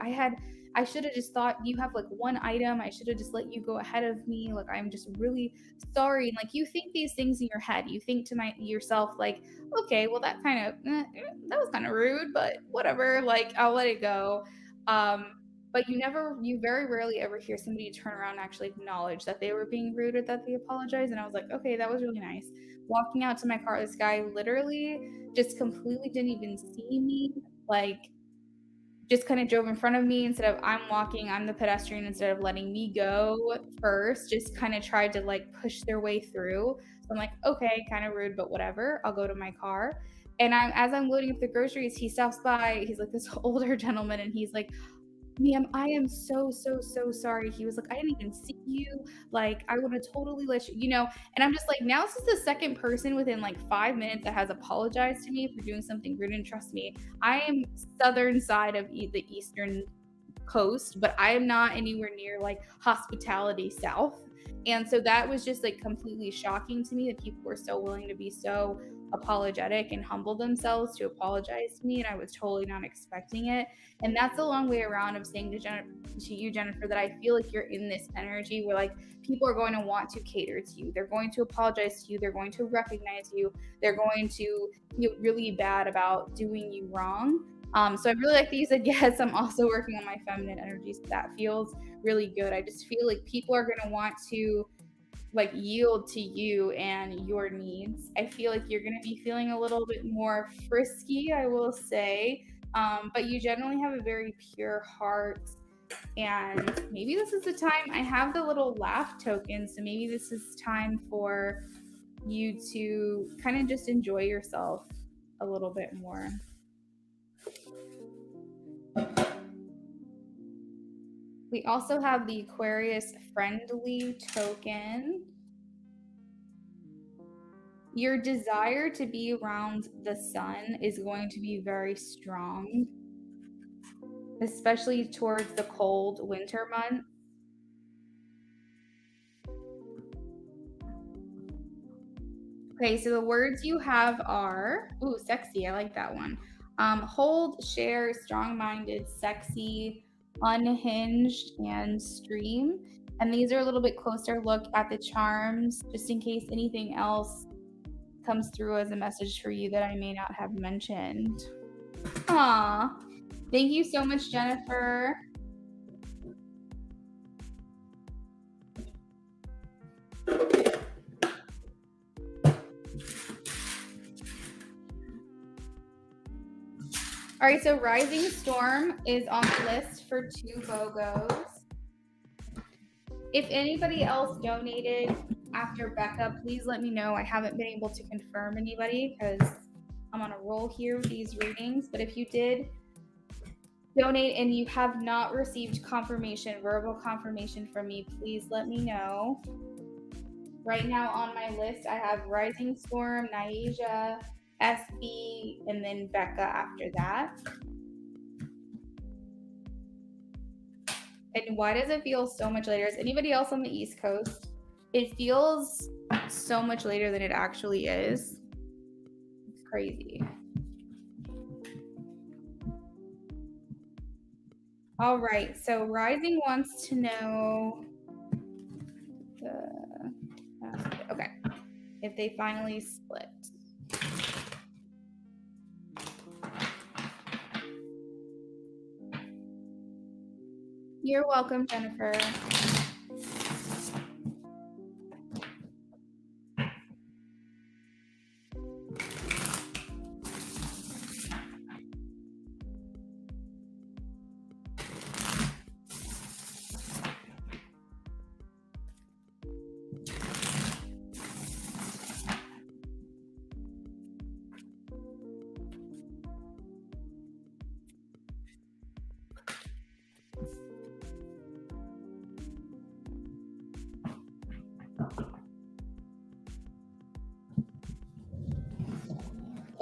I should have just thought you have like one item. I should have just let you go ahead of me. Like, I'm just really sorry. And like, you think these things in your head. You think to yourself, like, okay, well, that kind of, that was kind of rude, but whatever. Like, I'll let it go. But you very rarely ever hear somebody turn around and actually acknowledge that they were being rude or that they apologized. And I was like, okay, that was really nice. Walking out to my car, this guy literally just completely didn't even see me. Like, just kind of drove in front of me instead of I'm the pedestrian, instead of letting me go first, just kind of tried to like push their way through. So I'm like, okay, kind of rude, but whatever. I'll go to my car. And as I'm loading up the groceries, he stops by. He's like this older gentleman, and he's like, ma'am, I am so, so, so sorry. He was like, I didn't even see you. Like, I would have totally let you. And I'm just like, now this is the second person within like 5 minutes that has apologized to me for doing something rude. And trust me, I am southern side of the eastern coast, but I am not anywhere near like hospitality south. And so that was just like completely shocking to me that people were so willing to be so apologetic and humble themselves to apologize to me. And I was totally not expecting it. And that's a long way around of saying to you, Jennifer, that I feel like you're in this energy where like people are going to want to cater to you. They're going to apologize to you. They're going to recognize you. They're going to feel really bad about doing you wrong. So I really like to use a yes. I'm also working on my feminine energy, so that feels really good. I just feel like people are going to want to like yield to you and your needs. I feel like you're going to be feeling a little bit more frisky, I will say, but you generally have a very pure heart. And maybe this is the time. I have the little laugh token, so maybe this is time for you to kind of just enjoy yourself a little bit more. We also have the Aquarius friendly token. Your desire to be around the sun is going to be very strong, especially towards the cold winter months. Okay, so the words you have are, ooh, sexy. I like that one. Hold, share, strong-minded, sexy, unhinged, and stream. And these are a little bit closer look at the charms, just in case anything else comes through as a message for you that I may not have mentioned. Aw, thank you so much, Jennifer. All right, so Rising Storm is on the list for 2 BOGOs. If anybody else donated after Becca, please let me know. I haven't been able to confirm anybody because I'm on a roll here with these readings. But if you did donate and you have not received confirmation, verbal confirmation from me, please let me know. Right now on my list, I have Rising Storm, Nyasia, SB, and then Becca after that. And why does it feel so much later? Is anybody else on the East Coast? It feels so much later than it actually is. It's crazy. All right, so Rising wants to know okay, if they finally split. You're welcome, Jennifer.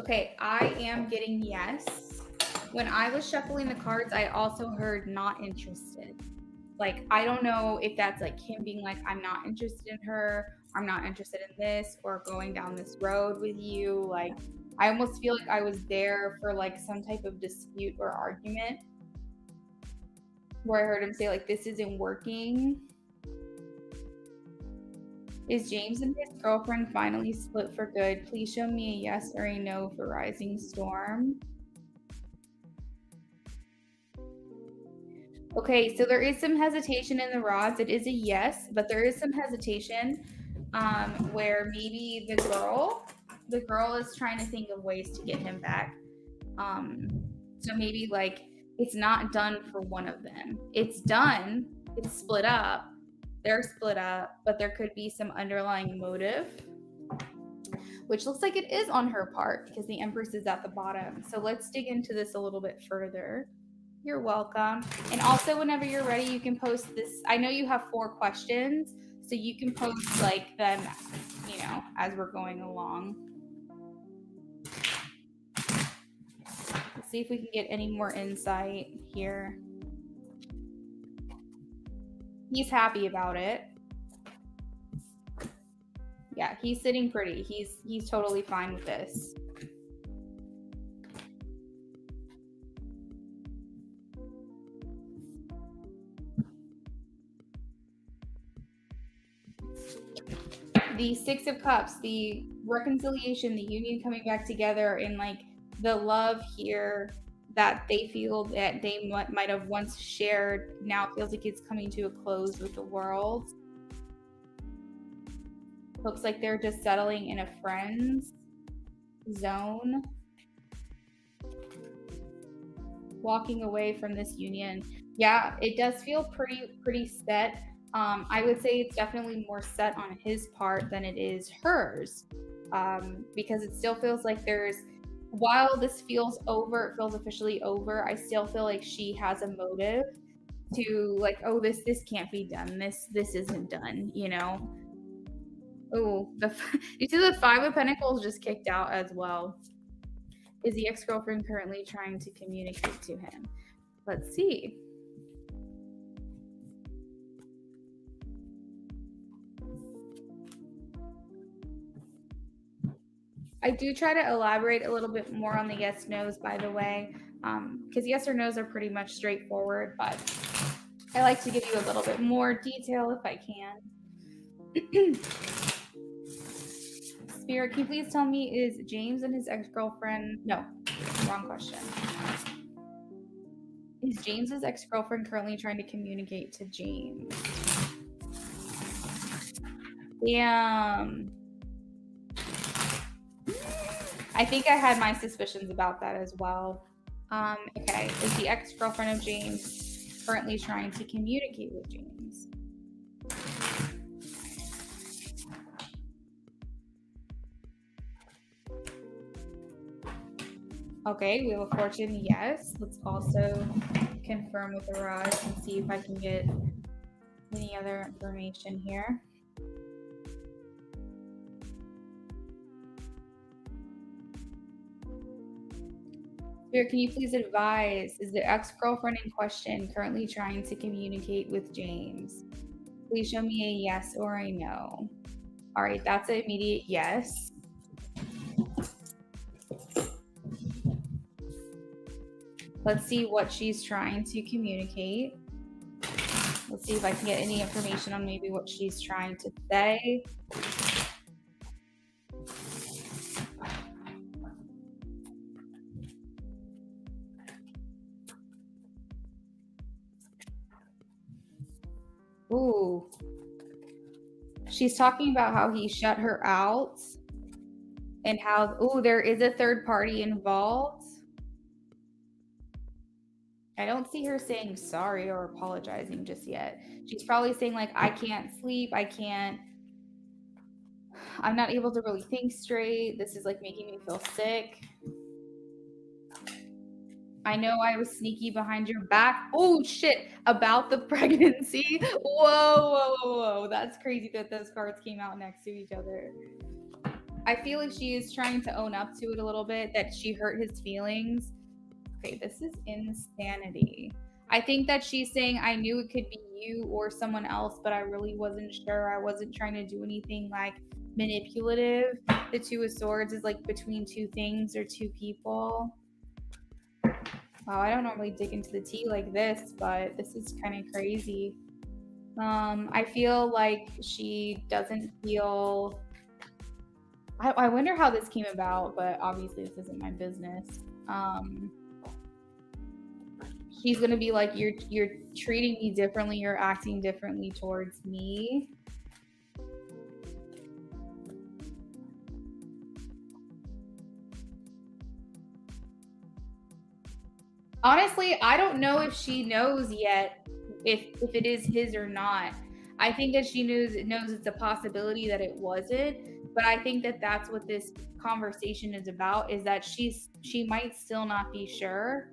Okay, I am getting yes. When I was shuffling the cards, I also heard not interested. Like, I don't know if that's like him being like, I'm not interested in her, I'm not interested in this, or going down this road with you. Like, I almost feel like I was there for like some type of dispute or argument where I heard him say, like, this isn't working. Is James and his girlfriend finally split for good? Please show me a yes or a no for Rising Storm. Okay, so there is some hesitation in the rods. It is a yes, but there is some hesitation where maybe the girl is trying to think of ways to get him back. So maybe like it's not done for one of them. It's done. It's split up. They're split up, but there could be some underlying motive, which looks like it is on her part because the Empress is at the bottom. So let's dig into this a little bit further. You're welcome. And also, whenever you're ready, you can post this. I know you have 4 questions, so you can post like them, you know, as we're going along. Let's see if we can get any more insight here. He's happy about it. Yeah, he's sitting pretty. He's totally fine with this. The 6 of Cups, the reconciliation, the union coming back together, and like the love here that they feel that they might have once shared now feels like it's coming to a close with the world. Looks like they're just settling in a friends zone, walking away from this union. Yeah, it does feel pretty set. I would say it's definitely more set on his part than it is hers, because it still feels like there's, while this feels over, it feels officially over, I still feel like she has a motive to like, oh, this can't be done, this isn't done, you know. Oh, you see the 5 of Pentacles just kicked out as well. Is the ex-girlfriend currently trying to communicate to him? Let's see. I do try to elaborate a little bit more on the yes no's, by the way, because yes or no's are pretty much straightforward, but I like to give you a little bit more detail if I can. Spirit, can you please tell me, is James and his ex-girlfriend, no, wrong question. Is James's ex-girlfriend currently trying to communicate to James? Damn. I think I had my suspicions about that as well. Okay, is the ex-girlfriend of James currently trying to communicate with James? Okay, we have a fortune, yes. Let's also confirm with the rods and see if I can get any other information here. Spirit, can you please advise, is the ex-girlfriend in question currently trying to communicate with James? Please show me a yes or a no. All right, that's an immediate yes. Let's see what she's trying to communicate. Let's see if I can get any information on maybe what she's trying to say. Ooh. She's talking about how he shut her out and how, there is a third party involved. I don't see her saying sorry or apologizing just yet. She's probably saying, like, I can't sleep. I'm not able to really think straight. This is like making me feel sick. I know I was sneaky behind your back. Oh shit, about the pregnancy. Whoa. That's crazy that those cards came out next to each other. I feel like she is trying to own up to it a little bit, that she hurt his feelings. Okay, this is insanity. I think that she's saying, I knew it could be you or someone else, but I really wasn't sure. I wasn't trying to do anything like manipulative. The Two of Swords is like between two things or two people. Wow, I don't normally dig into the tea like this, but this is kind of crazy. I feel like she doesn't feel. I wonder how this came about, but obviously this isn't my business. She's gonna be like, you're treating me differently, you're acting differently towards me. Honestly, I don't know if she knows yet if it is his or not. I think that she knows it's a possibility that it wasn't, but I think that that's what this conversation is about, is that she might still not be sure.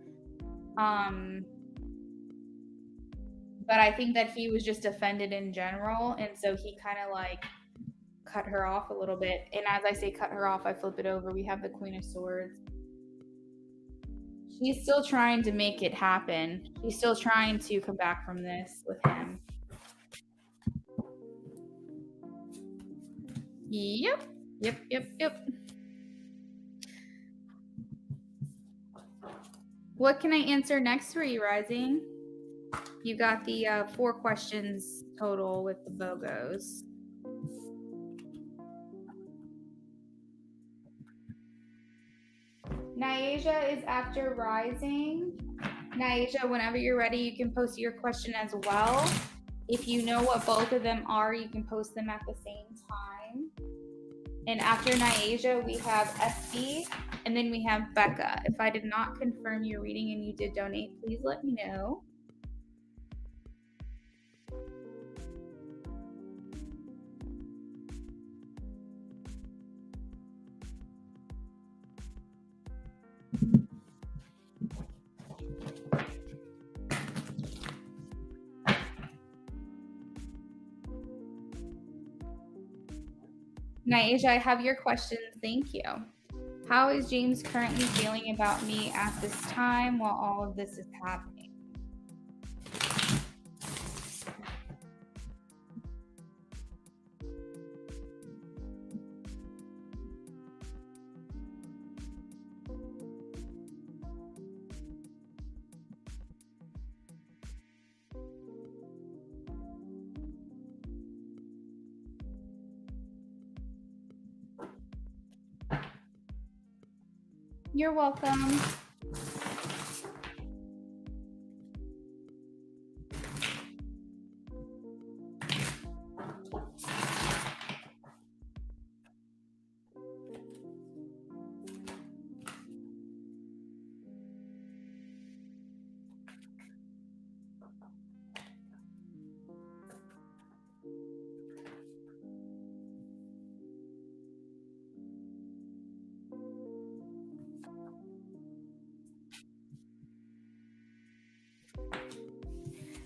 But I think that he was just offended in general, and so he kind of like cut her off a little bit. And as I say cut her off, I flip it over. We have the Queen of Swords. She's still trying to make it happen. She's still trying to come back from this with him. Yep. What can I answer next for you, Rising? You got the 4 questions total with the BOGOs. Nyasia is after Rising. Nyasia, whenever you're ready, you can post your question as well. If you know what both of them are, you can post them at the same time. And after Nyasia, we have SB, and then we have Becca. If I did not confirm your reading and you did donate, please let me know. Nyasia, I have your questions. Thank you. How is James currently feeling about me at this time while all of this is happening? You're welcome.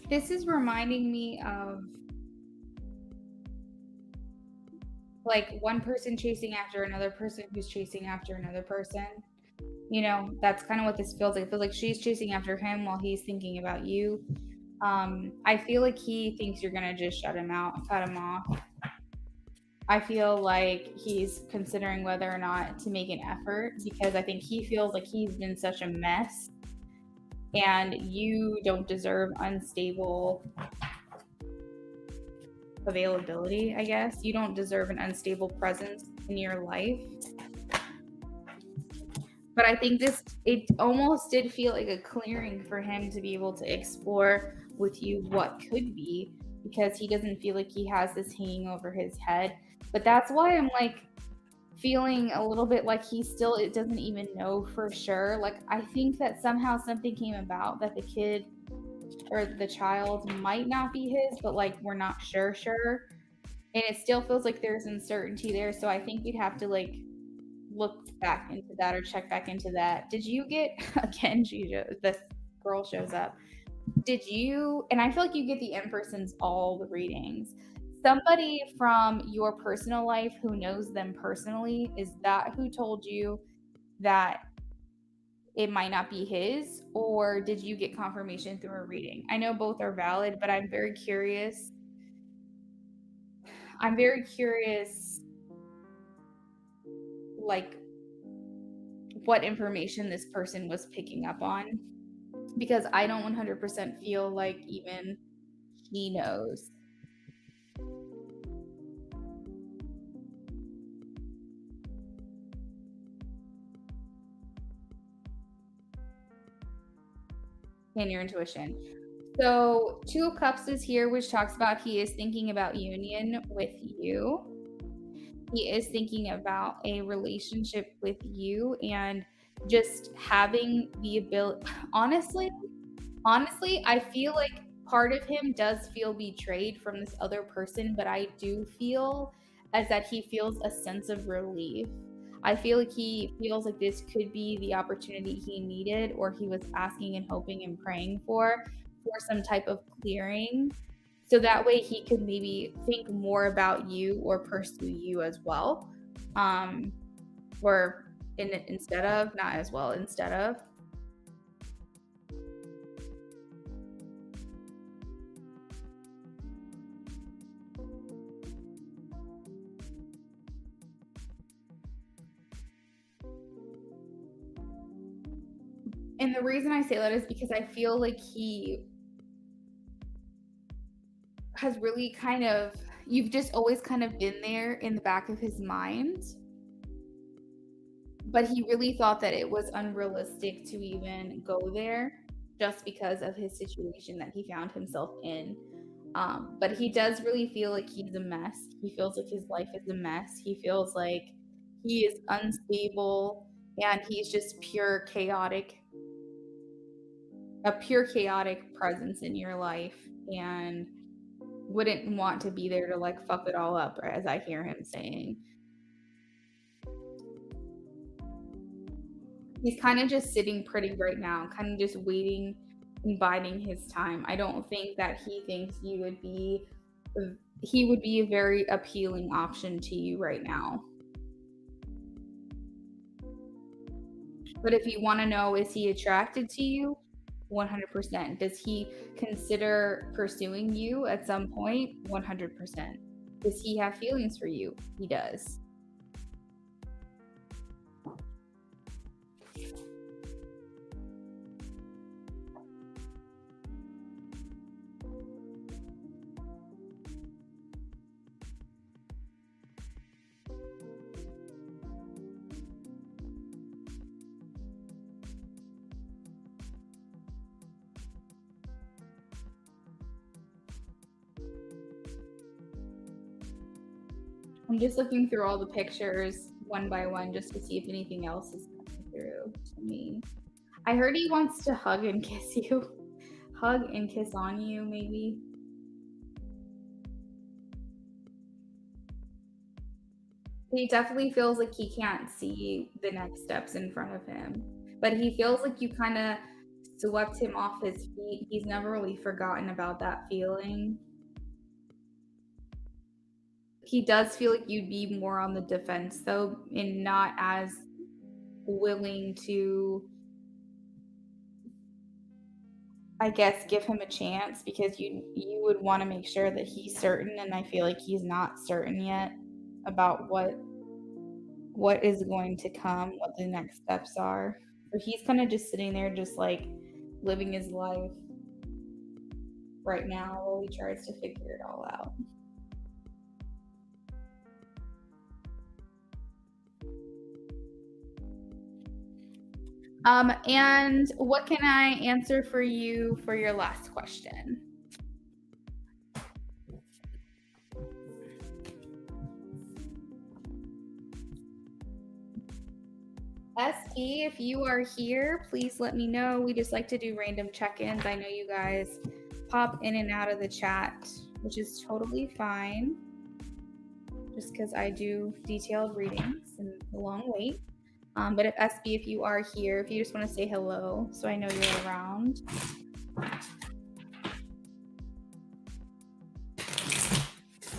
This is reminding me of like one person chasing after another person who's chasing after another person. You know, that's kind of what this feels like. It feels like she's chasing after him while he's thinking about you. I feel like he thinks you're gonna just shut him out, cut him off. I feel like he's considering whether or not to make an effort, because I think he feels like he's been such a mess, and you don't deserve unstable availability, I guess. You don't deserve an unstable presence in your life. But I think it almost did feel like a clearing for him to be able to explore with you what could be. because he doesn't feel like he has this hanging over his head. But that's why I'm like feeling a little bit like it doesn't even know for sure. Like, I think that somehow something came about that the kid or the child might not be his, but like we're not sure. And it still feels like there's uncertainty there. So I think we'd have to like look back into that or check back into that. Did you get again? This girl shows up. Did you? And I feel like you get the in-persons all the readings. Somebody from your personal life who knows them personally, is that who told you that it might not be his, or did you get confirmation through a reading? I know both are valid, but I'm very curious. Like, what information this person was picking up on, because I don't 100% feel like even he knows. And your intuition. So 2 of Cups is here, which talks about he is thinking about union with you. He is thinking about a relationship with you and just having the ability. Honestly, I feel like part of him does feel betrayed from this other person, but I do feel as that he feels a sense of relief. I feel like he feels like this could be the opportunity he needed, or he was asking and hoping and praying for some type of clearing. So that way he could maybe think more about you or pursue you as well. Or instead of, not as well, instead of. And the reason I say that is because I feel like he has really you've just always kind of been there in the back of his mind. But he really thought that it was unrealistic to even go there just because of his situation that he found himself in. But he does really feel like he's a mess. He feels like his life is a mess. He feels like he is unstable and he's just a pure chaotic presence in your life, and wouldn't want to be there to like fuck it all up, as I hear him saying. He's kind of just sitting pretty right now, kind of just waiting and biding his time. I don't think that he thinks he would be a very appealing option to you right now. But if you want to know, is he attracted to you? 100%. Does he consider pursuing you at some point? 100%. Does he have feelings for you? He does. I'm just looking through all the pictures one by one just to see if anything else is coming through to me. I heard he wants to hug and kiss you. Hug and kiss on you, maybe. He definitely feels like he can't see the next steps in front of him. But he feels like you kind of swept him off his feet. He's never really forgotten about that feeling. He does feel like you'd be more on the defense, though, and not as willing to, I guess, give him a chance, because you would want to make sure that he's certain, and I feel like he's not certain yet about what is going to come, what the next steps are. So he's kind of just sitting there, just like living his life right now while he tries to figure it all out. And what can I answer for you for your last question? SP, if you are here, please let me know. We just like to do random check-ins. I know you guys pop in and out of the chat, which is totally fine. Just because I do detailed readings and a long wait. But if SB, if you are here, if you just want to say hello, so I know you're around.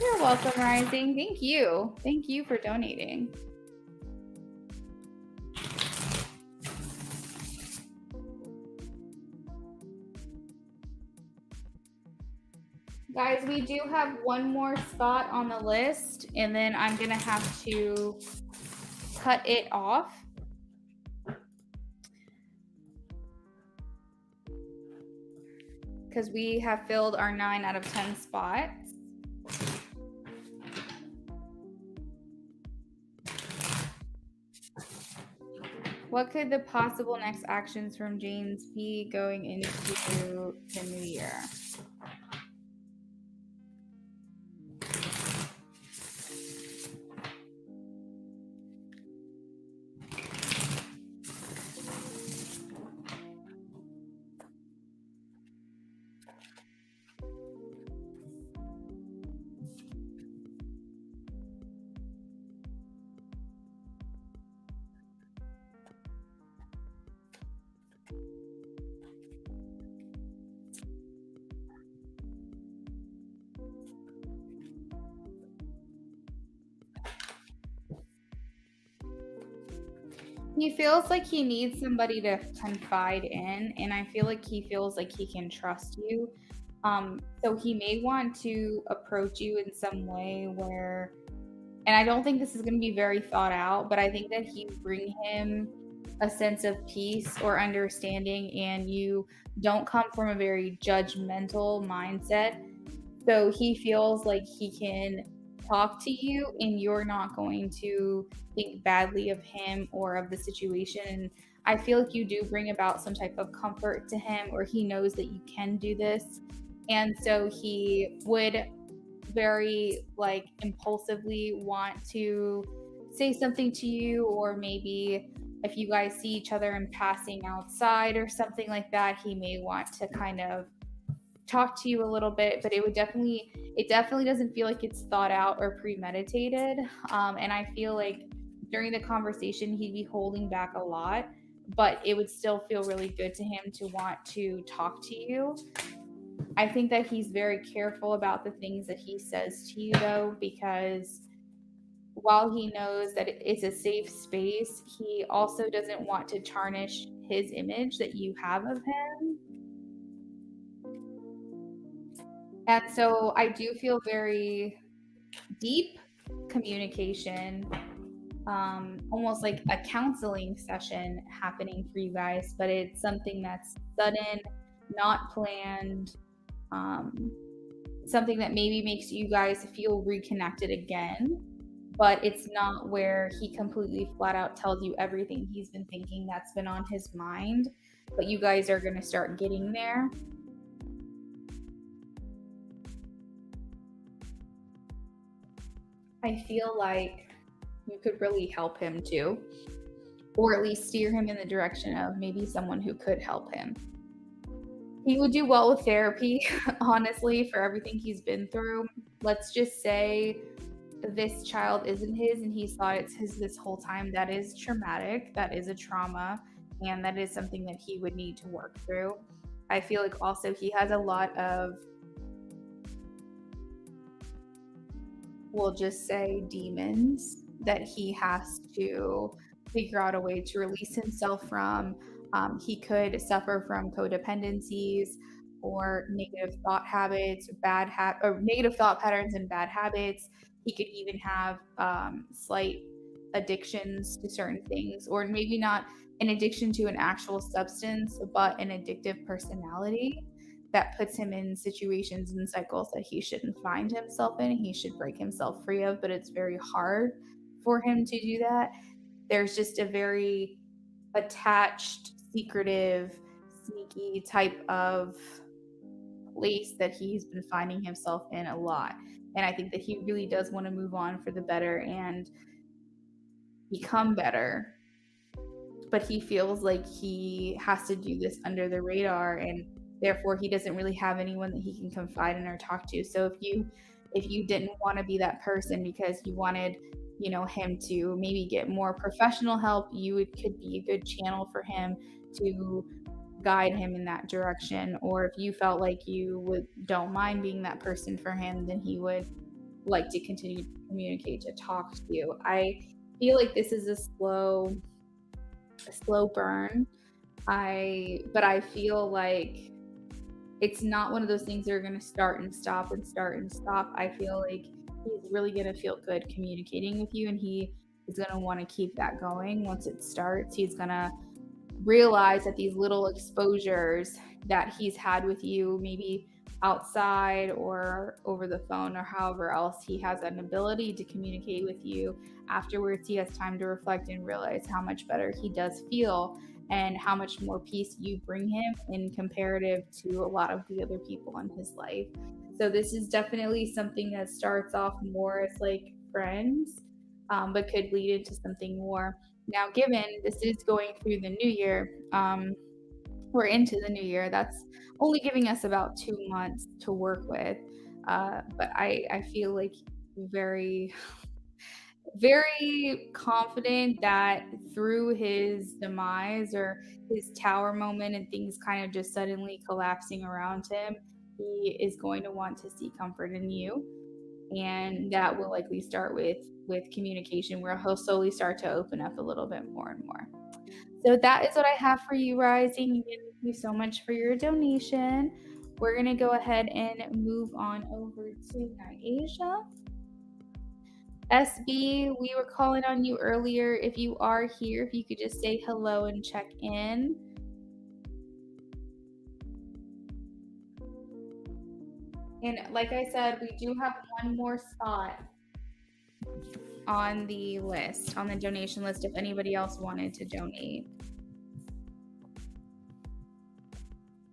You're welcome, Rising. Thank you. Thank you for donating. Guys, we do have one more spot on the list, and then I'm going to have to cut it off. Because we have filled our 9 out of 10 spots. What could the possible next actions from James be going into the new year? He feels like he needs somebody to confide in, and I feel like he feels like he can trust you. So he may want to approach you in some way where, and I don't think this is going to be very thought out, but I think that he bring him a sense of peace or understanding, and you don't come from a very judgmental mindset. So he feels like he can talk to you and you're not going to think badly of him or of the situation. And I feel like you do bring about some type of comfort to him, or he knows that you can do this. And so he would very like impulsively want to say something to you, or maybe if you guys see each other in passing outside or something like that, he may want to kind of talk to you a little bit, but it definitely doesn't feel like it's thought out or premeditated. And I feel like during the conversation he'd be holding back a lot, but it would still feel really good to him to want to talk to you. I think that he's very careful about the things that he says to you, though, because while he knows that it's a safe space, he also doesn't want to tarnish his image that you have of him. And so I do feel very deep communication, almost like a counseling session happening for you guys, but it's something that's sudden, not planned, something that maybe makes you guys feel reconnected again, but it's not where he completely flat out tells you everything he's been thinking that's been on his mind, but you guys are going to start getting there. I feel like you could really help him too, or at least steer him in the direction of maybe someone who could help him. He would do well with therapy, honestly, for everything he's been through. Let's just say this child isn't his and he's thought it's his this whole time. That is traumatic. That is a trauma. And that is something that he would need to work through. I feel like also he has a lot of, we'll just say, demons that he has to figure out a way to release himself from. He could suffer from codependencies or negative thought habits, or negative thought patterns and bad habits. He could even have slight addictions to certain things, or maybe not an addiction to an actual substance, but an addictive personality that puts him in situations and cycles that he shouldn't find himself in. He should break himself free of, but it's very hard for him to do that. There's just a very attached, secretive, sneaky type of place that he's been finding himself in a lot. And I think that he really does want to move on for the better and become better. but he feels like he has to do this under the radar, and therefore he doesn't really have anyone that he can confide in or talk to. So if you didn't want to be that person because you wanted, you know, him to maybe get more professional help, could be a good channel for him to guide him in that direction. Or if you felt like don't mind being that person for him, then he would like to continue to communicate, to talk to you. I feel like this is a slow burn. But I feel like it's not one of those things that are going to start and stop and start and stop. I feel like he's really going to feel good communicating with you, and he is going to want to keep that going. Once it starts, he's going to realize that these little exposures that he's had with you, maybe outside or over the phone or however else, he has an ability to communicate with you. Afterwards, he has time to reflect and realize how much better he does feel and how much more peace you bring him in comparative to a lot of the other people in his life. So this is definitely something that starts off more as like friends, but could lead into something more. Now, given this is going through the new year, we're into the new year. That's only giving us about 2 months to work with. But I feel like very, very confident that through his demise or his tower moment and things kind of just suddenly collapsing around him, he is going to want to seek comfort in you. And that will likely start with communication, where he'll slowly start to open up a little bit more and more. So that is what I have for you, Rising. Thank you so much for your donation. We're going to go ahead and move on over to Asia. SB, we were calling on you earlier. If you are here, if you could just say hello and check in. And like I said, we do have one more spot on the list, on the donation list, if anybody else wanted to donate.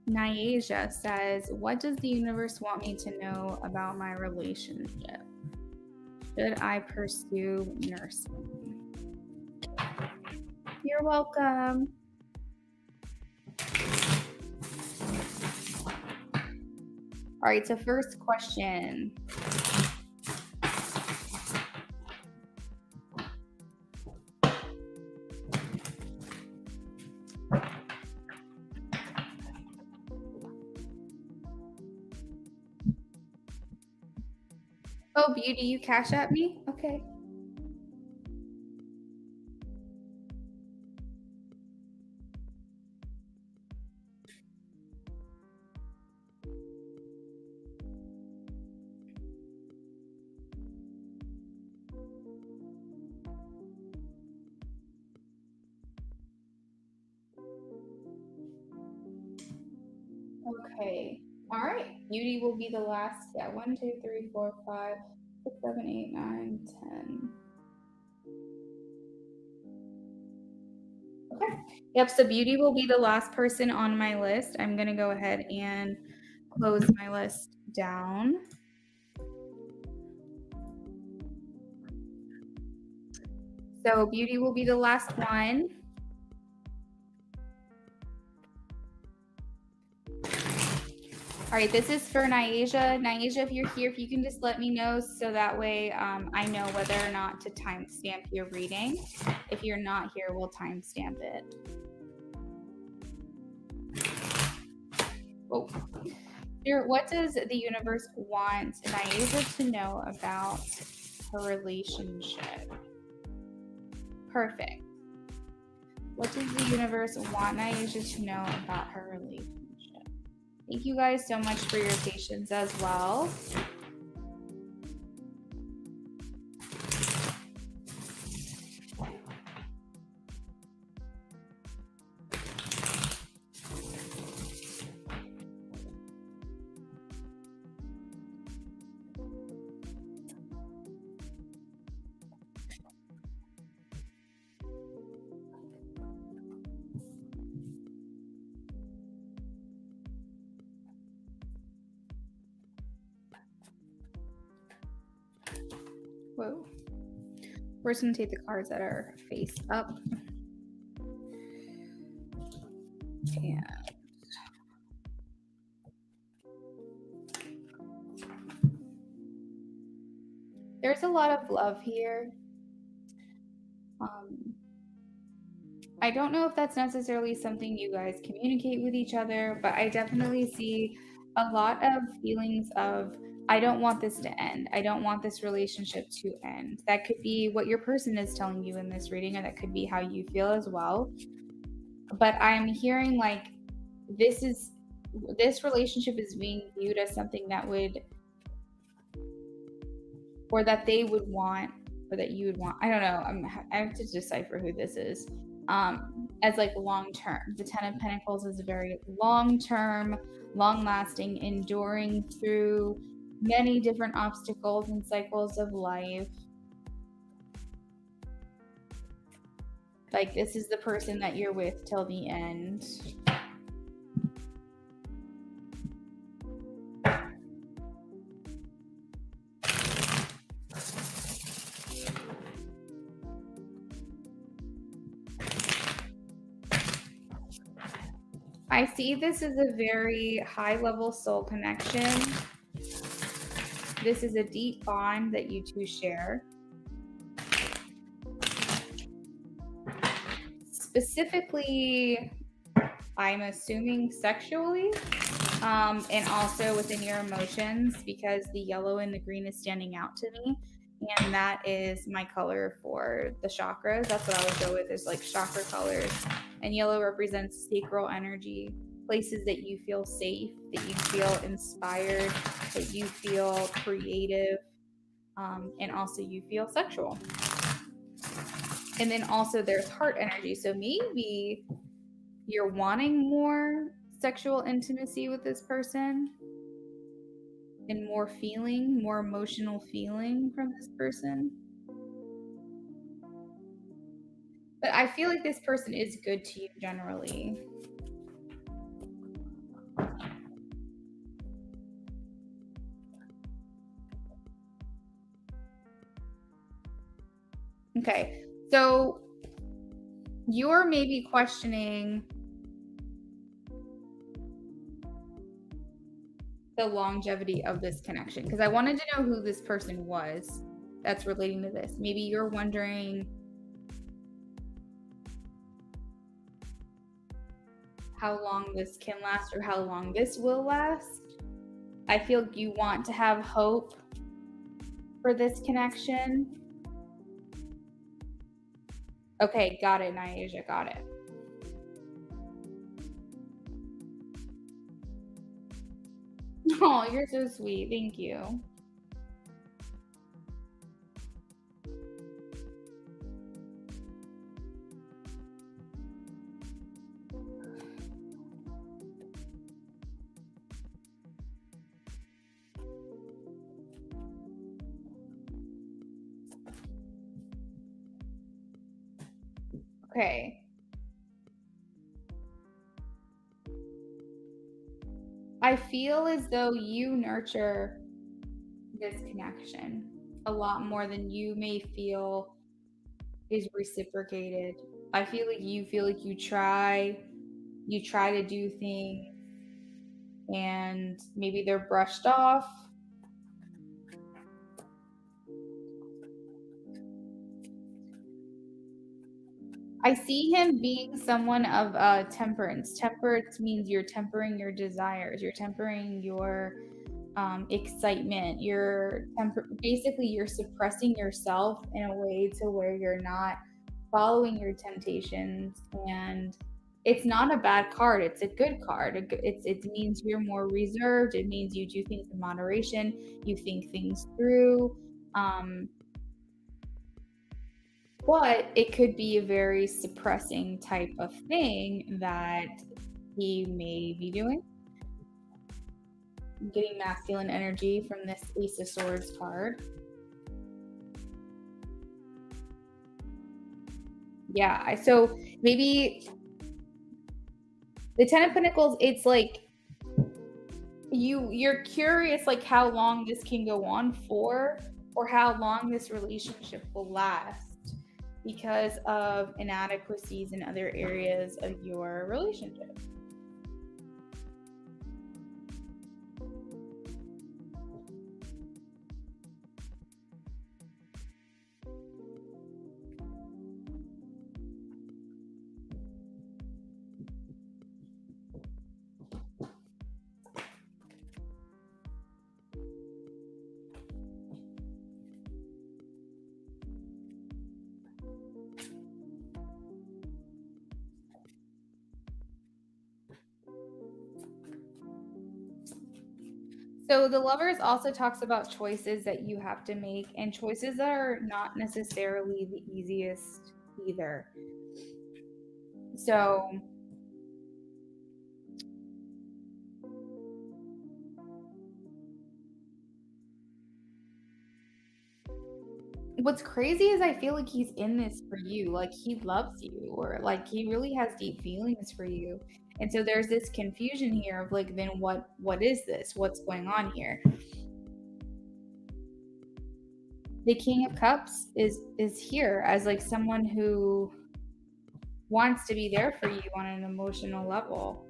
Nyasia says, what does the universe want me to know about my relationship? Should I pursue nursing? You're welcome. All right, so first question. Oh, Beauty, you cash at me? Okay. Okay. All right. Beauty will be the last. Yeah. 1, 2, 3, 4, 5, 6, 7, 8, 9, 10. Okay. Yep. So Beauty will be the last person on my list. I'm going to go ahead and close my list down. So Beauty will be the last one. All right, this is for Nyasia. Nyasia, if you're here, if you can just let me know so that way I know whether or not to timestamp your reading. If you're not here, we'll timestamp it. Oh. What does the universe want Nyasia to know about her relationship? Perfect. What does the universe want Nyasia to know about her relationship? Thank you guys so much for your patience as well. Whoa. We're just going to take the cards that are face up. And there's a lot of love here. I don't know if that's necessarily something you guys communicate with each other, but I definitely see a lot of feelings of, I don't want this to end. I don't want this relationship to end. That could be what your person is telling you in this reading, and that could be how you feel as well. But I'm hearing like this relationship is being viewed as something that would, or that they would want, or that you would want. I don't know. I have to decipher who this is. As like long term. The Ten of Pentacles is a very long term, long lasting, enduring through many different obstacles and cycles of life. Like, this is the person that you're with till the end. I see this as a very high level soul connection. This is a deep bond that you two share. Specifically, I'm assuming sexually, and also within your emotions, because the yellow and the green is standing out to me. And that is my color for the chakras. That's what I would go with, is like chakra colors. And yellow represents sacral energy, places that you feel safe, that you feel inspired, that you feel creative, and also you feel sexual. And then also there's heart energy. So maybe you're wanting more sexual intimacy with this person and more feeling, more emotional feeling from this person. But I feel like this person is good to you generally. Okay, so you're maybe questioning the longevity of this connection, because I wanted to know who this person was that's relating to this. Maybe you're wondering how long this can last, or how long this will last. I feel you want to have hope for this connection. Okay, got it, Nyasia, got it. Oh, you're so sweet. Thank you. Okay. I feel as though you nurture this connection a lot more than you may feel is reciprocated. I feel like you try to do things and maybe they're brushed off. I see him being someone of temperance. Temperance means you're tempering your desires, you're tempering your excitement. Basically you're suppressing yourself in a way to where you're not following your temptations. And it's not a bad card, it's a good card. It means you're more reserved. It means you do things in moderation, you think things through. But it could be a very suppressing type of thing that he may be doing. I'm getting masculine energy from this Ace of Swords card. Yeah, so maybe the Ten of Pentacles, it's like you're curious like how long this can go on for, or how long this relationship will last, because of inadequacies in other areas of your relationship. So the lovers also talks about choices that you have to make, and choices that are not necessarily the easiest either. So what's crazy is I feel like he's in this for you. Like he loves you, or like he really has deep feelings for you. And so there's this confusion here of like, then what is this? What's going on here? The King of Cups is here as like someone who wants to be there for you on an emotional level.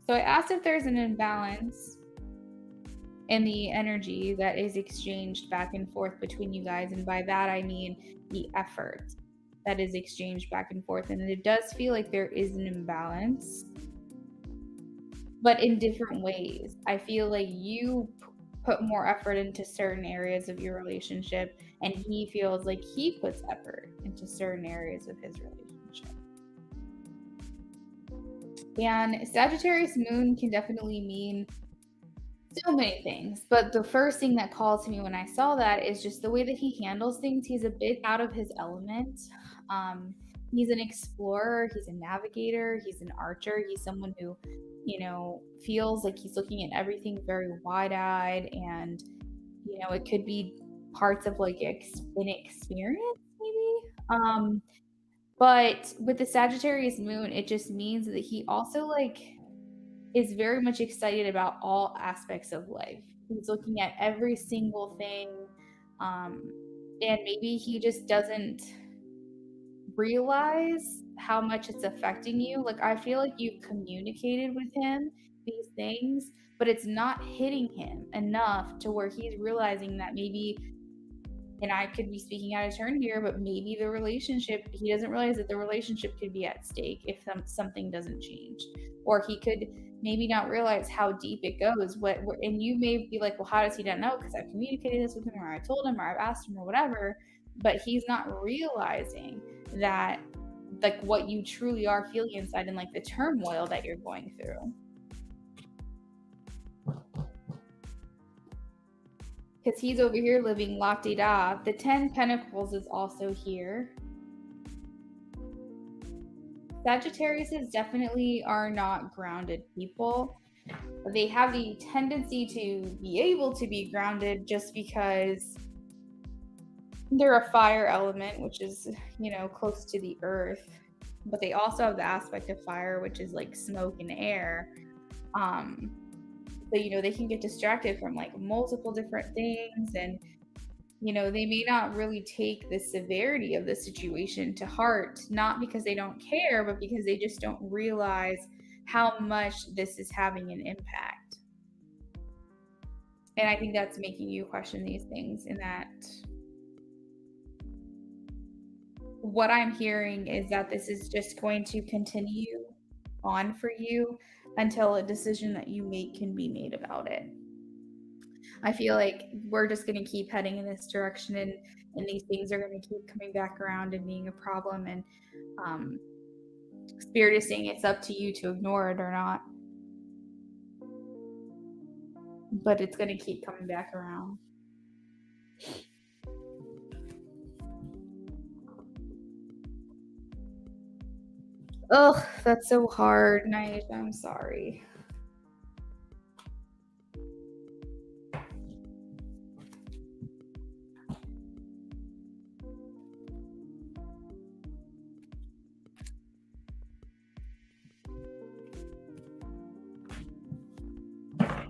So I asked if there's an imbalance in the energy that is exchanged back and forth between you guys. And by that, I mean the effort that is exchanged back and forth. And it does feel like there is an imbalance, but in different ways. I feel like you put more effort into certain areas of your relationship, and he feels like he puts effort into certain areas of his relationship. And Sagittarius moon can definitely mean so many things, but the first thing that called to me when I saw that is just the way that he handles things. He's a bit out of his element. Um, he's an explorer, he's a navigator, he's an archer, he's someone who, feels like he's looking at everything very wide-eyed, and it could be parts of like inexperience maybe. But with the Sagittarius moon, it just means that he also like is very much excited about all aspects of life. He's looking at every single thing. Um, and maybe he just doesn't realize how much it's affecting you. Like, I feel like you've communicated with him these things, but it's not hitting him enough to where he's realizing that maybe, and I could be speaking out of turn here, but maybe the relationship, he doesn't realize that the relationship could be at stake if something doesn't change. Or he could maybe not realize how deep it goes. And you may be like, well, how does he not know? Because I've communicated this with him, or I told him, or I've asked him, or whatever. But he's not realizing that, like, what you truly are feeling inside and like the turmoil that you're going through. Because he's over here living la-di-da. The 10 Pentacles is also here. Sagittariuses definitely are not grounded people. They have the tendency to be able to be grounded just because they're a fire element, which is, close to the earth. But they also have the aspect of fire, which is like smoke and air. So, they can get distracted from like multiple different things, and they may not really take the severity of the situation to heart, not because they don't care, but because they just don't realize how much this is having an impact. And I think that's making you question these things, in that what I'm hearing is that this is just going to continue on for you until a decision that you make can be made about it. I feel like we're just going to keep heading in this direction, and these things are going to keep coming back around and being a problem. And Spirit is saying it's up to you to ignore it or not. But it's going to keep coming back around. Ugh, that's so hard, Naisha. I'm sorry.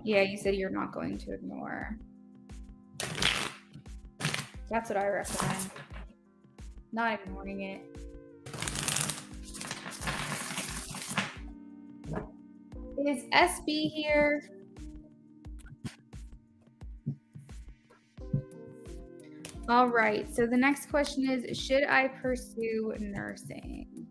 Yeah, you said you're not going to ignore. That's what I recommend. Not ignoring it. Is SB here? All right, so the next question is, should I pursue nursing?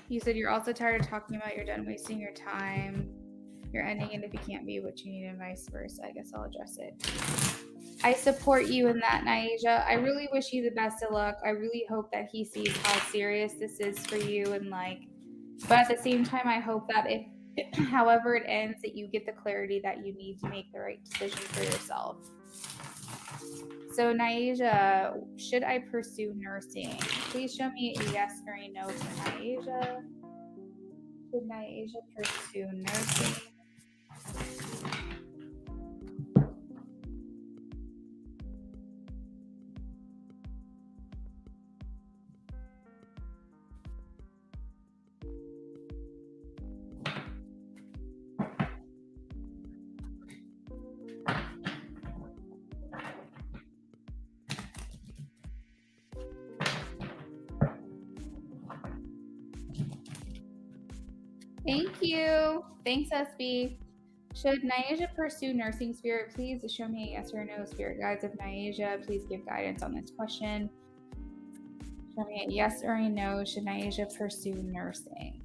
You said you're also tired of talking about you're done wasting your time. You're ending it if you can't be what you need and vice versa. I guess I'll address it. I support you in that, Naija. I really wish you the best of luck. I really hope that he sees how serious this is for you and like, but at the same time, I hope that if, however it ends, that you get the clarity that you need to make the right decision for yourself. So, Naija, should I pursue nursing? Please show me a yes or a no for Naija. Should Naija pursue nursing? Thank you. Thanks, SB. Should Naija pursue nursing, Spirit? Please show me a yes or no, Spirit guides of Naija. Please give guidance on this question. Show me a yes or a no. Should Naija pursue nursing?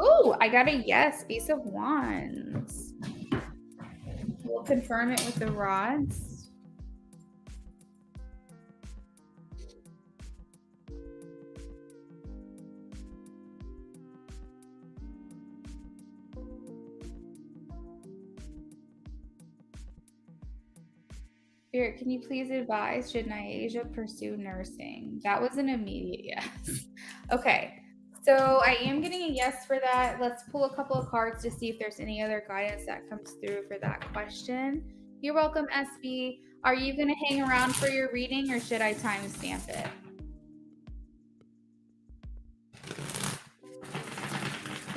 Ooh, I got a yes. Ace of Wands. We'll confirm it with the rods. Spirit, can you please advise, should Naija pursue nursing? That was an immediate yes. Okay, so I am getting a yes for that. Let's pull a couple of cards to see if there's any other guidance that comes through for that question. You're welcome, SB. Are you going to hang around for your reading or should I timestamp it?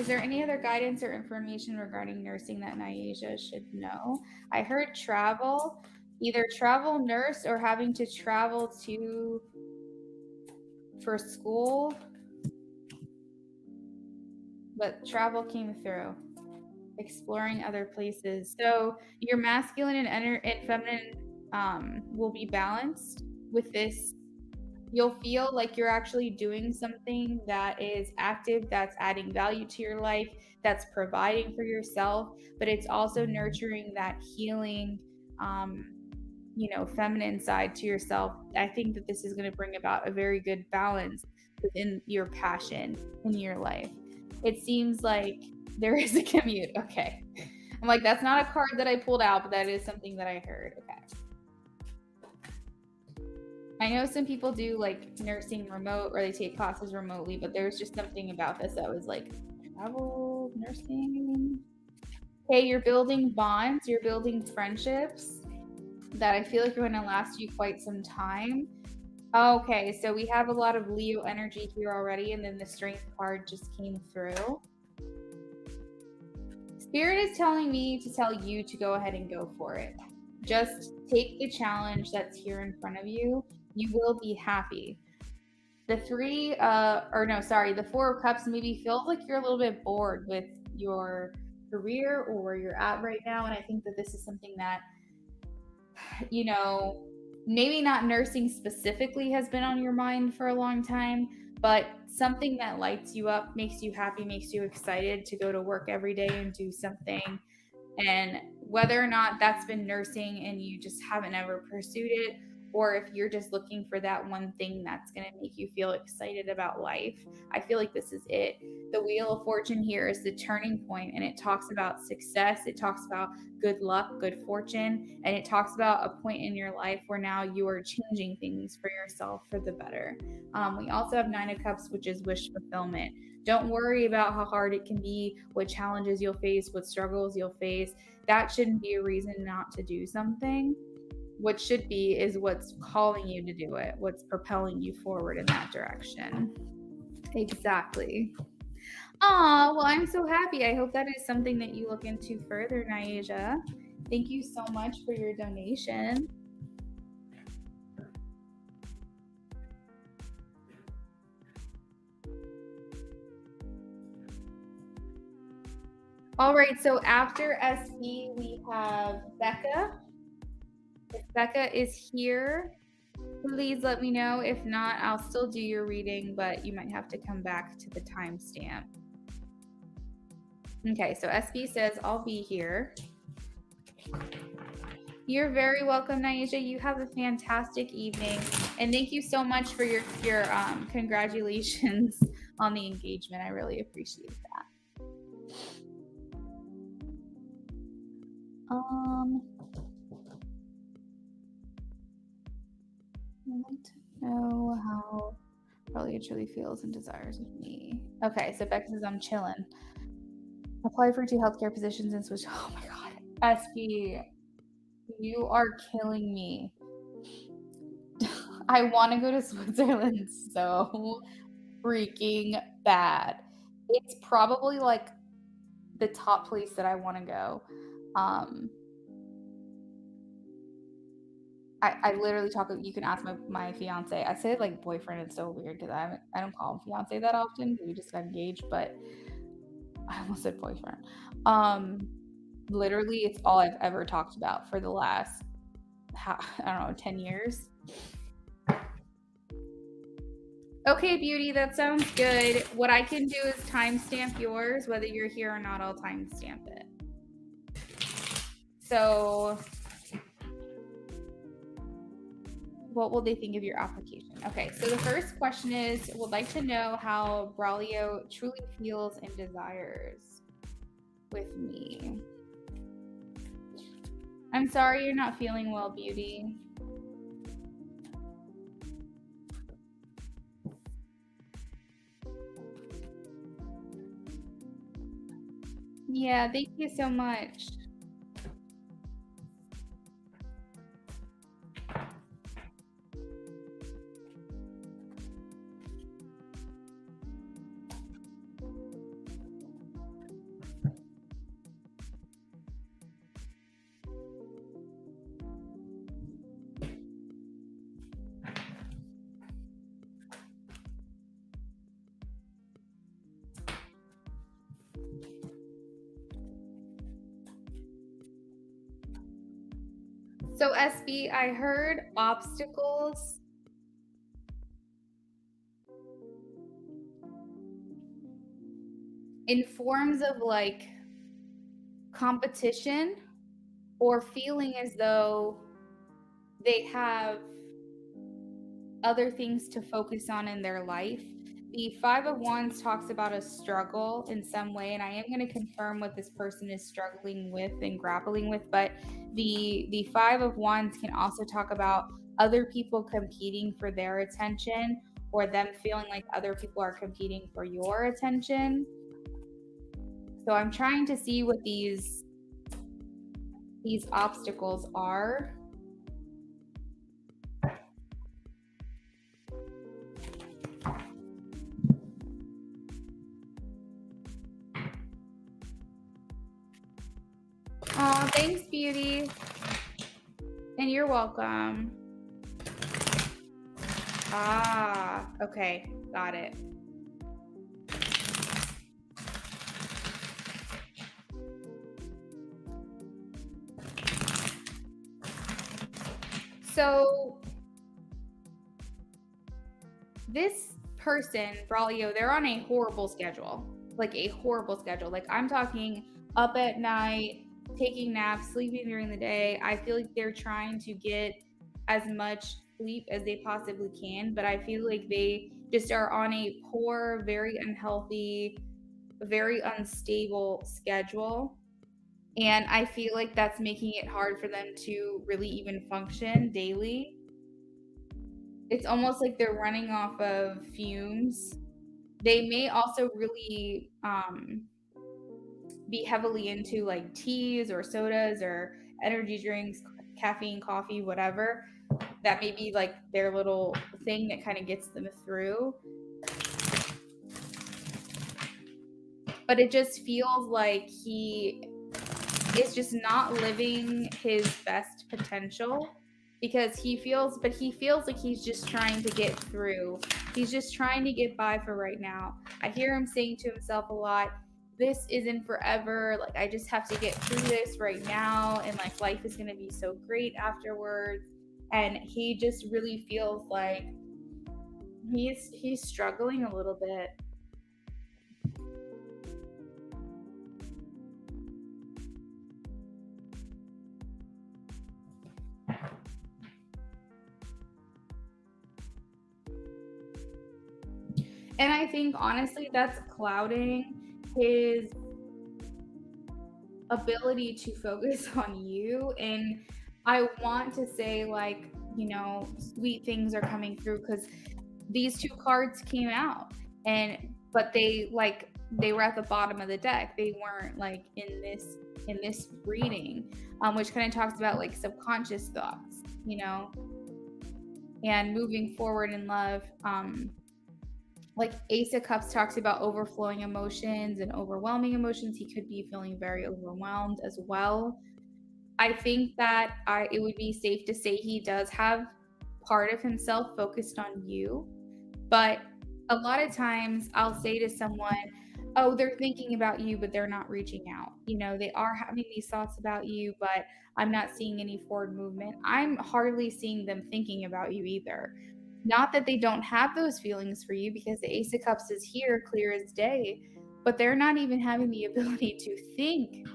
Is there any other guidance or information regarding nursing that Naija should know? I heard travel. Either travel nurse or having to travel to for school, but travel came through. Exploring other places. So your masculine and feminine will be balanced with this. You'll feel like you're actually doing something that is active, that's adding value to your life, that's providing for yourself, but it's also nurturing that healing feminine side to yourself. I think that this is going to bring about a very good balance within your passion in your life. It seems like there is a commute. Okay. I'm like, that's not a card that I pulled out, but that is something that I heard. Okay. I know some people do like nursing remote or they take classes remotely, but there's just something about this that was like travel, nursing. Okay, you're building bonds, you're building friendships that I feel like are going to last you quite some time. Okay, so we have a lot of Leo energy here already, and then the Strength card just came through. Spirit is telling me to tell you to go ahead and go for it. Just take the challenge that's here in front of you. You will be happy. The the Four of Cups maybe feels like you're a little bit bored with your career or where you're at right now, and I think that this is something that maybe not nursing specifically has been on your mind for a long time, but something that lights you up, makes you happy, makes you excited to go to work every day and do something. And whether or not that's been nursing and you just haven't ever pursued it, or if you're just looking for that one thing that's going to make you feel excited about life, I feel like this is it. The Wheel of Fortune here is the turning point, and it talks about success. It talks about good luck, good fortune, and it talks about a point in your life where now you are changing things for yourself for the better. We also have Nine of Cups, which is wish fulfillment. Don't worry about how hard it can be, what challenges you'll face, what struggles you'll face. That shouldn't be a reason not to do something. What should be is what's calling you to do it, what's propelling you forward in that direction. Exactly. Well, I'm so happy. I hope that is something that you look into further, Naija. Thank you so much for your donation. All right, so after SB, we have Becca. If Becca is here, Please let me know. If not, I'll still do your reading, but you might have to come back to the timestamp. Okay, so SB says, I'll be here. You're very welcome, Naisha. You have a fantastic evening. And thank you so much for your congratulations on the engagement. I really appreciate that. I'd like to know how Probably truly feels and desires of me. Okay, so Beck says I'm chilling. Apply for 2 healthcare positions and switch. Oh my god. SB, you are killing me. I want to go to Switzerland so freaking bad. It's probably like the top place that I want to go. I literally talk. You can ask my fiance. I say like boyfriend. It's so weird because I don't call him fiance that often. We just got engaged, but I almost said boyfriend. Literally, it's all I've ever talked about for the last I don't know 10 years. Okay, beauty, that sounds good. What I can do is timestamp yours, whether you're here or not. I'll timestamp it. So what will they think of your application? Okay, so the first question is, would like to know how Braulio truly feels and desires with me. I'm sorry you're not feeling well, beauty. Yeah, thank you so much. So SB, I heard obstacles. In forms of like competition or feeling as though they have other things to focus on in their life. The Five of Wands talks about a struggle in some way, and I am going to confirm what this person is struggling with and grappling with. But the Five of Wands can also talk about other people competing for their attention, or them feeling like other people are competing for your attention. So I'm trying to see what these obstacles are. Oh, thanks, beauty. And you're welcome. Ah, okay, got it. So this person, Braulio, they're on a horrible schedule. Like a horrible schedule. Like I'm talking up at night, taking naps, sleeping during the day. I feel like they're trying to get as much sleep as they possibly can, but I feel like they just are on a poor, very unhealthy, very unstable schedule. And I feel like that's making it hard for them to really even function daily. It's almost like they're running off of fumes. They may also really be heavily into like teas or sodas or energy drinks, caffeine, coffee, whatever. That may be like their little thing that kind of gets them through. But it just feels like he is just not living his best potential because he feels like he's just trying to get through. He's just trying to get by for right now. I hear him saying to himself a lot, this isn't forever. Like I just have to get through this right now and like life is going to be so great afterwards. And he just really feels like he's struggling a little bit. And I think honestly that's clouding his ability to focus on you. And I want to say, like, sweet things are coming through because these two cards came out, but they were at the bottom of the deck. They weren't like in this reading, which kind of talks about like subconscious thoughts, and moving forward in love. Like Ace of Cups talks about overflowing emotions and overwhelming emotions. He could be feeling very overwhelmed as well. I think that it would be safe to say he does have part of himself focused on you. But a lot of times I'll say to someone, oh, they're thinking about you, but they're not reaching out. They are having these thoughts about you, but I'm not seeing any forward movement. I'm hardly seeing them thinking about you either. Not that they don't have those feelings for you, because the Ace of Cups is here clear as day, but they're not even having the ability to think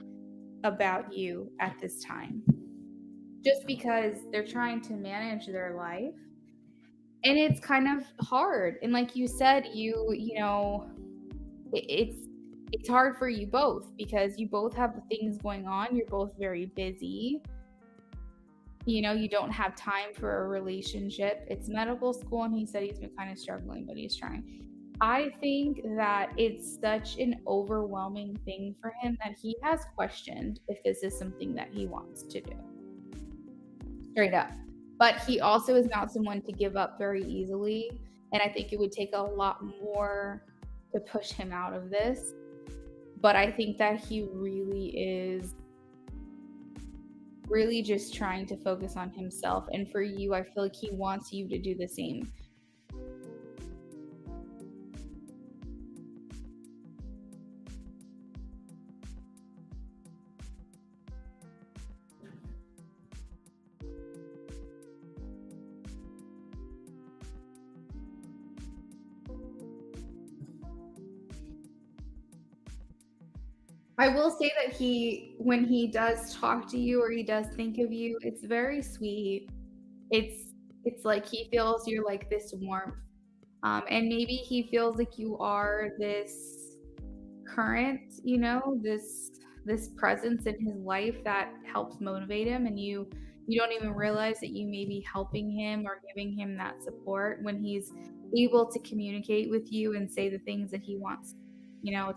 about you at this time, just because they're trying to manage their life. And it's kind of hard. And like you said, it's hard for you both because you both have things going on. You're both very busy. You don't have time for a relationship. It's medical school, and he said he's been kind of struggling, but he's trying. I think that it's such an overwhelming thing for him that he has questioned if this is something that he wants to do. Straight up. But he also is not someone to give up very easily. And I think it would take a lot more to push him out of this. But I think that he really is just trying to focus on himself. And for you, I feel like he wants you to do the same. I will say that when he does talk to you or he does think of you, it's very sweet. It's like he feels you're like this warmth. And maybe he feels like you are this current, this presence in his life that helps motivate him, and you don't even realize that you may be helping him or giving him that support when he's able to communicate with you and say the things that he wants,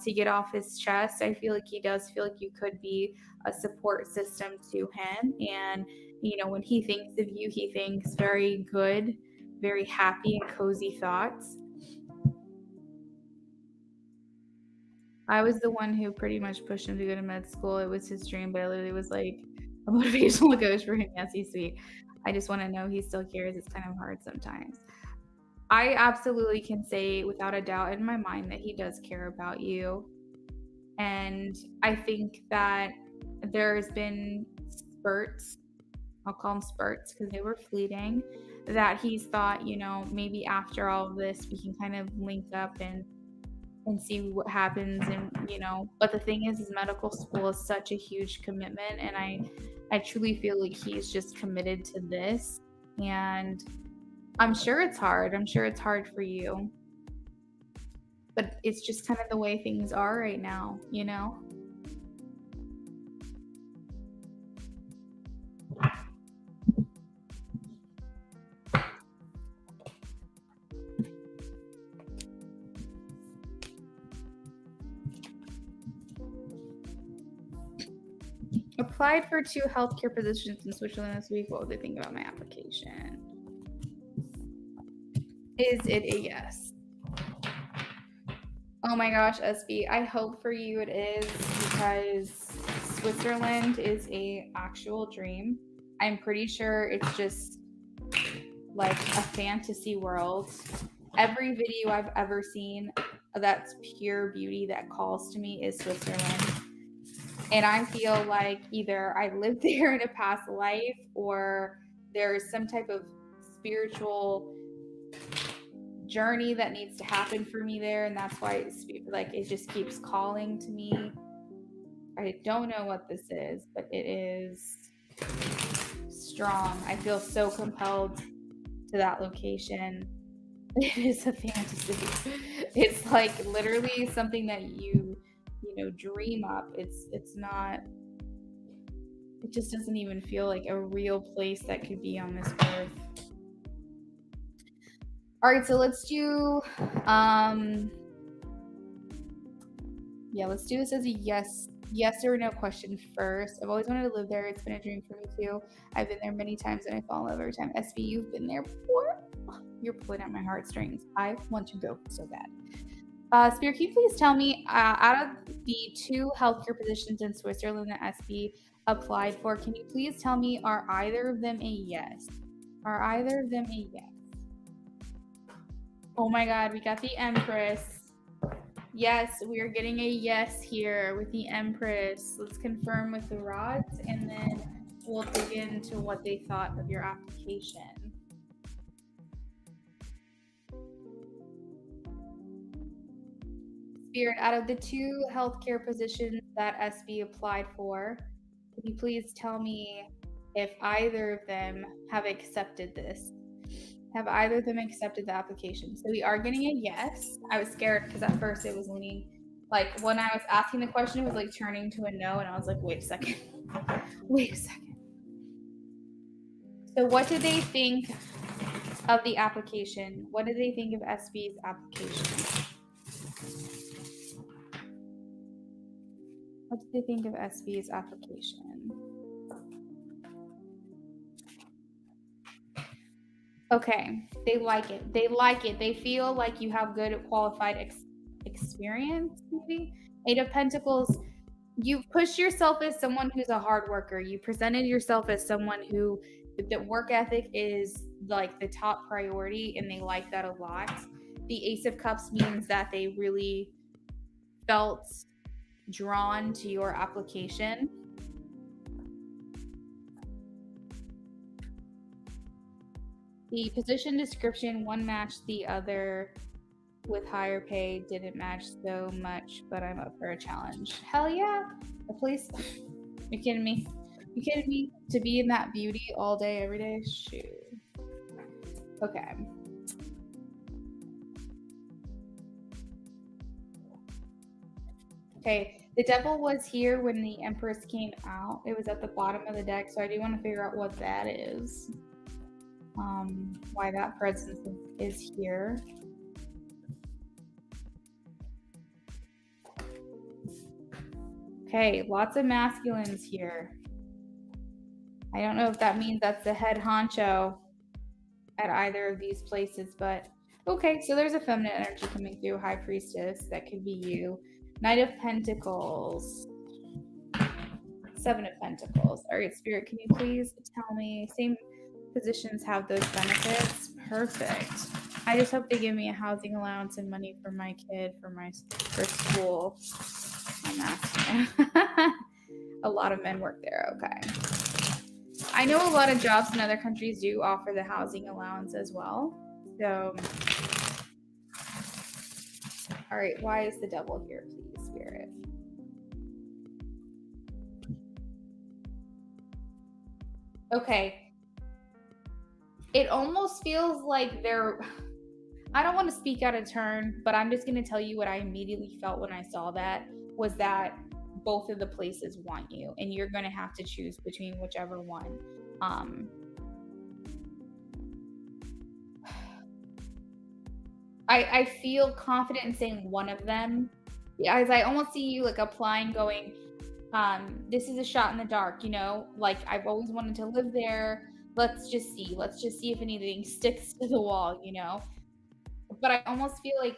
to get off his chest. I feel like he does feel like you could be a support system to him. And when he thinks of you, he thinks very good, very happy and cozy thoughts. I was the one who pretty much pushed him to go to med school. It was his dream, but I literally was like a motivational coach for him. Yes, he's sweet. I just want to know he still cares. It's kind of hard sometimes. I absolutely can say without a doubt in my mind that he does care about you. And I think that there's been spurts, I'll call them spurts because they were fleeting, that he's thought, maybe after all of this, we can kind of link up and see what happens. And but the thing is medical school is such a huge commitment, and I truly feel like he's just committed to this. And I'm sure it's hard for you, but it's just kind of the way things are right now. Applied for 2 healthcare positions in Switzerland this week. What would they think about my application? Is it a yes? Oh my gosh, SB, I hope for you it is, because Switzerland is a actual dream. I'm pretty sure it's just like a fantasy world. Every video I've ever seen that's pure beauty that calls to me is Switzerland. And I feel like either I lived there in a past life, or there's some type of spiritual journey that needs to happen for me there, and that's why it just keeps calling to me. I don't know what this is, but it is strong. I feel so compelled to that location. It is a fantasy. It's like literally something that you dream up. It's not. It just doesn't even feel like a real place that could be on this earth. All right, so let's do let's do this as a yes or no question first. I've always wanted to live there. It's been a dream for me too. I've been there many times and I fall in love every time. SB, you've been there before? You're pulling at my heartstrings. I want to go so bad. Spirit, can you please tell me, out of the 2 healthcare positions in Switzerland that SB applied for, can you please tell me, are either of them a yes? Are either of them a yes? Oh my god, we got the Empress. Yes, we are getting a yes here with the Empress. Let's confirm with the rods, and then we'll dig into what they thought of your application. Spirit, out of the 2 healthcare positions that SB applied for, can you please tell me if either of them have accepted this? Have either of them accepted the application? So we are getting a yes. I was scared because at first it was leaning, like when I was asking the question, it was like turning to a no, and I was like, wait a second. Wait a second. So what did they think of the application? What did they think of SB's application? What did they think of SB's application? Okay, they like it. They like it. They feel like you have good qualified experience, maybe. 8 of Pentacles, you've pushed yourself as someone who's a hard worker. You presented yourself as someone who the work ethic is like the top priority, and they like that a lot. The Ace of Cups means that they really felt drawn to your application. The position description, one matched the other with higher pay, didn't match so much, but I'm up for a challenge. Hell yeah. A place. You kidding me? You kidding me? To be in that beauty all day, every day? Shoot. Okay. Okay. The devil was here when the Empress came out. It was at the bottom of the deck, so I do want to figure out what that is. Why that presence is here. Okay, lots of masculines here. I don't know if that means that's the head honcho at either of these places, but okay, so there's a feminine energy coming through. High Priestess, that could be you. Knight of Pentacles. 7 of Pentacles. All right, Spirit, can you please tell me, same positions have those benefits? Perfect. I just hope they give me a housing allowance and money for my kid for school. I'm asking. A lot of men work there. Okay. I know a lot of jobs in other countries do offer the housing allowance as well. So, all right, why is the devil here, please, Spirit? Okay. It almost feels like I don't want to speak out of turn, but I'm just going to tell you what I immediately felt when I saw that was that both of the places want you, and you're going to have to choose between whichever one. I feel confident in saying one of them, as I almost see you like applying, going, this is a shot in the dark, like I've always wanted to live there. Let's just see if anything sticks to the wall, But I almost feel like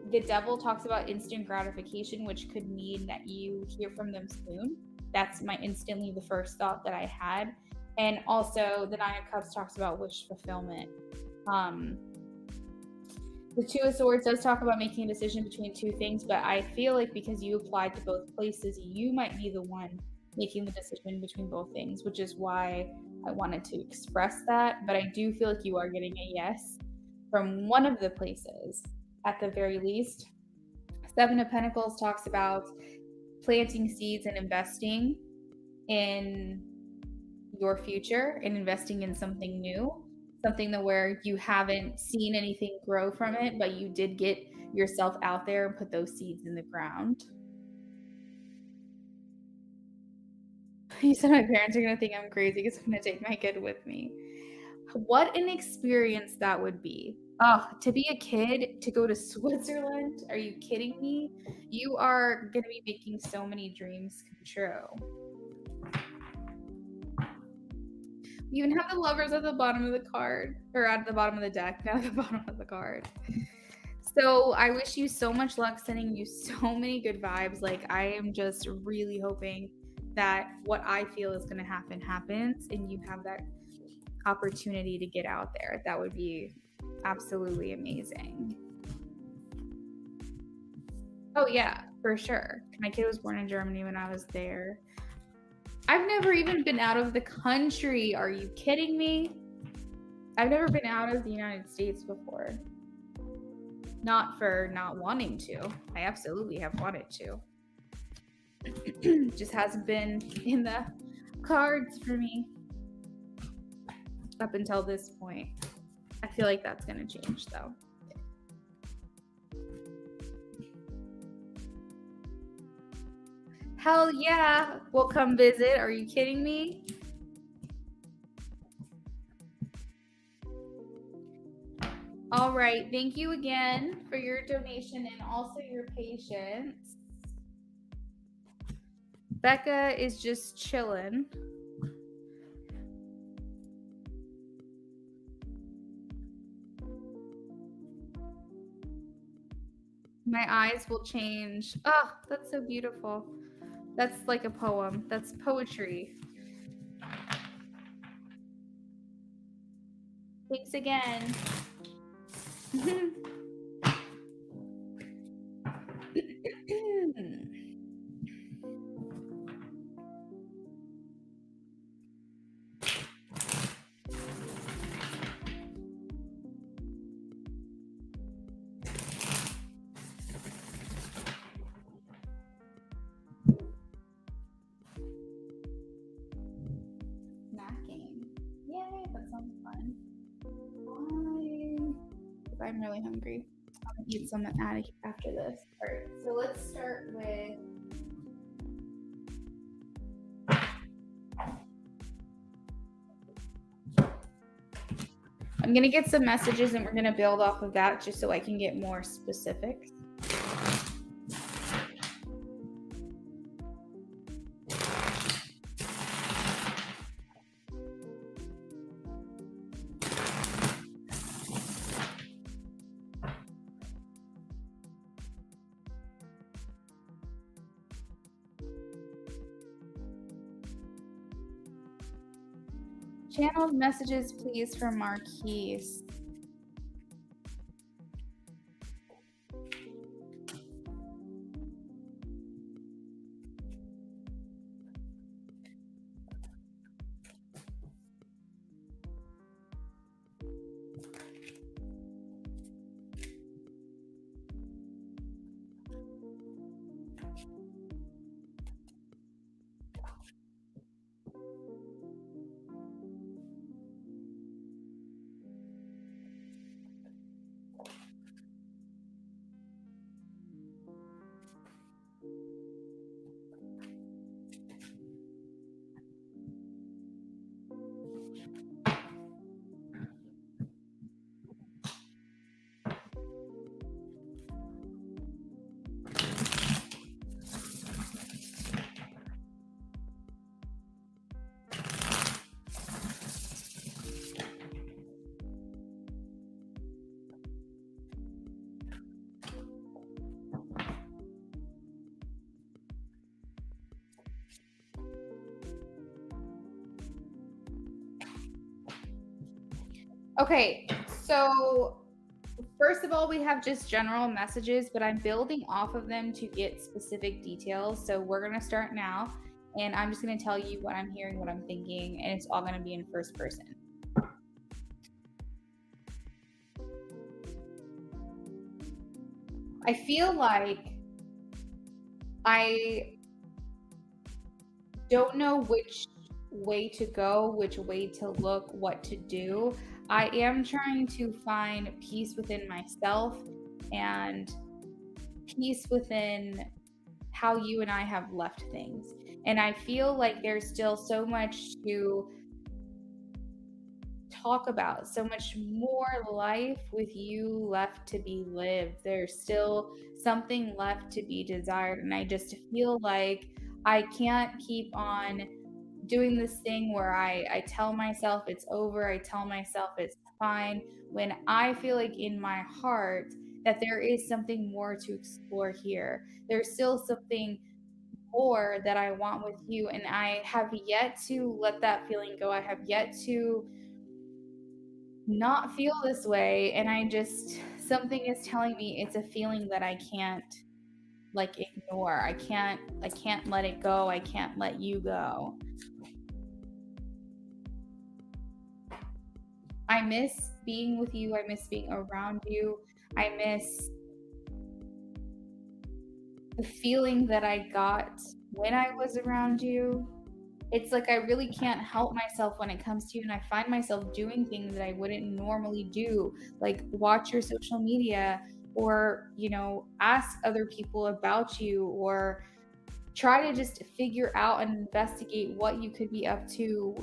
the devil talks about instant gratification, which could mean that you hear from them soon. That's instantly the first thought that I had. And also the 9 of Cups talks about wish fulfillment. The 2 of Swords does talk about making a decision between 2 things, but I feel like because you applied to both places, you might be the one making the decision between both things, which is why I wanted to express that. But I do feel like you are getting a yes from one of the places at the very least. Seven of Pentacles talks about planting seeds and investing in your future and investing in something new, something that where you haven't seen anything grow from it, but you did get yourself out there and put those seeds in the ground. You said my parents are going to think I'm crazy because I'm going to take my kid with me. What an experience that would be. Oh, to be a kid, to go to Switzerland. Are you kidding me? You are going to be making so many dreams come true. You even have the lovers at the bottom of the card, or at the bottom of the deck, not at the bottom of the card. So I wish you so much luck, sending you so many good vibes. Like, I am just really hoping that what I feel is going to happen happens, and you have that opportunity to get out there. That would be absolutely amazing. Oh yeah, for sure. My kid was born in Germany when I was there. I've never even been out of the country. Are you kidding me? I've never been out of the United States before. Not for not wanting to. I absolutely have wanted to. Just hasn't been in the cards for me up until this point. I feel like that's going to change though. Hell yeah, we'll come visit. Are you kidding me? All right, thank you again for your donation and also your patience. Becca is just chilling. My eyes will change. Oh, that's so beautiful. That's like a poem. That's poetry. Thanks again. Snacking. Yay, that sounds fun. I'm really hungry. I'm gonna eat some after this. All right, so let's start with I'm gonna get some messages and we're gonna build off of that just so I can get more specifics. Channeled messages, please, for Marquise. Okay, so first of all, we have just general messages, but I'm building off of them to get specific details. So we're going to start now. and I'm just going to tell you what I'm hearing, what I'm thinking, and it's all going to be in first person. I feel like I don't know which way to go, which way to look, what to do. I am trying to find peace within myself and peace within how you and I have left things. And I feel like there's still so much to talk about, so much more life with you left to be lived. There's still something left to be desired. And I just feel like I can't keep on doing this thing where I tell myself it's over, I tell myself it's fine, when I feel like in my heart that there is something more to explore here. There's still something more that I want with you, and I have yet to let that feeling go. I have yet to not feel this way, and something is telling me it's a feeling that I can't like ignore. I can't let it go. I can't let you go. I miss being with you. I miss being around you. I miss the feeling that I got when I was around you. It's like I really can't help myself when it comes to you, and I find myself doing things that I wouldn't normally do, like watch your social media or, ask other people about you or try to just figure out and investigate what you could be up to,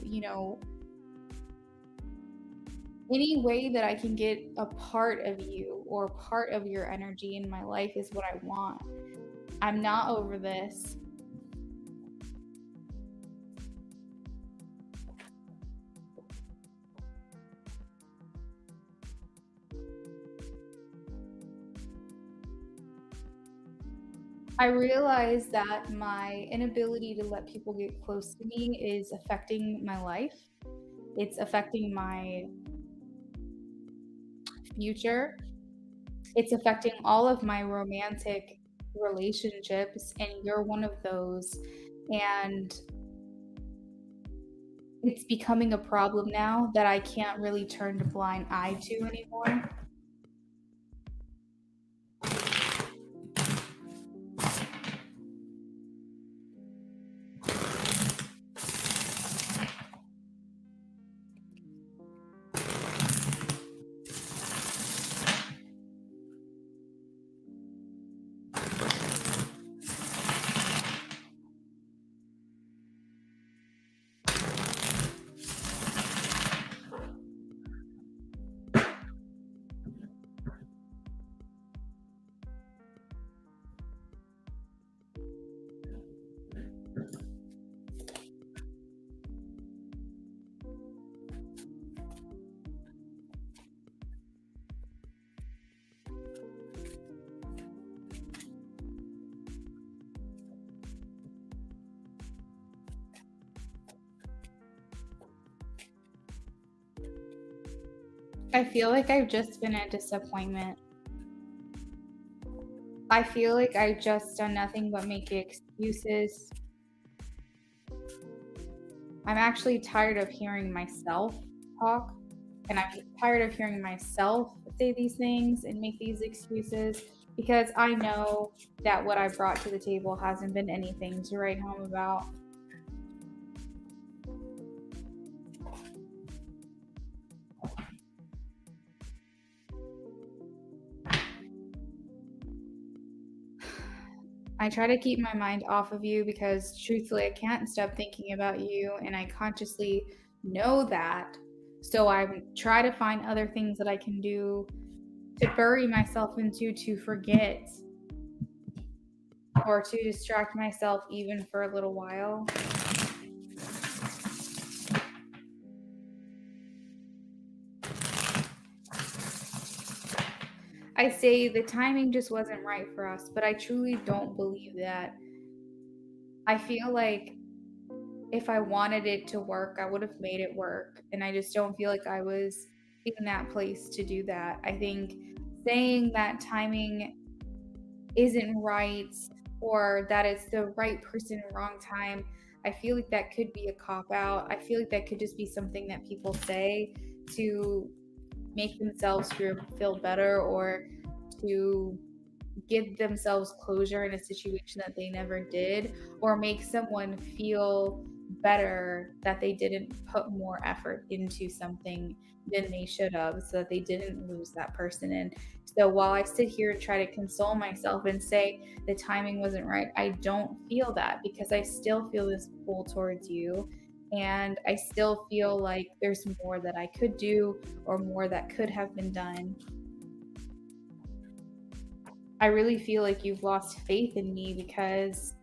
any way that I can get a part of you or part of your energy in my life is what I want. I'm not over this. I realize that my inability to let people get close to me is affecting my life. It's affecting my future. It's affecting all of my romantic relationships, and you're one of those. And it's becoming a problem now that I can't really turn a blind eye to anymore. I feel like I've just been a disappointment. I feel like I've just done nothing but make excuses. I'm actually tired of hearing myself talk, and I'm tired of hearing myself say these things and make these excuses because I know that what I brought to the table hasn't been anything to write home about. I try to keep my mind off of you because truthfully, I can't stop thinking about you, and I consciously know that. So I try to find other things that I can do to bury myself into, to forget or to distract myself even for a little while. I say the timing just wasn't right for us, but I truly don't believe that. I feel like if I wanted it to work, I would have made it work. And I just don't feel like I was in that place to do that. I think saying that timing isn't right or that it's the right person, wrong time, I feel like that could be a cop out. I feel like that could just be something that people say to make themselves feel better, or to give themselves closure in a situation that they never did, or make someone feel better that they didn't put more effort into something than they should have, so that they didn't lose that person. And so while I sit here and try to console myself and say the timing wasn't right, I don't feel that, because I still feel this pull towards you, and I still feel like there's more that I could do, or more that could have been done. I really feel like you've lost faith in me, because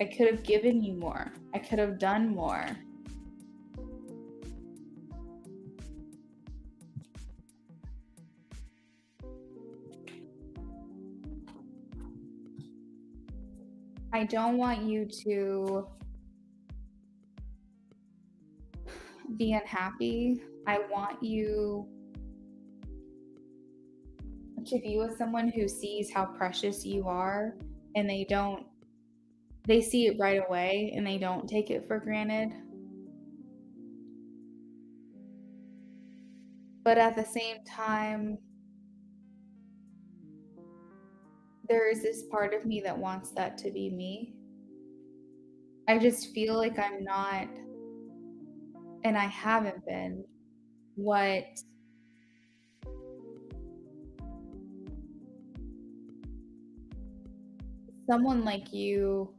I could have given you more. I could have done more. I don't want you to be unhappy. I want you to be with someone who sees how precious you are, and they see it right away and they don't take it for granted. But at the same time, there is this part of me that wants that to be me. I just feel like I'm not, and I haven't been, what someone like you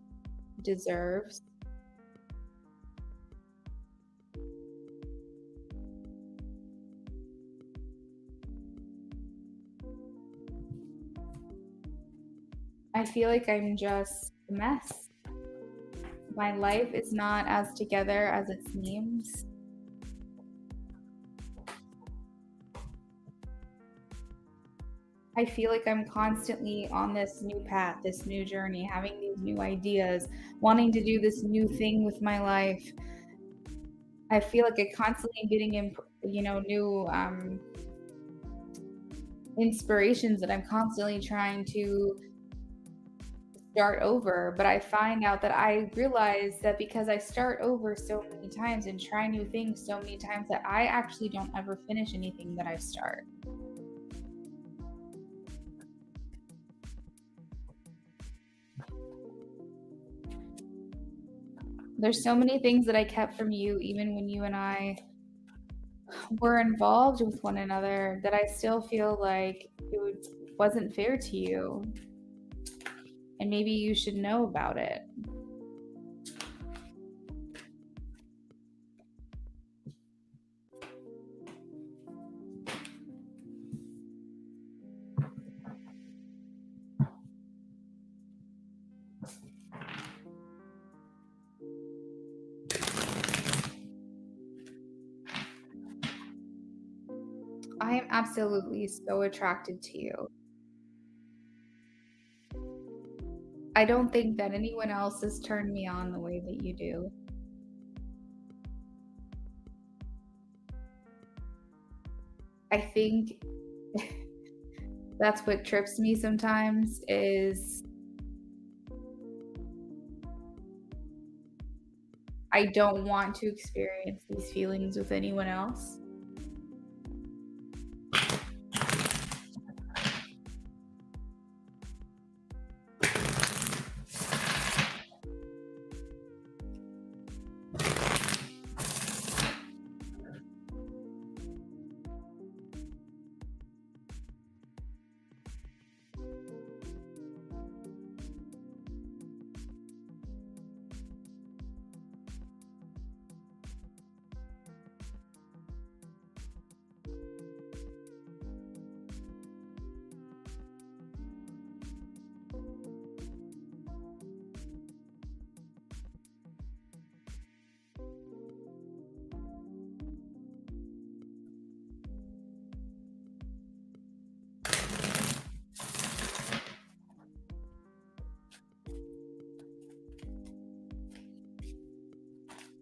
deserves. I feel like I'm just a mess. My life is not as together as it seems. I feel like I'm constantly on this new path, this new journey, having these new ideas, wanting to do this new thing with my life. I feel like I constantly getting new inspirations that I'm constantly trying to start over. But I find out that I realize that because I start over so many times and try new things so many times, that I actually don't ever finish anything that I start. There's so many things that I kept from you, even when you and I were involved with one another, that I still feel like wasn't fair to you, and maybe you should know about it. I am absolutely so attracted to you. I don't think that anyone else has turned me on the way that you do. I think that's what trips me sometimes, is I don't want to experience these feelings with anyone else.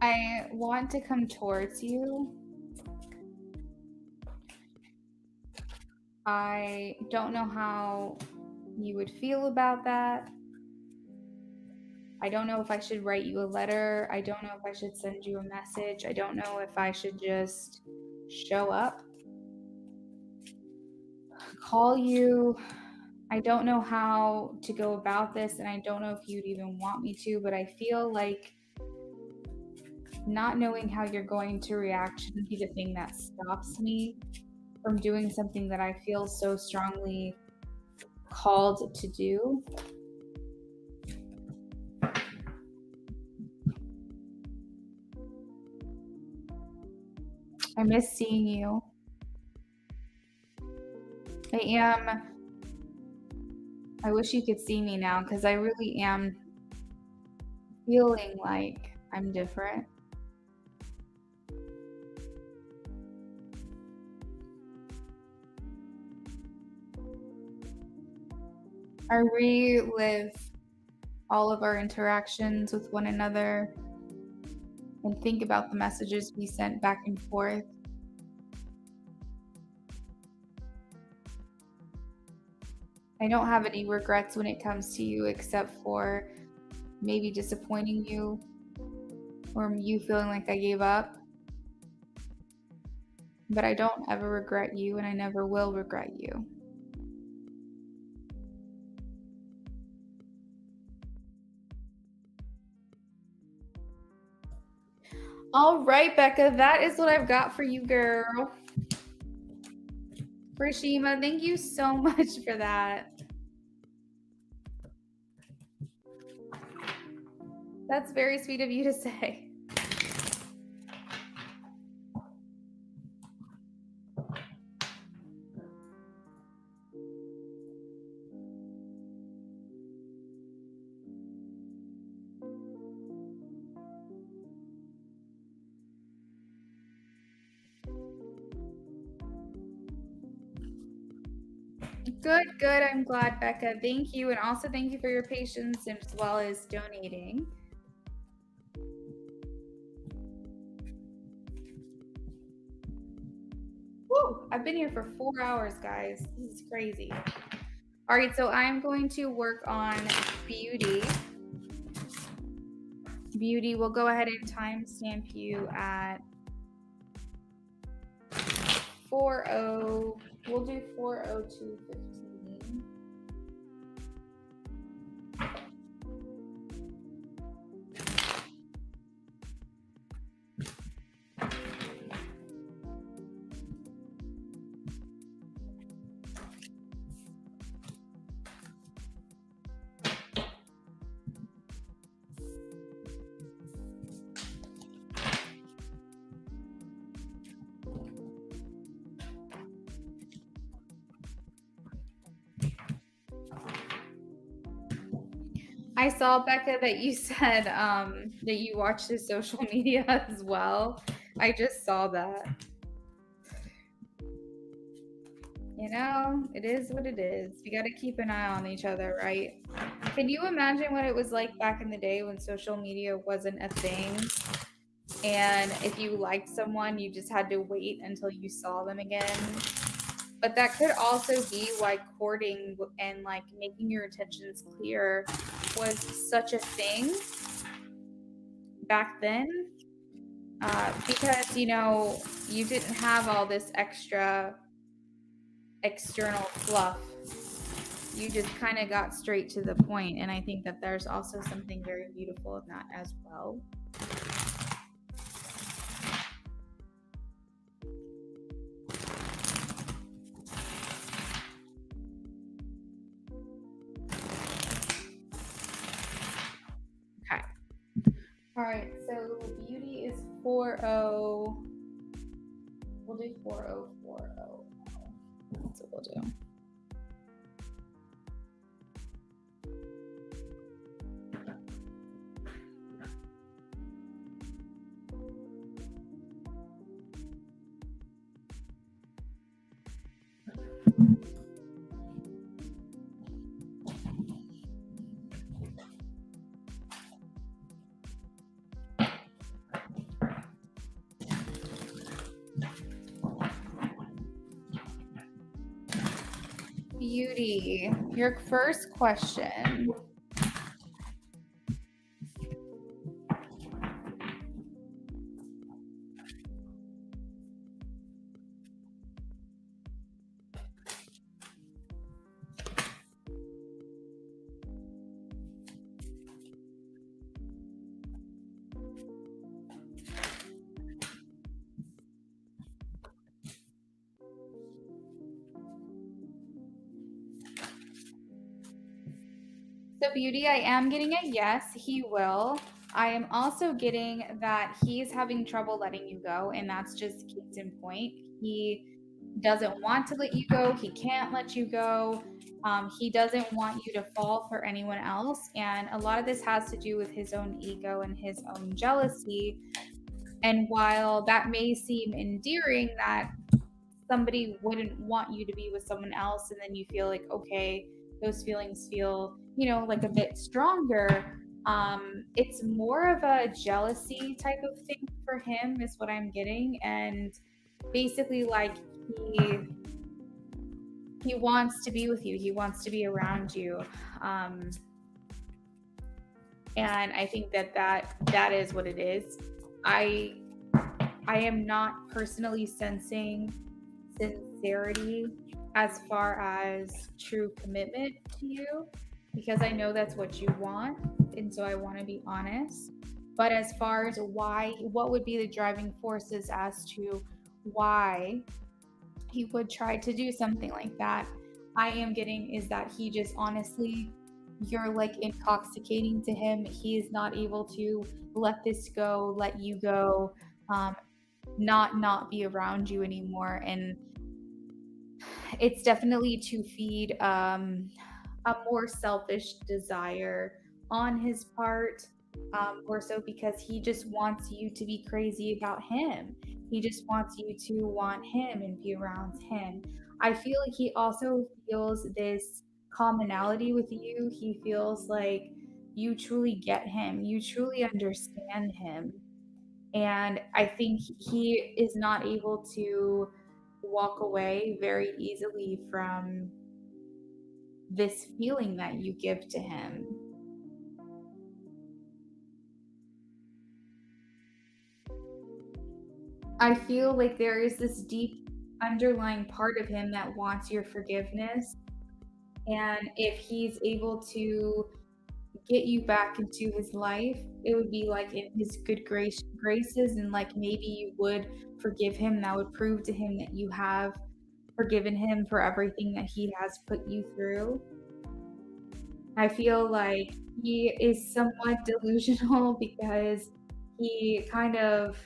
I want to come towards you. I don't know how you would feel about that. I don't know if I should write you a letter. I don't know if I should send you a message. I don't know if I should just show up, call you. I don't know how to go about this, and I don't know if you'd even want me to, but I feel like not knowing how you're going to react shouldn't be the thing that stops me from doing something that I feel so strongly called to do. I miss seeing you. I wish you could see me now because I really am feeling like I'm different. I relive all of our interactions with one another and think about the messages we sent back and forth. I don't have any regrets when it comes to you except for maybe disappointing you or you feeling like I gave up. But I don't ever regret you, and I never will regret you. All right, Becca, that is what I've got for you, girl. Rashima, thank you so much for that. That's very sweet of you to say. Good. I'm glad, Becca. Thank you. And also thank you for your patience as well as donating. Woo! I've been here for 4 hours, guys. This is crazy. All right, so I'm going to work on beauty. Beauty, we'll go ahead and timestamp you at 4:0. We'll do 4:02:15. I saw, Becca, that you said that you watched his social media as well. I just saw that. You know, it is what it is. We got to keep an eye on each other, right? Can you imagine what it was like back in the day when social media wasn't a thing? And if you liked someone, you just had to wait until you saw them again. But that could also be why courting and like making your intentions clear was such a thing back then. Because, you know, you didn't have all this extra external fluff. You just kind of got straight to the point. And I think that there's also something very beautiful in that as well. Okay. All right, so beauty is 4:0. We'll do 4:040. That's what we'll do. Beauty, your first question. So, beauty, I am getting a yes, he will. I am also getting that he's having trouble letting you go, and that's just case in point. He doesn't want to let you go, he can't let you go. He doesn't want you to fall for anyone else. And a lot of this has to do with his own ego and his own jealousy. And while that may seem endearing, that somebody wouldn't want you to be with someone else, and then you feel like, okay, those feelings feel, like a bit stronger. It's more of a jealousy type of thing for him, is what I'm getting. And basically, like, he wants to be with you, he wants to be around you. um and I think that is what it is. I am not personally sensing sincerity as far as true commitment to you, because I know that's what you want, and so I want to be honest. But as far as what would be the driving forces as to why he would try to do something like that, I am getting is that he just honestly, you're like intoxicating to him. He is not able to let this go, let you go, um, not be around you anymore. And it's definitely to feed a more selfish desire on his part, more so because he just wants you to be crazy about him. He just wants you to want him and be around him. I feel like he also feels this commonality with you. He feels like you truly get him, you truly understand him. And I think he is not able to walk away very easily from this feeling that you give to him. I feel like there is this deep underlying part of him that wants your forgiveness. And if he's able to get you back into his life, it would be like in his graces, and like maybe you would forgive him. That would prove to him that you have forgiven him for everything that he has put you through. I feel like he is somewhat delusional because he kind of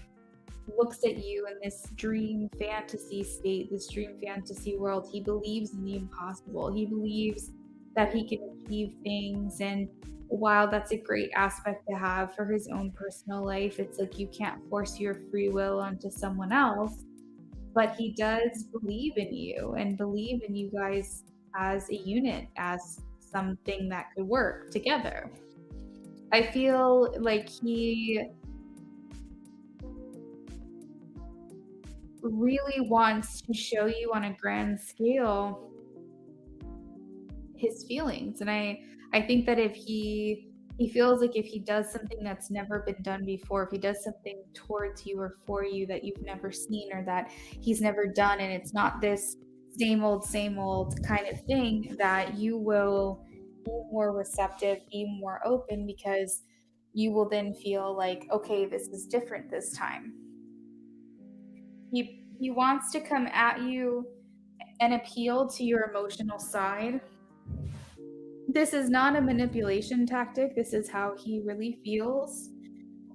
looks at you in this dream fantasy state, this dream fantasy world. He believes in the impossible. He believes that he can achieve things. And while that's a great aspect to have for his own personal life, it's like you can't force your free will onto someone else. But he does believe in you and believe in you guys as a unit, as something that could work together. I feel like he really wants to show you on a grand scale his feelings. And I think that if he feels like if he does something that's never been done before, if he does something towards you or for you that you've never seen or that he's never done, and it's not this same old kind of thing, that you will be more receptive, be more open, because you will then feel like, okay, this is different this time. He wants to come at you and appeal to your emotional side. This is not a manipulation tactic. This is how he really feels.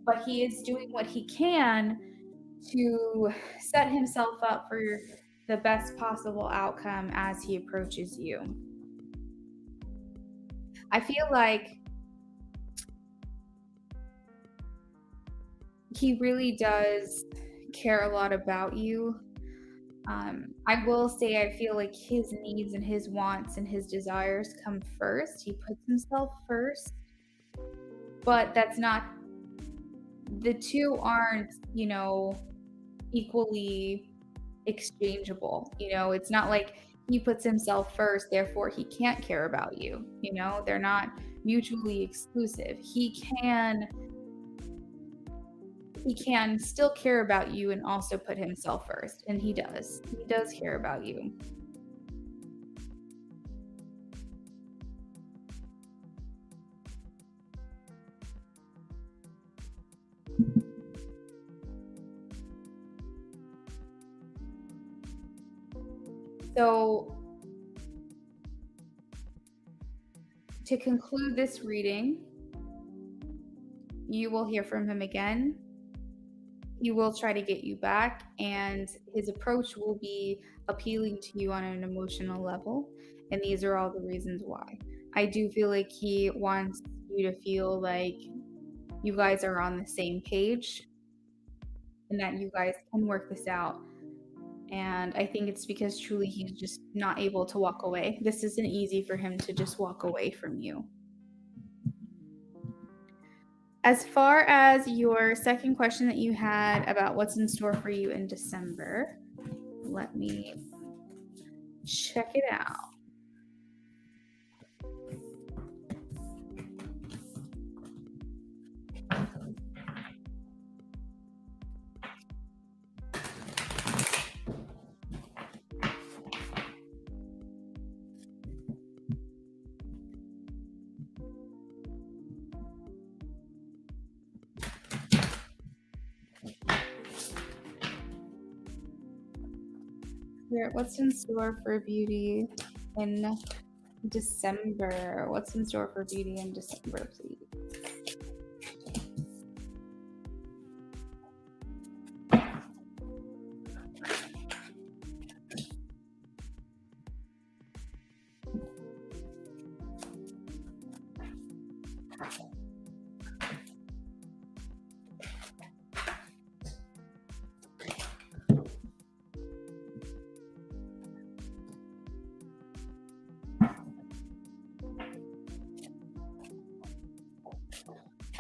But he is doing what he can to set himself up for the best possible outcome as he approaches you. I feel like he really does care a lot about you. I will say, I feel like his needs and his wants and his desires come first. He puts himself first, but that's not, the two aren't, equally exchangeable. It's not like he puts himself first, therefore he can't care about you. They're not mutually exclusive. He can still care about you and also put himself first, and he does. He does care about you. So To conclude this reading, you will hear from him again. He will try to get you back, and his approach will be appealing to you on an emotional level. And these are all the reasons why. I do feel like he wants you to feel like you guys are on the same page and that you guys can work this out. And I think it's because truly he's just not able to walk away. This isn't easy for him to just walk away from you. As far as your second question that you had about what's in store for you in December, let me check it out. Here, what's in store for beauty in December? What's in store for beauty in December, please?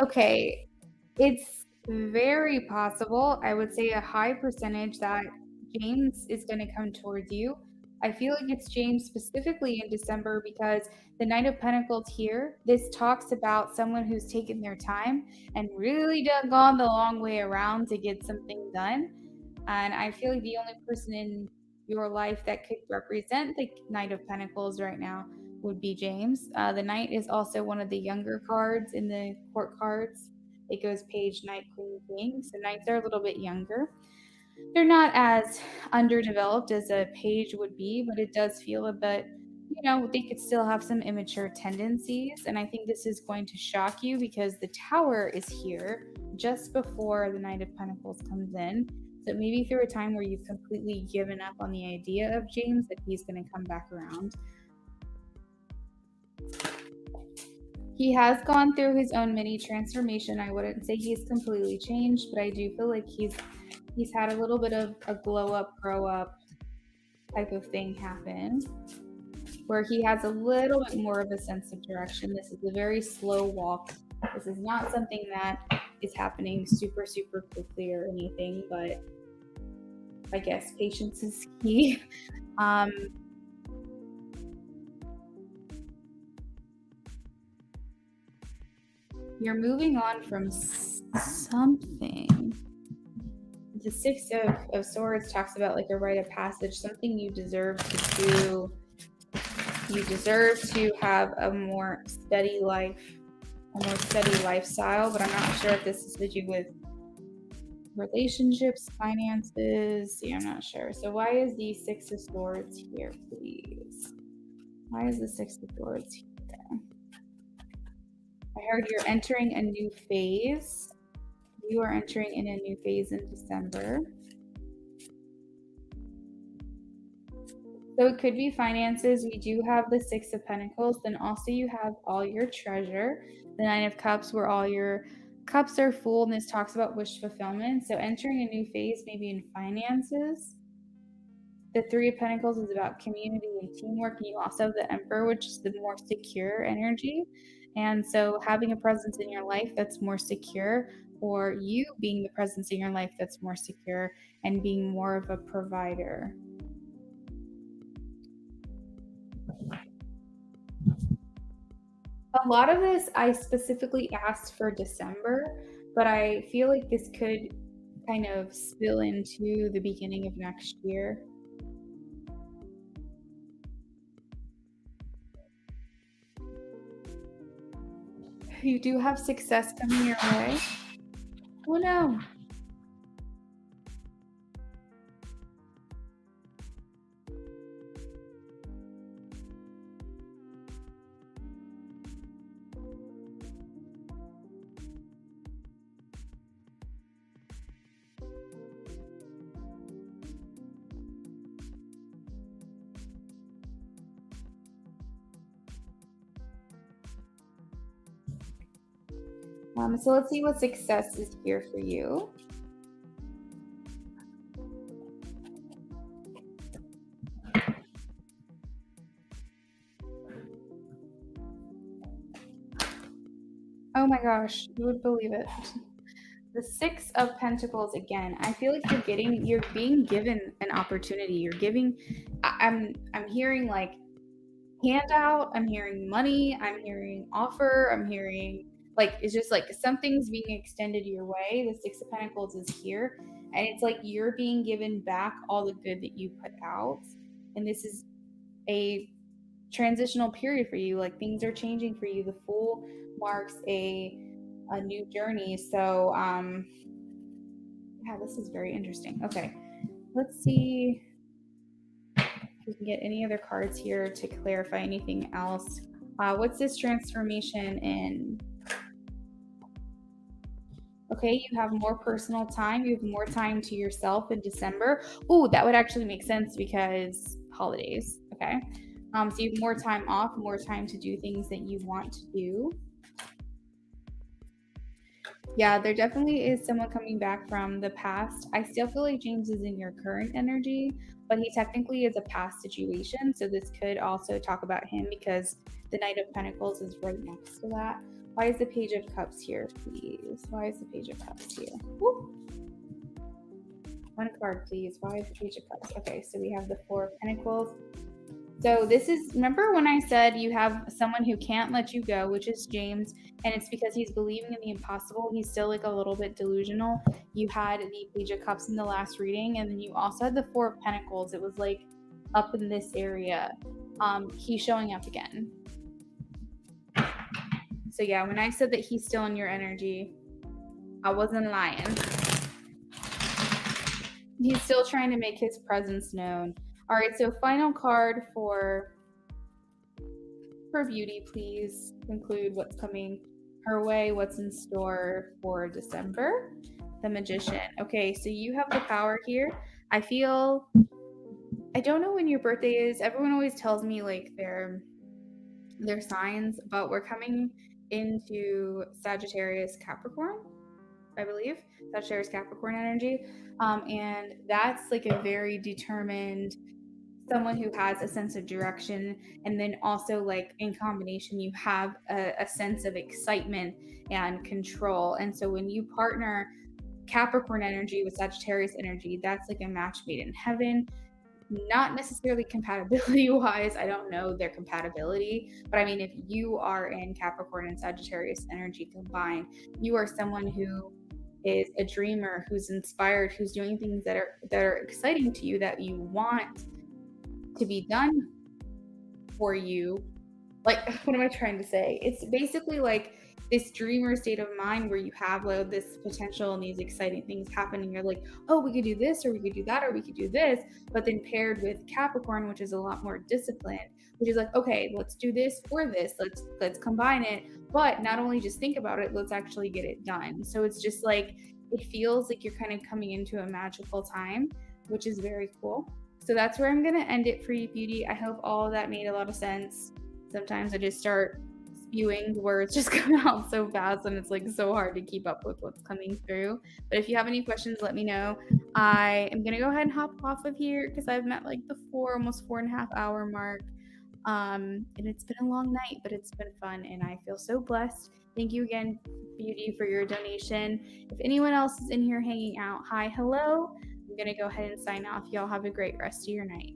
Okay, it's very possible. I would say a high percentage that James is going to come towards you. I feel like it's James specifically in December because the Knight of Pentacles here, this talks about someone who's taken their time and really done gone the long way around to get something done. And I feel like the only person in your life that could represent the Knight of Pentacles right now would be James. The Knight is also one of the younger cards in the court cards. It goes Page, Knight, Queen, King. So Knights are a little bit younger. They're not as underdeveloped as a Page would be, but it does feel a bit, they could still have some immature tendencies. And I think this is going to shock you because the Tower is here just before the Knight of Pentacles comes in. So maybe through a time where you've completely given up on the idea of James, that he's going to come back around. He has gone through his own mini transformation. I wouldn't say he's completely changed, but I do feel like he's had a little bit of a glow up, grow up type of thing happen, where he has a little bit more of a sense of direction. This is a very slow walk. This is not something that is happening super, super quickly or anything, but I guess patience is key. You're moving on from something. The Six of Swords talks about like a rite of passage, something you deserve to do. You deserve to have a more steady life, a more steady lifestyle, but I'm not sure if this is to do with relationships, finances. Yeah, I'm not sure. So why is the Six of Swords here, please? Why is the Six of Swords here? I heard you're entering a new phase. You are entering in a new phase in December. So it could be finances. We do have the Six of Pentacles. Then also you have all your treasure. The Nine of Cups, where all your cups are full. And this talks about wish fulfillment. So entering a new phase, maybe in finances. The Three of Pentacles is about community and teamwork. And you also have the Emperor, which is the more secure energy. And so having a presence in your life that's more secure, or you being the presence in your life that's more secure and being more of a provider. A lot of this I specifically asked for December, but I feel like this could kind of spill into the beginning of next year. You do have success coming your way. Oh no. So let's see what success is here for you. Oh my gosh, you would believe it. The Six of Pentacles again. I feel like you're being given an opportunity. I'm hearing like handout, I'm hearing money, I'm hearing offer, I'm hearing like it's just like something's being extended your way. The Six of Pentacles is here, and it's like you're being given back all the good that you put out. And this is a transitional period for you. Like things are changing for you. The Fool marks a new journey. So yeah, this is very interesting. Okay, let's see if we can get any other cards here to clarify anything else. What's this transformation in? Okay, you have more personal time. You have more time to yourself in December. Oh, that would actually make sense because holidays. Okay. So you have more time off, more time to do things that you want to do. Yeah, there definitely is someone coming back from the past. I still feel like James is in your current energy, but he technically is a past situation. So this could also talk about him because the Knight of Pentacles is right next to that. Why is the Page of Cups here, please? Why is the Page of Cups here? Woo! One card, please. Why is the Page of Cups? Okay, so we have the Four of Pentacles. So this is, remember when I said you have someone who can't let you go, which is James, and it's because he's believing in the impossible. He's still like a little bit delusional. You had the Page of Cups in the last reading, and then you also had the Four of Pentacles. It was like up in this area. He's showing up again. So yeah, when I said that he's still in your energy, I wasn't lying. He's still trying to make his presence known. All right, so final card for Beauty, please include what's coming her way, what's in store for December. The Magician. Okay, so you have the power here. I don't know when your birthday is. Everyone always tells me like their signs, but we're coming into Sagittarius Capricorn, I believe. Sagittarius Capricorn energy. And that's like a very determined someone who has a sense of direction, and then also like in combination you have a sense of excitement and control. And so when you partner Capricorn energy with Sagittarius energy, that's like a match made in heaven. Not necessarily compatibility wise, I don't know their compatibility, but I mean, if you are in Capricorn and Sagittarius energy combined, you are someone who is a dreamer, who's inspired, who's doing things that are exciting to you, that you want to be done for you. Like, what am I trying to say? It's basically like this dreamer state of mind where you have like this potential and these exciting things happening. You're like, oh, we could do this, or we could do that, or we could do this. But then paired with Capricorn, which is a lot more disciplined, which is like, okay, let's do this or this. Let's combine it. But not only just think about it, let's actually get it done. So it's just like it feels like you're kind of coming into a magical time, which is very cool. So that's where I'm going to end it for you, Beauty. I hope all of that made a lot of sense. Sometimes I just start spewing, the words just come out so fast and it's like so hard to keep up with what's coming through. But if you have any questions, let me know. I am going to go ahead and hop off of here because I've met like the almost 4.5 hour mark. And it's been a long night, but it's been fun and I feel so blessed. Thank you again, Beauty, for your donation. If anyone else is in here hanging out, hi, hello. I'm going to go ahead and sign off. Y'all have a great rest of your night.